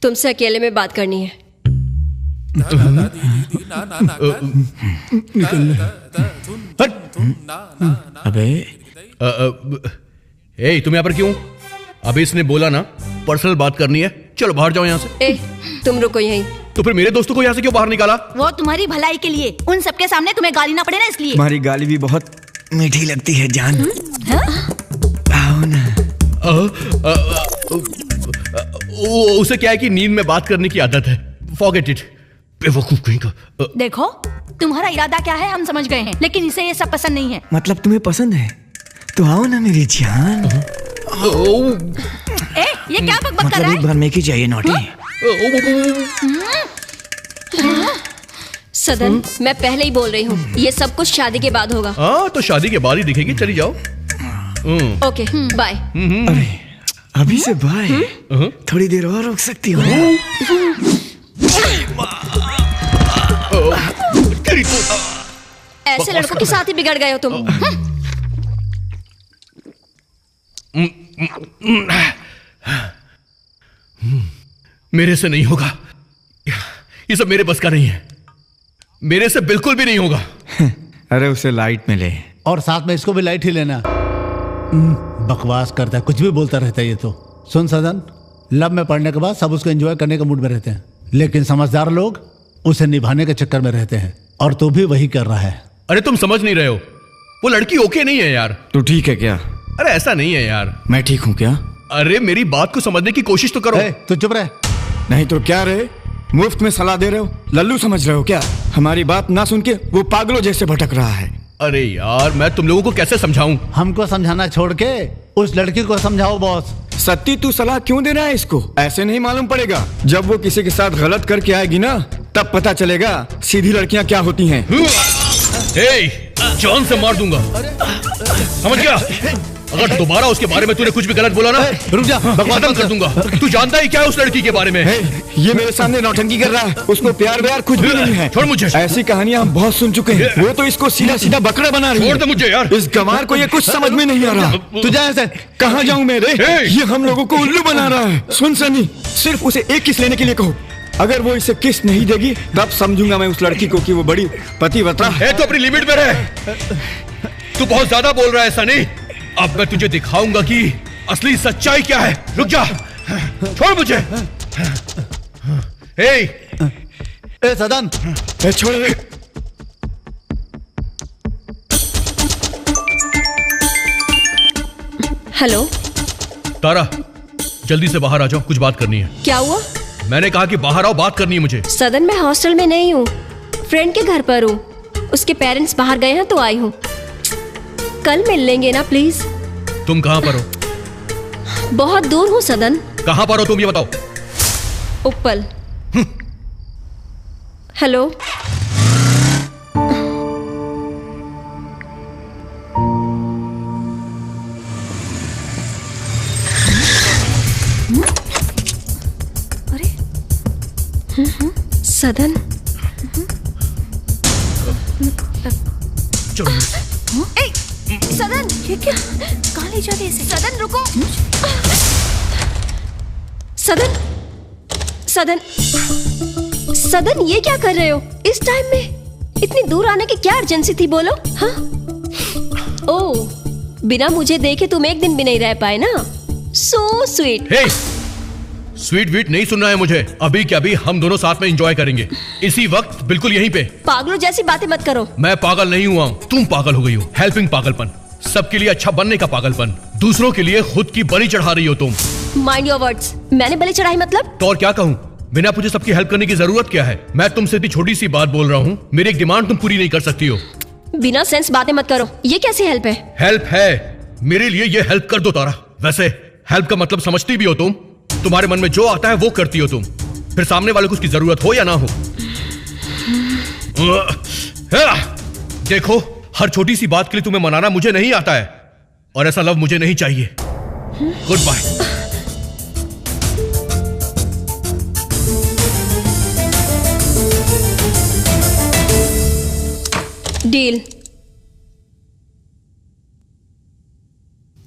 तुमसे अकेले में बात करनी है। अबे ए, तुम यहाँ पर क्यों? अभी इसने बोला ना पर्सनल बात करनी है, चलो बाहर जाओ यहाँ से। ए, तुम रुको यहीं। तो फिर मेरे दोस्तों को यहाँ से क्यों बाहर निकाला? वो तुम्हारी भलाई के लिए, उन सबके सामने तुम्हें गाली ना पड़े ना, इसलिए। तुम्हारी गाली भी बहुत मीठी लगती है जान। आओ ना। उसे क्या है कि नींद में बात करने की आदत है। फॉरगेट इट, बेवकूफ कहीं का। देखो तुम्हारा इरादा क्या है हम समझ गए हैं, लेकिन इसे ये सब पसंद नहीं है। मतलब तुम्हें पसंद है तो आओ ना मेरी जान। ए, ये क्या बकबक कर रहा है? एक बार में की चाहिए नोटी। सदन, मैं पहले ही बोल रही हूँ, ये सब कुछ शादी के बाद होगा। हाँ, तो शादी के बाद ही दिखेगी, चली जाओ। Okay, bye. अरे अभी से बाय? थोड़ी देर और रुक सकती हो? ऐसे लड़कों के साथ ही बिगड़ गए हो तुम। मेरे से नहीं होगा, ये सब मेरे बस का नहीं है, मेरे से बिल्कुल भी नहीं होगा। अरे उसे लाइट में ले, और साथ में इसको भी लाइट ही लेना। बकवास करता है, कुछ भी बोलता रहता है ये तो। सुन सदन, लव में पढ़ने के बाद सब उसको एंजॉय करने के मूड में रहते हैं, लेकिन समझदार लोग उसे निभाने के चक्कर में रहते हैं, और तू भी वही कर रहा है। अरे तुम समझ नहीं रहे हो, वो लड़की ओके नहीं है यार। तू ठीक है क्या? अरे ऐसा नहीं है यार। मैं ठीक हूँ क्या? अरे मेरी बात को समझने की कोशिश तो करो। तू चुप रहे। नहीं तो क्या रहे, मुफ्त में सलाह दे रहे हो? लल्लू समझ रहे हो क्या? हमारी बात ना सुन के वो पागलों जैसे भटक रहा है। अरे यार मैं तुम लोगों को कैसे समझाऊं? हमको समझाना छोड़ के उस लड़की को समझाओ बॉस। सत्ती तू सलाह क्यों दे रहा है इसको? ऐसे नहीं मालूम पड़ेगा, जब वो किसी के साथ गलत करके आएगी ना तब पता चलेगा सीधी लड़कियां क्या होती हैं। जान से मार दूंगा, समझ गया? अगर दोबारा उसके बारे में तूने कुछ भी गलत बोला ना, रुक जा, खत्म कर दूंगा। तू जानता ही क्या है उस लड़की के बारे में? ये मेरे सामने नौटंकी कर रहा है, उसको प्यार व्यार कुछ भी नहीं है। छोड़ मुझे। ऐसी कहानियां हम बहुत सुन चुके हैं, वो तो इसको सीधा सीधा बकरा बना रही है। छोड़ दे मुझे यार। इस गंवार को ये कुछ समझ में नहीं आ रहा। तू जा ऐसे। कहाँ जाऊं मेरे? ये हम लोगों को उल्लू बना रहा है। सुन सनी, सिर्फ उसे एक किस लेने के लिए कहो, अगर वो इसे किस नहीं देगी तब समझूंगा मैं उस लड़की को कि वो बड़ी पतिव्रता है। तू अपनी लिमिट में रह, तू बहुत ज्यादा बोल रहा है सनी। अब मैं तुझे दिखाऊंगा कि असली सच्चाई क्या है। रुक जा, छोड़ मुझे। ए सदन, छोड़ रे। हेलो तारा, जल्दी से बाहर आ जाओ, कुछ बात करनी है। क्या हुआ? मैंने कहा कि बाहर आओ, बात करनी है मुझे। सदन, मैं हॉस्टल में नहीं हूँ, फ्रेंड के घर पर हूँ। उसके पेरेंट्स बाहर गए हैं तो आई हूँ। कल मिल लेंगे ना प्लीज? तुम कहाँ पर हो? बहुत दूर हूँ सदन। कहाँ पर हो तुम ये बताओ। उप्पल। हेलो। सदन। ए, सदन, ये क्या? कहाँ ले जा रहे हैं इसे? सदन रुको। सदन, सदन, सदन, ये क्या कर रहे हो इस टाइम में? इतनी दूर आने की क्या अर्जेंसी थी, बोलो। हाँ? ओह, बिना मुझे देखे तुम एक दिन भी नहीं रह पाए ना? So sweet. हे, स्वीट वीट नहीं सुनना है मुझे। अभी क्या भी हम दोनों साथ में एंजॉय करेंगे इसी वक्त, बिल्कुल यहीं पे। पागलों जैसी बातें मत करो। मैं पागल नहीं हुआ हूँ, तुम पागल हो गई हो। हेल्पिंग पागलपन, सबके लिए अच्छा बनने का पागलपन, दूसरों के लिए खुद की बलि चढ़ा रही हो तुम। Mind your words. मैंने बलि चढ़ाई मतलब? तो और क्या कहूँ, बिना पूछे सबकी हेल्प करने की जरूरत क्या है? मैं तुमसे इतनी छोटी सी बात बोल रहा हूँ, मेरी एक डिमांड तुम पूरी नहीं कर सकती हो। बिना सेंस बातें मत करो। ये कैसी हेल्प है? हेल्प है मेरे लिए, ये हेल्प कर दो तारा। वैसे हेल्प का मतलब समझती भी हो तुम? तुम्हारे मन में जो आता है वो करती हो तुम, फिर सामने वाले को उसकी जरूरत हो या ना हो। देखो, हर छोटी सी बात के लिए तुम्हें मनाना मुझे नहीं आता है, और ऐसा लव मुझे नहीं चाहिए। Goodbye. डील।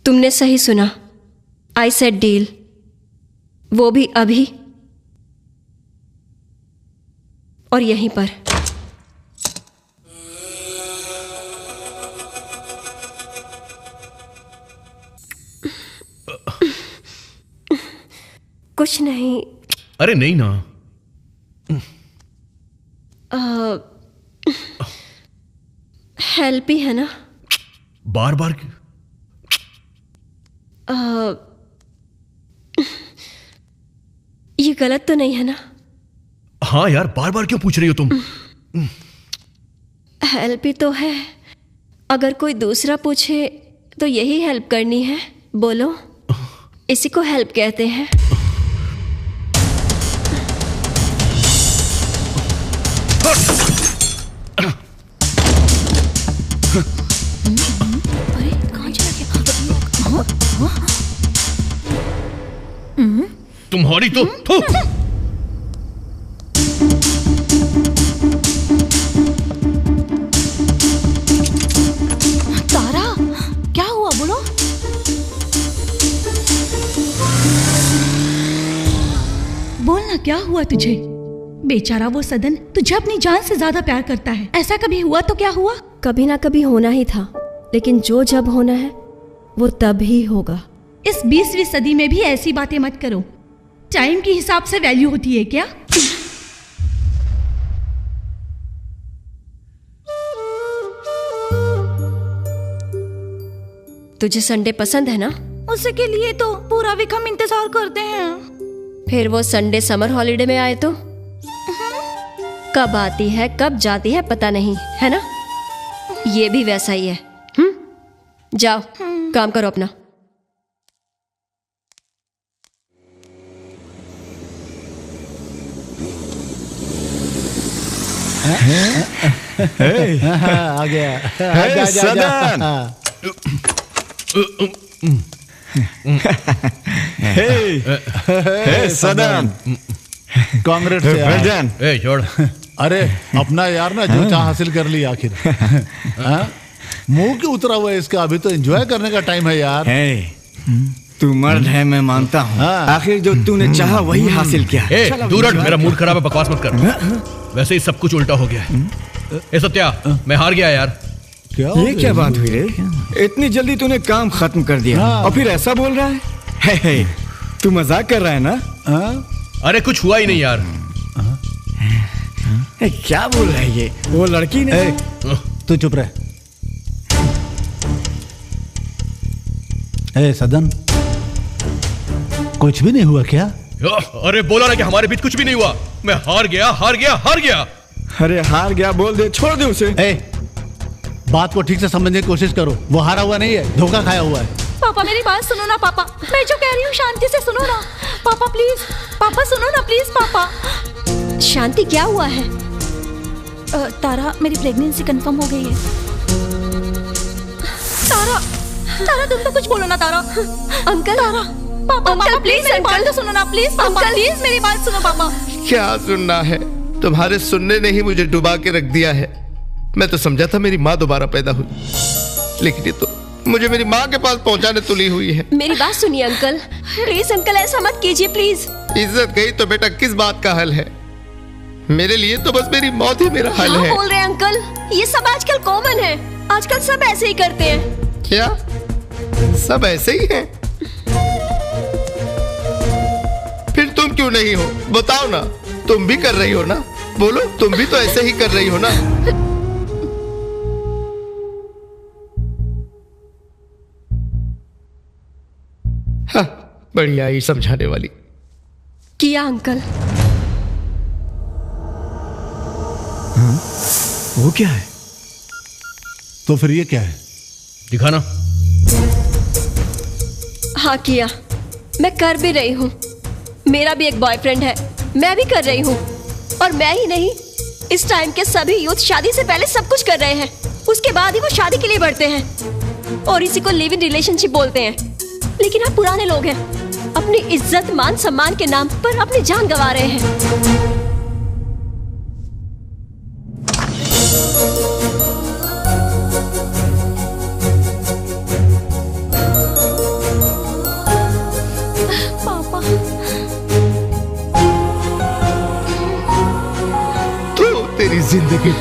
तुमने सही सुना, आई सेड डील, वो भी अभी और यहीं पर। कुछ नहीं। अरे नहीं ना। हेल्प ही है ना? बार बार ये गलत तो नहीं है ना? हाँ यार, बार बार क्यों पूछ रही हो तुम? हेल्प ही तो है। अगर कोई दूसरा पूछे तो यही हेल्प करनी है, बोलो। इसी को हेल्प कहते हैं। अरे कहाँ चला गया? तुम्हारी तो तारा, क्या हुआ बोलो? बोलना, क्या हुआ तुझे? बेचारा वो सदन तुझे अपनी जान से ज्यादा प्यार करता है। ऐसा कभी हुआ तो क्या हुआ? कभी ना कभी होना ही था, लेकिन जो जब होना है वो तब ही होगा। इस 20वीं सदी में भी ऐसी बातें मत करो। टाइम के हिसाब से वैल्यू होती है क्या? तुझे संडे पसंद है ना? उसके लिए तो पूरा वीक हम इंतजार करते हैं। फिर वो संडे समर हॉलिडे में आए तो कब आती है कब जाती है पता नहीं, है ना? ये भी वैसा ही है। जाओ काम करो अपना। आ गया। सदन। सदन। कांग्रेस ए छोड़। अरे अपना यार ना जो चाह हासिल कर ली आखिर। मुंह क्यों उतरा हुआ है इसका? अभी तो एंजॉय करने का टाइम है यार। तू मर्द है, मैं मानता हूँ। आखिर जो तूने चाहा वही हासिल किया। दूर हट, मेरा मूड खराब है, बकवास मत कर। वैसे ही सब कुछ उल्टा हो गया है। ए सत्या, मैं हार गया यार। ये क्या बात हुई रे? इतनी जल्दी तूने काम खत्म कर दिया और फिर ऐसा बोल रहा है? तू मजाक कर रहा है ना? अरे कुछ हुआ ही नहीं यार। क्या बोल रहा है ये? वो लड़की ने। तू चुप रह। ए सदन, कुछ भी नहीं हुआ क्या? अरे बोला ना कि हमारे बीच कुछ भी नहीं हुआ। मैं हार गया, हार गया, हार गया। अरे हार गया बोल दे, छोड़ दे उसे। बात को ठीक से समझने की कोशिश करो। वो हारा हुआ नहीं है, धोखा खाया हुआ है। पापा मेरी बात सुनो ना पापा, मैं जो कह रही हूँ शांति से सुनो ना पापा, प्लीज पापा सुनो ना प्लीज पापा। शांति क्या हुआ है? तारा, मेरी प्रेगनेंसी कंफर्म हो गई है। तारा, तारा तुम तो कुछ बोलो ना तारा। अंकल, तारा, पापा, अंकल, पापा, प्लीज, मेरी बात अंकल। तो सुनो ना प्लीज। पापा, अंकल। प्लीज मेरी बात सुनो पापा। क्या सुनना है? तुम्हारे सुनने ने ही मुझे डुबा के रख दिया है। मैं तो समझा था मेरी माँ दोबारा पैदा हुई, लेकिन ये तो मुझे मेरी माँ के पास पहुंचाने तुली हुई है। मेरी बात सुनिए अंकल, प्लीज अंकल, ऐसा मत कीजिए प्लीज। इज्जत गई तो बेटा किस बात का हल है? मेरे लिए तो बस मेरी मौत ही मेरा हल क्या है। बोल रहे हैं अंकल? ये सब आजकल कॉमन है, आजकल सब ऐसे ही करते हैं। क्या सब ऐसे ही हैं? फिर तुम क्यों नहीं हो? बताओ ना, तुम भी कर रही हो ना? बोलो, तुम भी तो ऐसे ही कर रही हो ना? हाँ, बढ़िया ही समझाने वाली। किया अंकल। हाँ? वो क्या है? तो फिर ये क्या है? दिखाना। हाँ किया, मैं कर भी रही हूँ। मेरा भी एक बॉयफ्रेंड है, मैं भी कर रही हूँ। और मैं ही नहीं, इस टाइम के सभी यूथ शादी से पहले सब कुछ कर रहे हैं, उसके बाद ही वो शादी के लिए बढ़ते हैं और इसी को लिव इन रिलेशनशिप बोलते हैं। लेकिन आप पुराने लोग हैं, अपनी इज्जत मान सम्मान के नाम पर अपनी जान गंवा रहे हैं। पापा, तो तेरी जिंदगी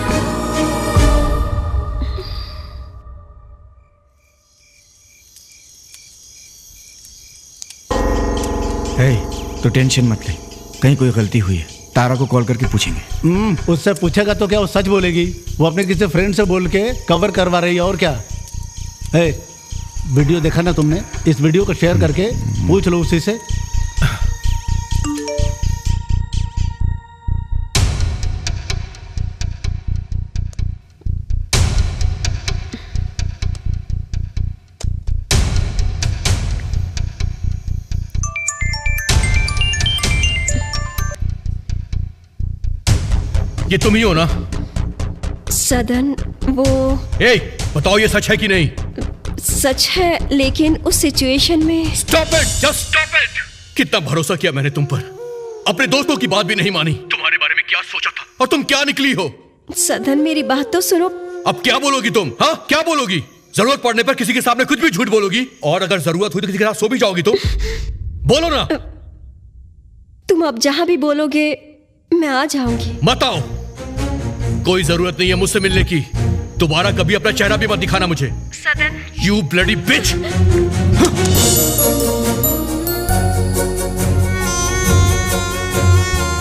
तो टेंशन मत ले, कहीं कोई गलती हुई है तारा को कॉल करके पूछेंगे। उससे पूछेगा तो क्या वो सच बोलेगी? वो अपने किसी फ्रेंड से बोल के कवर करवा रही है और क्या। वीडियो देखा ना तुमने? इस वीडियो को शेयर करके पूछ लो उसी से। ये तुम ही हो ना? सदन, वो बताओ ये सच है कि नहीं? सच है, लेकिन उस सिचुएशन में। Stop it, just stop it. कितना भरोसा किया मैंने तुम पर, अपने दोस्तों की बात भी नहीं मानी। तुम्हारे बारे में क्या सोचा था और तुम क्या निकली हो? सदन, मेरी बात तो सुनो। अब क्या बोलोगी तुम? हाँ, क्या बोलोगी? जरूरत पड़ने पर किसी के सामने कुछ भी झूठ बोलोगी, और अगर जरूरत हुई तो किसी के साथ सो भी जाओगी तुम। बोलो ना। तुम अब जहां भी बोलोगे मैं आ जाऊंगी। मत आओ, कोई जरूरत नहीं है मुझसे मिलने की। दोबारा कभी अपना चेहरा भी मत दिखाना मुझे। सदन, यू ब्लडी बिच।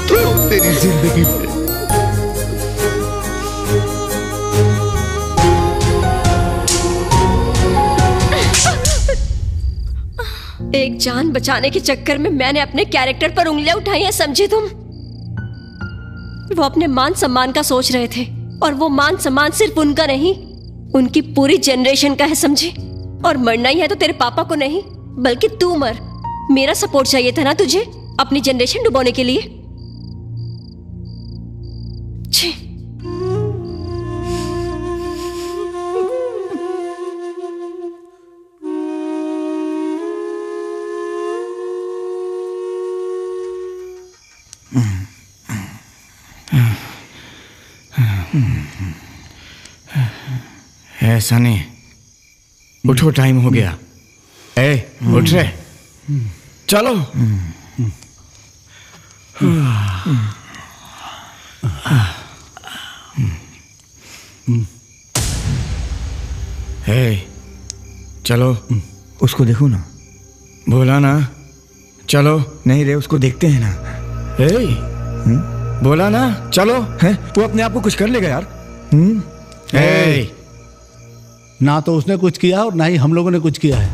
तो तेरी जिंदगी में एक जान बचाने के चक्कर में मैंने अपने कैरेक्टर पर उंगलियां उठाई हैं, समझे तुम? वो अपने मान सम्मान का सोच रहे थे, और वो मान सम्मान सिर्फ उनका नहीं, उनकी पूरी जनरेशन का है, समझे? और मरना ही है तो तेरे पापा को नहीं, बल्कि तू मर। मेरा सपोर्ट चाहिए था ना तुझे अपनी जनरेशन डुबोने के लिए। छी। ऐसा नहीं, उठो, टाइम हो गया। उठ रहे, चलो। चलो, उसको देखो ना। बोला ना चलो। नहीं रे, उसको देखते हैं ना। बोला ना चलो। वो अपने आप को कुछ कर लेगा यार। ना तो उसने कुछ किया और ना ही हम लोगों ने कुछ किया है।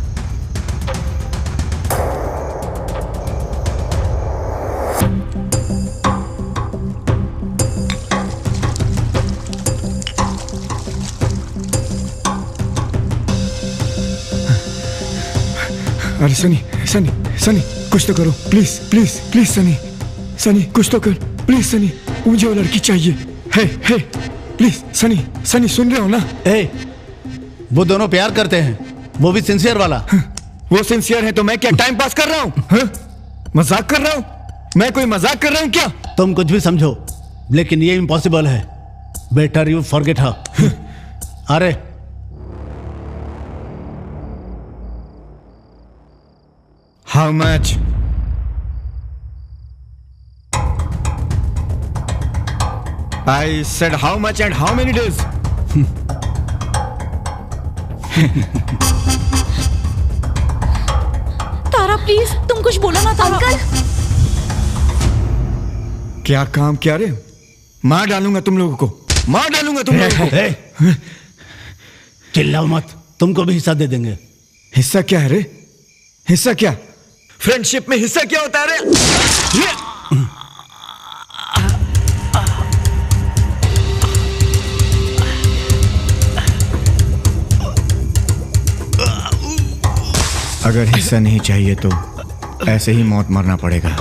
अरे सनी, सनी, सनी, कुछ तो करो, please, please, please Sunny, Sunny, कुछ तो कर, प्लीज सनी, मुझे वो लड़की चाहिए। है, प्लीज सनी, सनी सुन रहे हो ना? वो दोनों प्यार करते हैं, वो भी सिंसियर वाला। वो सिंसियर है तो मैं क्या टाइम पास कर रहा हूँ? मजाक कर रहा हूँ? मैं कोई मजाक कर रहा हूँ क्या? तुम कुछ भी समझो, लेकिन ये इम्पॉसिबल है। Better you forget her. अरे how much? I said how much and how many days? Tara please तुम कुछ बोलो ना तारा। अंकल क्या काम क्या रे? मार डालूंगा तुम लोगों को, मार डालूंगा तुम लोगों को। चिल्लाओ मत, तुमको भी हिस्सा दे देंगे। हिस्सा क्या है रे? हिस्सा क्या? फ्रेंडशिप में हिस्सा क्या होता है रे? अगर हिस्सा नहीं चाहिए तो ऐसे ही मौत मरना पड़ेगा।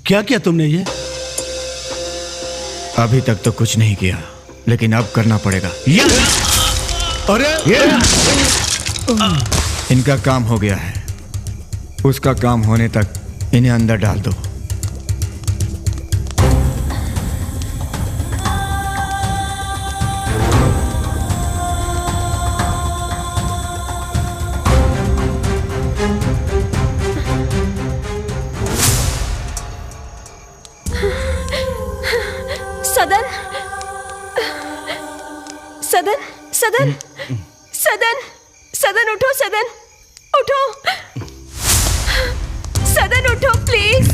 क्या किया तुमने ये? अभी तक तो कुछ नहीं किया, लेकिन अब करना पड़ेगा। अरे इनका काम हो गया है, उसका काम होने तक इन्हें अंदर डाल दो। सदन सदन सदन सदन सदन उठो, सदन उठो, सदन उठो please.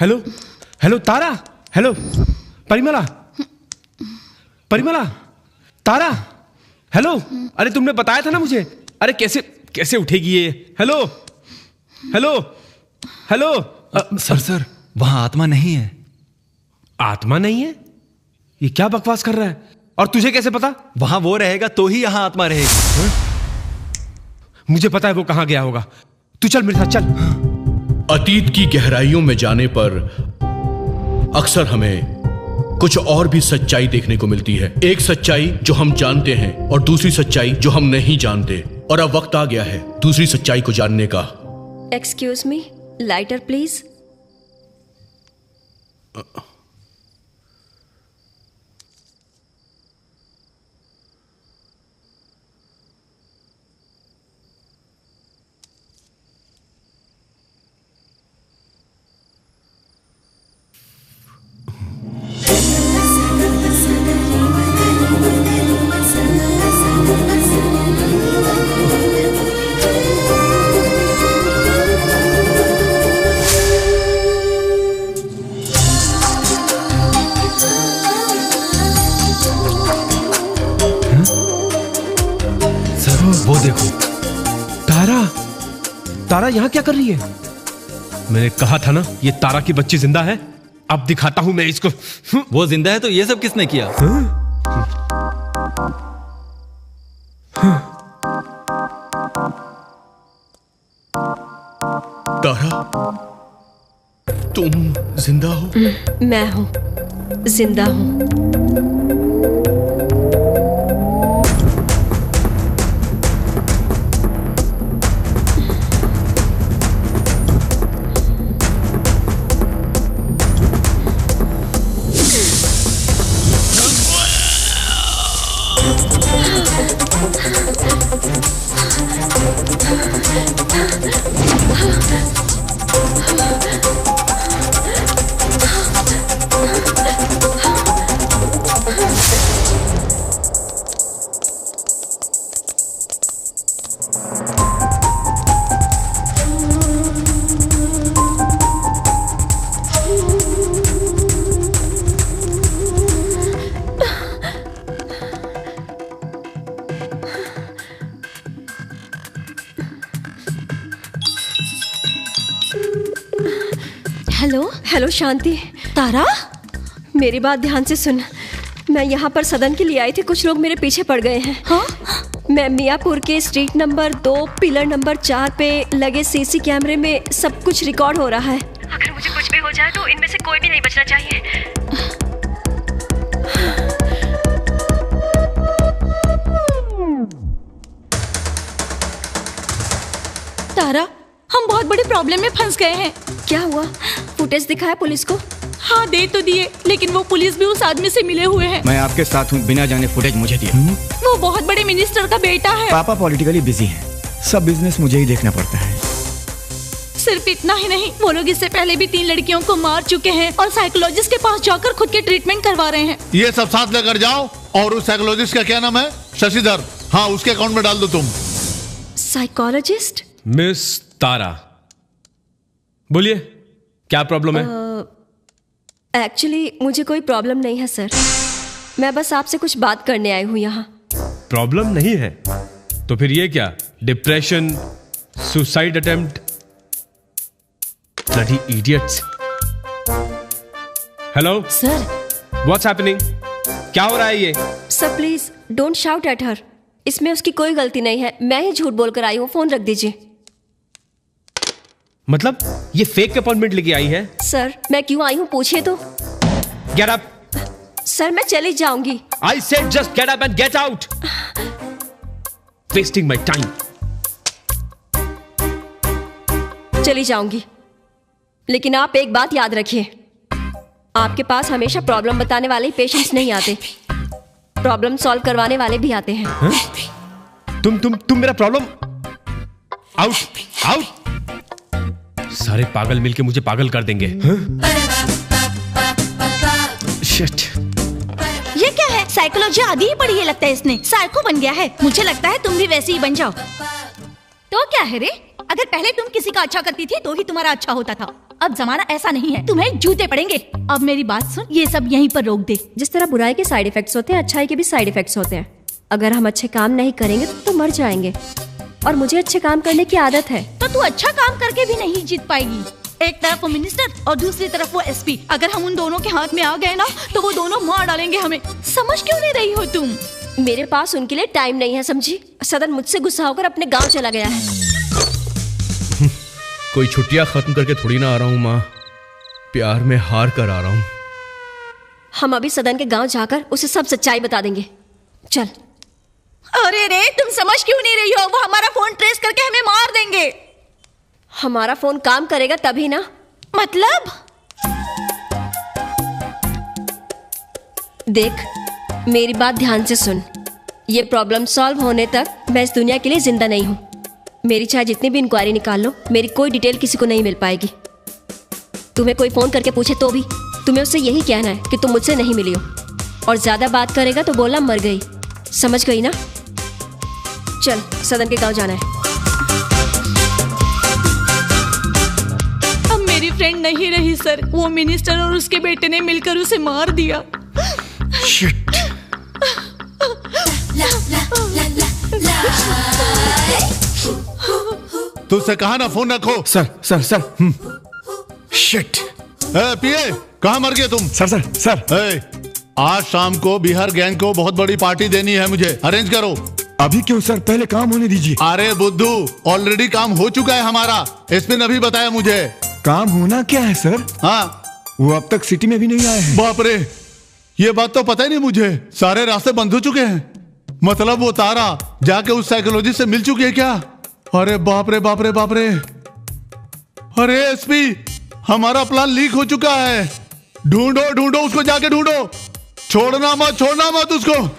Hello hello Tara, hello Parimala, Parimala, Tara, hello. अरे तुमने बताया था ना मुझे। अरे कैसे कैसे उठेगी ये? Hello hello hello. सर वहां आत्मा नहीं है। आत्मा नहीं है? ये क्या बकवास कर रहा है? और तुझे कैसे पता? वहां वो रहेगा तो ही यहां आत्मा रहेगी। मुझे पता है वो कहां गया होगा। तू चल मेरे साथ, चल। अतीत की गहराइयों में जाने पर अक्सर हमें कुछ और भी सच्चाई देखने को मिलती है। एक सच्चाई जो हम जानते हैं और दूसरी सच्चाई जो हम नहीं जानते। और अब वक्त आ गया है दूसरी सच्चाई को जानने का। Excuse me, lighter please. वो देखो तारा, तारा यहाँ क्या कर रही है? मैंने कहा था ना ये तारा की बच्ची जिंदा है। अब दिखाता हूं मैं इसको। वो जिंदा है तो ये सब किसने किया? तारा तुम जिंदा हो? मैं हूं, जिंदा हूं। हेलो हेलो शांति। तारा, मेरी बात ध्यान से सुन। मैं यहाँ पर सदन के लिए आई थी, कुछ लोग मेरे पीछे पड़ गए हैं। हाँ? मैं मियापुर के स्ट्रीट नंबर 2 पिलर नंबर 4 पे लगे सीसी कैमरे में सब कुछ रिकॉर्ड हो रहा है। अगर मुझे कुछ भी हो जाए तो इनमें से कोई भी नहीं बचना चाहिए। तारा, हम बहुत बड़ी प्रॉब्लम में फंस गए हैं। क्या हुआ? फुटेज दिखाया पुलिस को? हाँ दे तो दिए, लेकिन वो पुलिस भी उस आदमी से मिले हुए हैं। मैं आपके साथ हूँ, बिना जाने फुटेज मुझे दिया। वो बहुत बड़े मिनिस्टर का बेटा है। पापा पॉलिटिकली बिजी हैं, सब बिजनेस मुझे ही देखना पड़ता है। सिर्फ इतना ही नहीं, वो लोग इससे पहले भी 3 लड़कियों को मार चुके हैं और साइकोलॉजिस्ट के पास जाकर खुद के ट्रीटमेंट करवा रहे हैं। ये सब साथ लेकर जाओ और उस साइकोलॉजिस्ट का क्या नाम है? शशिधर। हाँ, उसके अकाउंट में डाल दो तुम। साइकोलॉजिस्ट? मिस तारा, बोलिए क्या प्रॉब्लम है? एक्चुअली मुझे कोई प्रॉब्लम नहीं है सर, मैं बस आपसे कुछ बात करने आई हूँ यहाँ। प्रॉब्लम नहीं है तो फिर ये क्या? Depression, suicide attempt, bloody idiots. Hello sir, what's happening? क्या हो रहा है ये? Sir please don't shout at her, इसमें उसकी कोई गलती नहीं है, मैं ही झूठ बोलकर आई हूँ। फोन रख दीजिए। मतलब ये फेक अपॉइंटमेंट लेके आई है? सर मैं क्यों आई हूँ पूछिए तो। Get up. सर मैं चली जाऊंगी। I said just get up and get out. Wasting my time. चली जाऊंगी, लेकिन आप एक बात याद रखिए, आपके पास हमेशा प्रॉब्लम बताने वाले ही पेशेंट्स नहीं आते, प्रॉब्लम सॉल्व करवाने वाले भी आते हैं। हा? तुम मेरा प्रॉब्लम। Out out. सारे पागल मिलके मुझे पागल कर देंगे। शिट। ये क्या है? साइकोलॉजी आधी ही पढ़ी है लगता है इसने, साइको बन गया है। मुझे लगता है तुम भी वैसे ही बन जाओ। तो क्या है रे, अगर पहले तुम किसी का अच्छा करती थी तो ही तुम्हारा अच्छा होता था, अब जमाना ऐसा नहीं है, तुम्हें जूते पड़ेंगे। अब मेरी बात सुन, ये सब यहीं पर रोक दे। जिस तरह बुराई के साइड इफेक्ट्स होते हैं, अच्छाई के भी साइड इफेक्ट्स होते हैं। अगर हम अच्छे काम नहीं करेंगे तो मर जाएंगे, और मुझे अच्छे काम करने की आदत है। तो तू अच्छा काम करके भी नहीं जीत पाएगी। एक तरफ वो मिनिस्टर और दूसरी तरफ वो एसपी, अगर हम उन दोनों के हाथ में आ गए ना तो वो दोनों मार डालेंगे हमें। समझ क्यों नहीं रही हो तुम? मेरे पास उनके लिए टाइम नहीं है, समझी? सदन मुझसे गुस्सा होकर अपने गांव चला गया है। कोई छुट्टियां खत्म करके थोड़ी ना आ रहा हूँ माँ, प्यार में हार कर आ रहा हूँ। हम अभी सदन के गांव जाकर उसे सब सच्चाई बता देंगे। चल। अरे रे, तुम समझ क्यों नहीं रही हो? वो हमारा फोन ट्रेस करके हमें मार देंगे। हमारा फोन काम करेगा तभी ना। मतलब? देख, मेरी बात ध्यान से सुन, ये प्रॉब्लम सॉल्व होने तक मैं इस दुनिया के लिए जिंदा नहीं हूं। मेरी चाहे जितनी भी इंक्वायरी निकाल लो, मेरी कोई डिटेल किसी को नहीं मिल पाएगी। तुम्हें कोई फोन करके पूछे तो भी तुम्हें उससे यही कहना है कि तुम मुझसे नहीं मिली हो, और ज्यादा बात करेगा तो बोलना मर गई। समझ गई ना? चल, सदन के गांव जाना है। अब मेरी फ्रेंड नहीं रही सर, वो मिनिस्टर और उसके बेटे ने मिलकर उसे मार दिया। शिट। तुझसे कहा ना फोन रखो। सर। शिट। पीए, कहाँ मर गए तुम? सर। आज शाम को बिहार गैंग को बहुत बड़ी पार्टी देनी है, मुझे अरेंज करो। अभी क्यों सर, पहले काम होने दीजिए। अरे बुद्धू, ऑलरेडी काम हो चुका है हमारा, इसने अभी बताया मुझे। काम होना क्या है सर? हाँ, वो अब तक सिटी में भी नहीं आए हैं। बाप रे, ये बात तो पता ही नहीं मुझे। सारे रास्ते बंद हो चुके हैं। मतलब वो तारा जाके उस साइकोलॉजिस्ट से मिल चुकी है क्या? अरे बाप रे बाप रे बाप रे। अरे एसपी, हमारा प्लान लीक हो चुका है। ढूंढो उसको, जाके ढूंढो, छोड़ना मत उसको।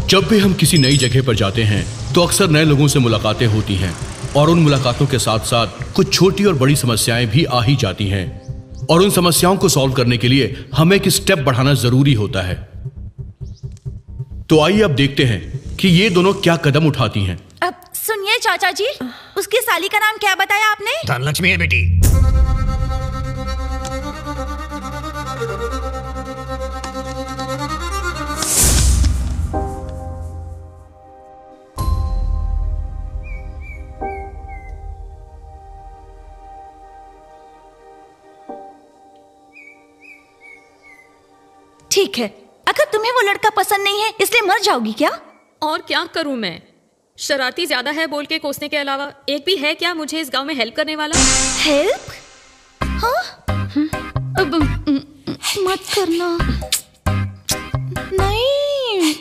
जब भी हम किसी नई जगह पर जाते हैं तो अक्सर नए लोगों से मुलाकातें होती हैं, और उन मुलाकातों के साथ साथ कुछ छोटी और बड़ी समस्याएं भी आ ही जाती हैं, और उन समस्याओं को सॉल्व करने के लिए हमें एक स्टेप बढ़ाना जरूरी होता है। तो आइए अब देखते हैं कि ये दोनों क्या कदम उठाती हैं। अब सुनिए चाचा जी, उसकी साली का नाम क्या बताया आपने? धनलक्ष्मी है बेटी। ठीक है, अगर तुम्हें वो लड़का पसंद नहीं है इसलिए मर जाओगी क्या? और क्या करूं मैं? शरारती ज्यादा है बोल के कोसने के अलावा एक भी है क्या मुझे इस गांव में हेल्प करने वाला? हेल्प? हाँ? अब मत करना। नहीं।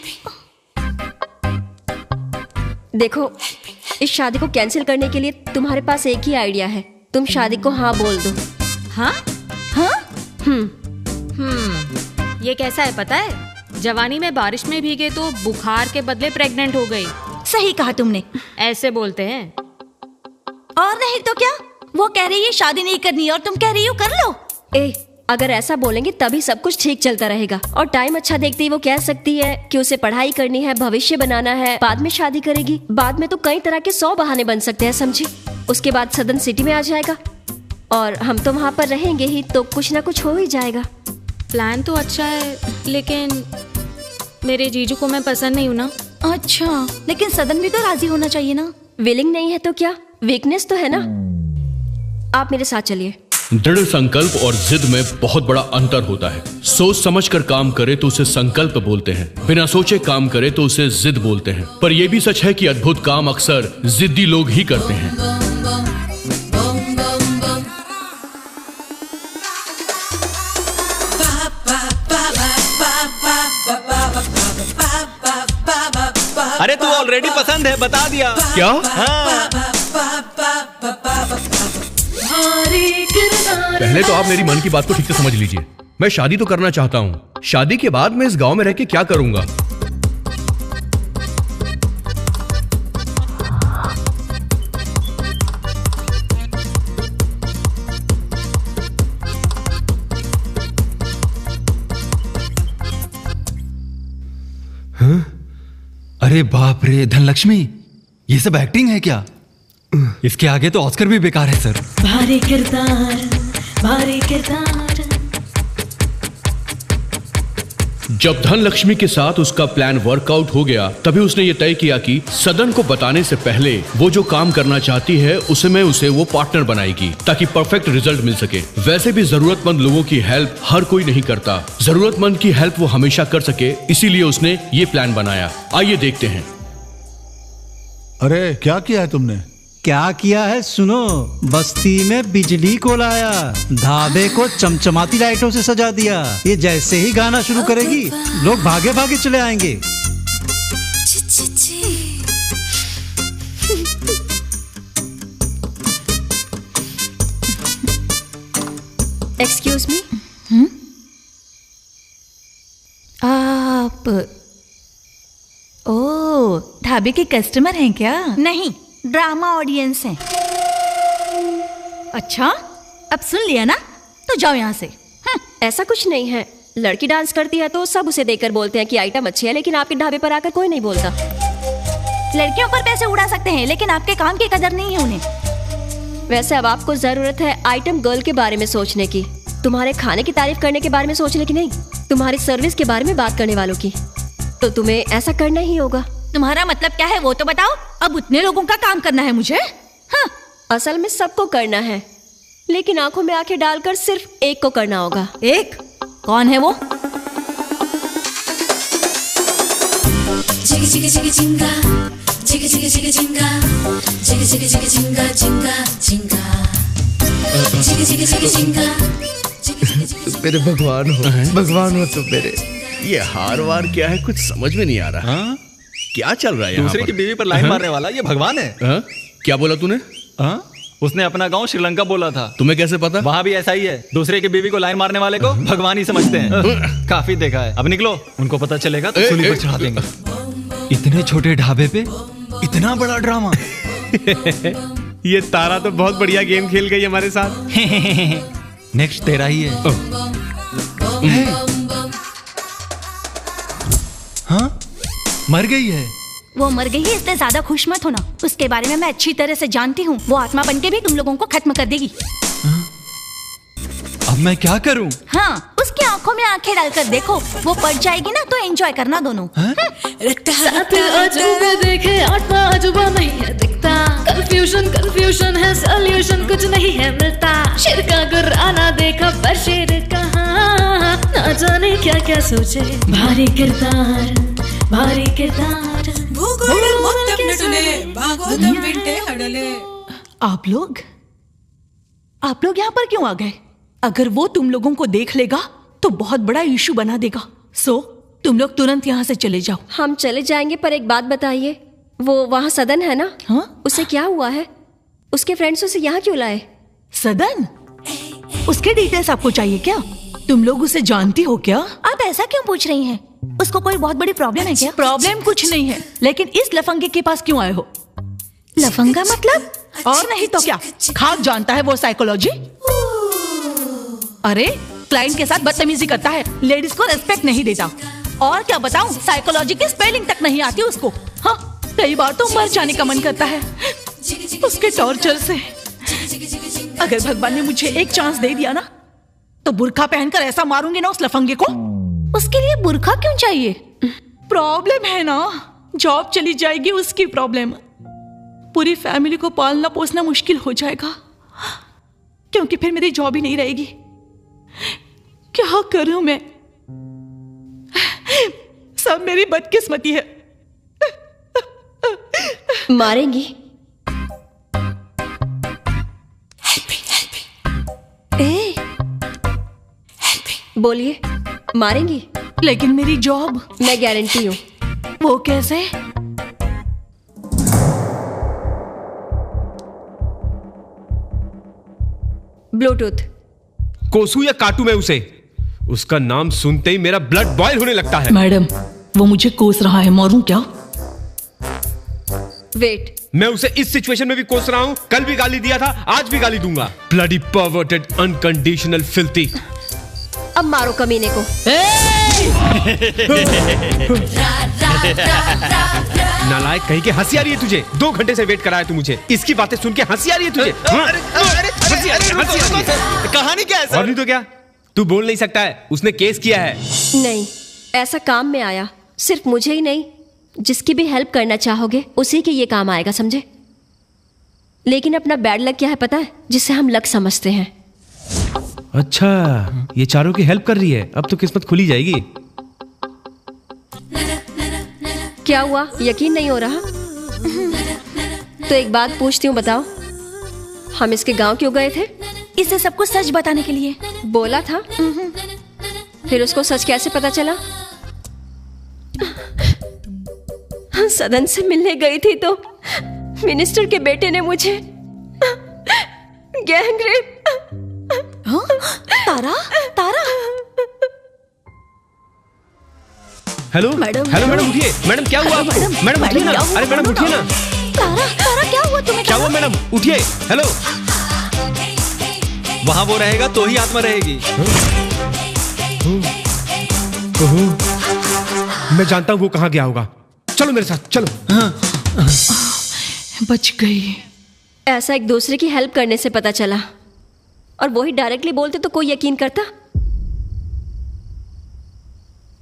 देखो, इस शादी को कैंसिल करने के लिए तुम्हारे पास एक ही आइडिया है। तुम शादी को हाँ बोल दो। हाँ? हाँ? ये कैसा है पता है? जवानी में बारिश में भीगे तो बुखार के बदले प्रेग्नेंट हो गई। सही कहा तुमने। ऐसे बोलते हैं। और नहीं तो क्या? वो कह रही है शादी नहीं करनी और तुम कह रही हो कर लो। अगर ऐसा बोलेंगे तभी सब कुछ ठीक चलता रहेगा। और टाइम अच्छा देखते ही वो कह सकती है कि उसे पढ़ाई करनी है, भविष्य बनाना है, बाद में शादी करेगी। बाद में तो कई तरह के 100 बहाने बन सकते हैं, समझी? उसके बाद सदन सिटी में आ जाएगा और हम तो वहाँ पर रहेंगे ही, तो कुछ ना कुछ हो ही जाएगा। प्लान तो अच्छा है लेकिन मेरे जीजू को मैं पसंद नहीं हूँ ना। अच्छा, लेकिन सदन भी तो राजी होना चाहिए ना। विलिंग नहीं है तो क्या, वीकनेस तो है ना। आप मेरे साथ चलिए। दृढ़ संकल्प और जिद में बहुत बड़ा अंतर होता है। सोच समझकर काम करे तो उसे संकल्प बोलते हैं, बिना सोचे काम करे तो उसे जिद बोलते हैं। पर यह भी सच है कि अद्भुत काम अक्सर जिद्दी लोग ही करते हैं। अरे तू ऑलरेडी पसंद है, बता दिया। क्या? हाँ। पहले तो आप मेरी मन की बात को ठीक से समझ लीजिए। मैं शादी तो करना चाहता हूँ। शादी के बाद मैं इस गांव में रह के क्या करूंगा? हाँ? अरे बाप रे, धनलक्ष्मी, ये सब एक्टिंग है क्या? इसके आगे तो ऑस्कर भी बेकार है सर। भारी किरदार, भारी किरदार। जब धनलक्ष्मी के साथ उसका प्लान वर्कआउट हो गया, तभी उसने ये तय किया कि सदन को बताने से पहले वो जो काम करना चाहती है उसमें उसे वो पार्टनर बनाएगी, ताकि परफेक्ट रिजल्ट मिल सके। वैसे भी जरूरतमंद लोगों की हेल्प हर कोई नहीं करता, जरूरतमंद की हेल्प वो हमेशा कर सके, इसीलिए उसने ये प्लान बनाया। आइए देखते हैं। अरे क्या किया है तुमने? क्या किया है सुनो। बस्ती में बिजली को लाया, ढाबे को चमचमाती लाइटों से सजा दिया। ये जैसे ही गाना शुरू करेगी लोग भागे भागे चले आएंगे। Excuse me. आप ओ ढाबे के कस्टमर हैं क्या? नहीं, ड्रामा ऑडियंस हैं। अच्छा, अब सुन लिया ना, तो जाओ यहाँ से। ऐसा कुछ नहीं है, लड़की डांस करती है तो सब उसे देखकर बोलते हैं कि आइटम अच्छी है, लेकिन आपके ढाबे पर आकर कोई नहीं बोलता। लड़कियों पर पैसे उड़ा सकते हैं लेकिन आपके काम की कदर नहीं है उन्हें। वैसे अब आपको जरूरत है आइटम गर्ल के बारे में सोचने की, तुम्हारे खाने की तारीफ करने के बारे में सोचने की नहीं, तुम्हारी सर्विस के बारे में बात करने वालों की। तो तुम्हें ऐसा करना ही होगा। तुम्हारा मतलब क्या है वो तो बताओ। अब उतने लोगों का काम करना है मुझे? हाँ। असल में सबको करना है, लेकिन आंखों में आंखें डालकर सिर्फ एक को करना होगा। एक? कौन है वो? जिग जिग जिग जिंगा, जिग जिग जिग जिंगा, जिग जिग जिग जिंगा जिंगा जिंगा, जिग जिग जिग जिंगा। मेरे भगवान हो, भगवान हो तुम मेरे। ये हार वार क्या है, कुछ समझ में नहीं आ रहा। हाँ? क्या चल रहा है यहाँ दूसरे की बीवी पर लाइन मारने वाला ये भगवान है। हाँ? क्या बोला तूने? हाँ? उसने अपना गांव श्रीलंका बोला था। तुम्हें कैसे पता? वहाँ भी ऐसा ही है, दूसरे की बीवी को लाइन मारने वाले को भगवान ही समझते हैं। काफी देखा है। अब निकलो, उनको पता चलेगा तो सूली पर चढ़ा देंगे। इतने छोटे ढाबे पे इतना बड़ा ड्रामा। ये तारा तो बहुत बढ़िया गेम खेल गई हमारे साथ। नेक्स्ट तेरा ही है। हाँ? मर गई है। वो मर गई है इसलिए ज्यादा खुश मत होना। उसके बारे में मैं अच्छी तरह से जानती हूँ। वो आत्मा बनके भी तुम लोगों को खत्म कर देगी। अब मैं क्या करूँ? हाँ, उसकी आंखों में आंखें डालकर देखो, वो पड़ जाएगी ना तो एंजॉय करना दोनों। सात अजूबे देखे, आठवां अजूबा नहीं है दिखता। कंफ्यूजन कंफ्यूजन है, सॉल्यूशन कुछ नहीं है मिलता। शेर का गुर्राना देखा पर शेर कहाँ, ना जाने क्या क्या सोचे भारी किरदार आप लोग यहाँ पर क्यों आ गए? अगर वो तुम लोगों को देख लेगा तो बहुत बड़ा इशू बना देगा। सो तुम लोग तुरंत यहाँ से चले जाओ। हम चले जाएंगे, पर एक बात बताइए, वो वहाँ सदन है ना? हाँ? उसे क्या हुआ है? उसके फ्रेंड्स उसे यहाँ क्यों लाए? सदन? उसके डिटेल्स आपको चाहिए क्या? तुम लोग उसे जानती हो क्या? आप ऐसा क्यों पूछ रही हैं? उसको कोई बहुत बड़ी प्रॉब्लम है क्या? प्रॉब्लम कुछ नहीं है, लेकिन इस लफंगे के पास क्यों आए हो? लफंगा मतलब? और नहीं तो क्या, खाक जानता है वो साइकोलॉजी। अरे क्लाइंट के साथ बदतमीजी करता है, लेडीज को रेस्पेक्ट नहीं देता, और क्या बताऊं, साइकोलॉजी की स्पेलिंग तक नहीं आती उसको। हाँ, कई बार तो मर जाने का मन करता है उसके टॉर्चर से। अगर भगवान ने मुझे एक चांस दे दिया ना, तो बुर्खा पहनकर ऐसा मारूंगी ना उस लफंगे को। उसके लिए बुर्खा क्यों चाहिए? प्रॉब्लम है ना, जॉब चली जाएगी उसकी प्रॉब्लम। पूरी फैमिली को पालना पोसना मुश्किल हो जाएगा, क्योंकि फिर मेरी जॉब ही नहीं रहेगी। क्या करूं मैं? सब मेरी बदकिस्मती है। मारेंगी? ए, बोलिए, मारेंगी? लेकिन मेरी जॉब? मैं गारंटी हूँ। वो कैसे? ब्लूटूथ। कोसू या काटू मैं उसे? उसका नाम सुनते ही मेरा ब्लड बॉयल होने लगता है। मैडम, वो मुझे कोस रहा है, मारूं क्या? वेट, मैं उसे इस सिचुएशन में भी कोस रहा हूं। कल भी गाली दिया था, आज भी गाली दूंगा। Bloody perverted unconditional filthy. अब मारो कमीने को। नालायक कहीं के, हंसी आ रही है तुझे? 2 घंटे से वेट कराया तू मुझे, इसकी बातें सुन के हंसी आ रही है तुझे? कहानी क्या है सर? और नहीं तो क्या, तू बोल नहीं सकता है? उसने केस किया है। नहीं, ऐसा काम में आया। सिर्फ मुझे ही नहीं, जिसकी भी हेल्प करना चाहोगे उसी के ये काम आएगा, समझे? लेकिन अपना बैड लक क्या है पता है? जिसे हम लक समझते हैं। अच्छा, ये चारों की हेल्प कर रही है, अब तो किस्मत खुली जाएगी। क्या हुआ, यकीन नहीं हो रहा? तो एक बात पूछती हूँ, बताओ, हम इसके गांव क्यों गए थे? इसे सब कुछ सच बताने के लिए। बोला था। फिर उसको सच कैसे पता चला? सदन से मिलने गई थी तो मिनिस्टर के बेटे ने मुझे गैंग रेप। तारा, तारा। हेलो हेलो मैडम, उठिए। मैडम क्या हुआ आपको? मैडम उठिए ना। अरे मैडम उठिए ना। तारा, तारा क्या हुआ तुम्हें? क्या हुआ मैडम? उठिए। हेलो। वहां वो रहेगा तो ही आत्मा रहेगी। मैं जानता हूँ वो कहाँ गया होगा। चलो मेरे साथ, चलो। बच गई। ऐसा एक दूसरे की हेल्प करने से पता चला, और वही डायरेक्टली बोलते तो कोई यकीन करता?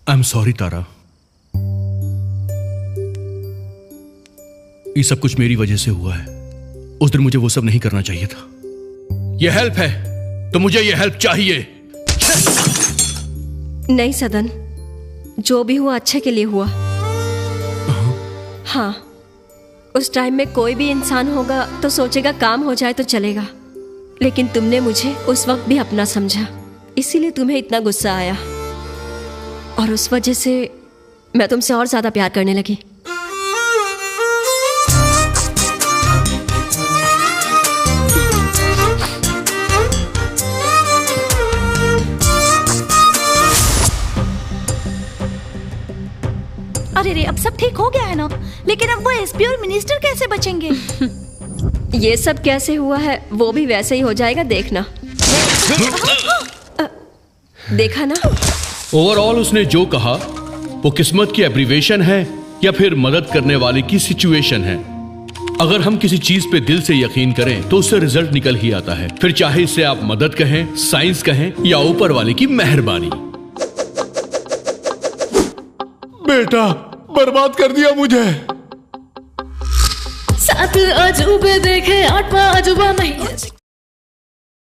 आई एम सॉरी तारा, ये सब कुछ मेरी वजह से हुआ है। उस दिन मुझे वो सब नहीं करना चाहिए था। ये हेल्प है तो मुझे ये हेल्प चाहिए। नहीं सदन, जो भी हुआ अच्छे के लिए हुआ। हाँ, उस टाइम में कोई भी इंसान होगा तो सोचेगा काम हो जाए तो चलेगा, लेकिन तुमने मुझे उस वक्त भी अपना समझा, इसीलिए तुम्हें इतना गुस्सा आया, और उस वजह से मैं तुमसे और ज्यादा प्यार करने लगी। अरे रे, अब सब ठीक हो गया है ना? लेकिन अब वो एसपी और मिनिस्टर कैसे बचेंगे? ये सब कैसे हुआ है वो भी वैसे ही हो जाएगा, देखना। देखा ना? ओवरऑल उसने जो कहा वो किस्मत की एब्रीवेशन है या फिर मदद करने वाले की सिचुएशन है। अगर हम किसी चीज पे दिल से यकीन करें तो उससे रिजल्ट निकल ही आता है, फिर चाहे इसे आप मदद कहें, साइंस कहें या ऊपर वाले की मेहरबानी। बेटा बर्बाद कर दिया मुझे। 7 अजूबे देखे 8वां अजूबा नहीं।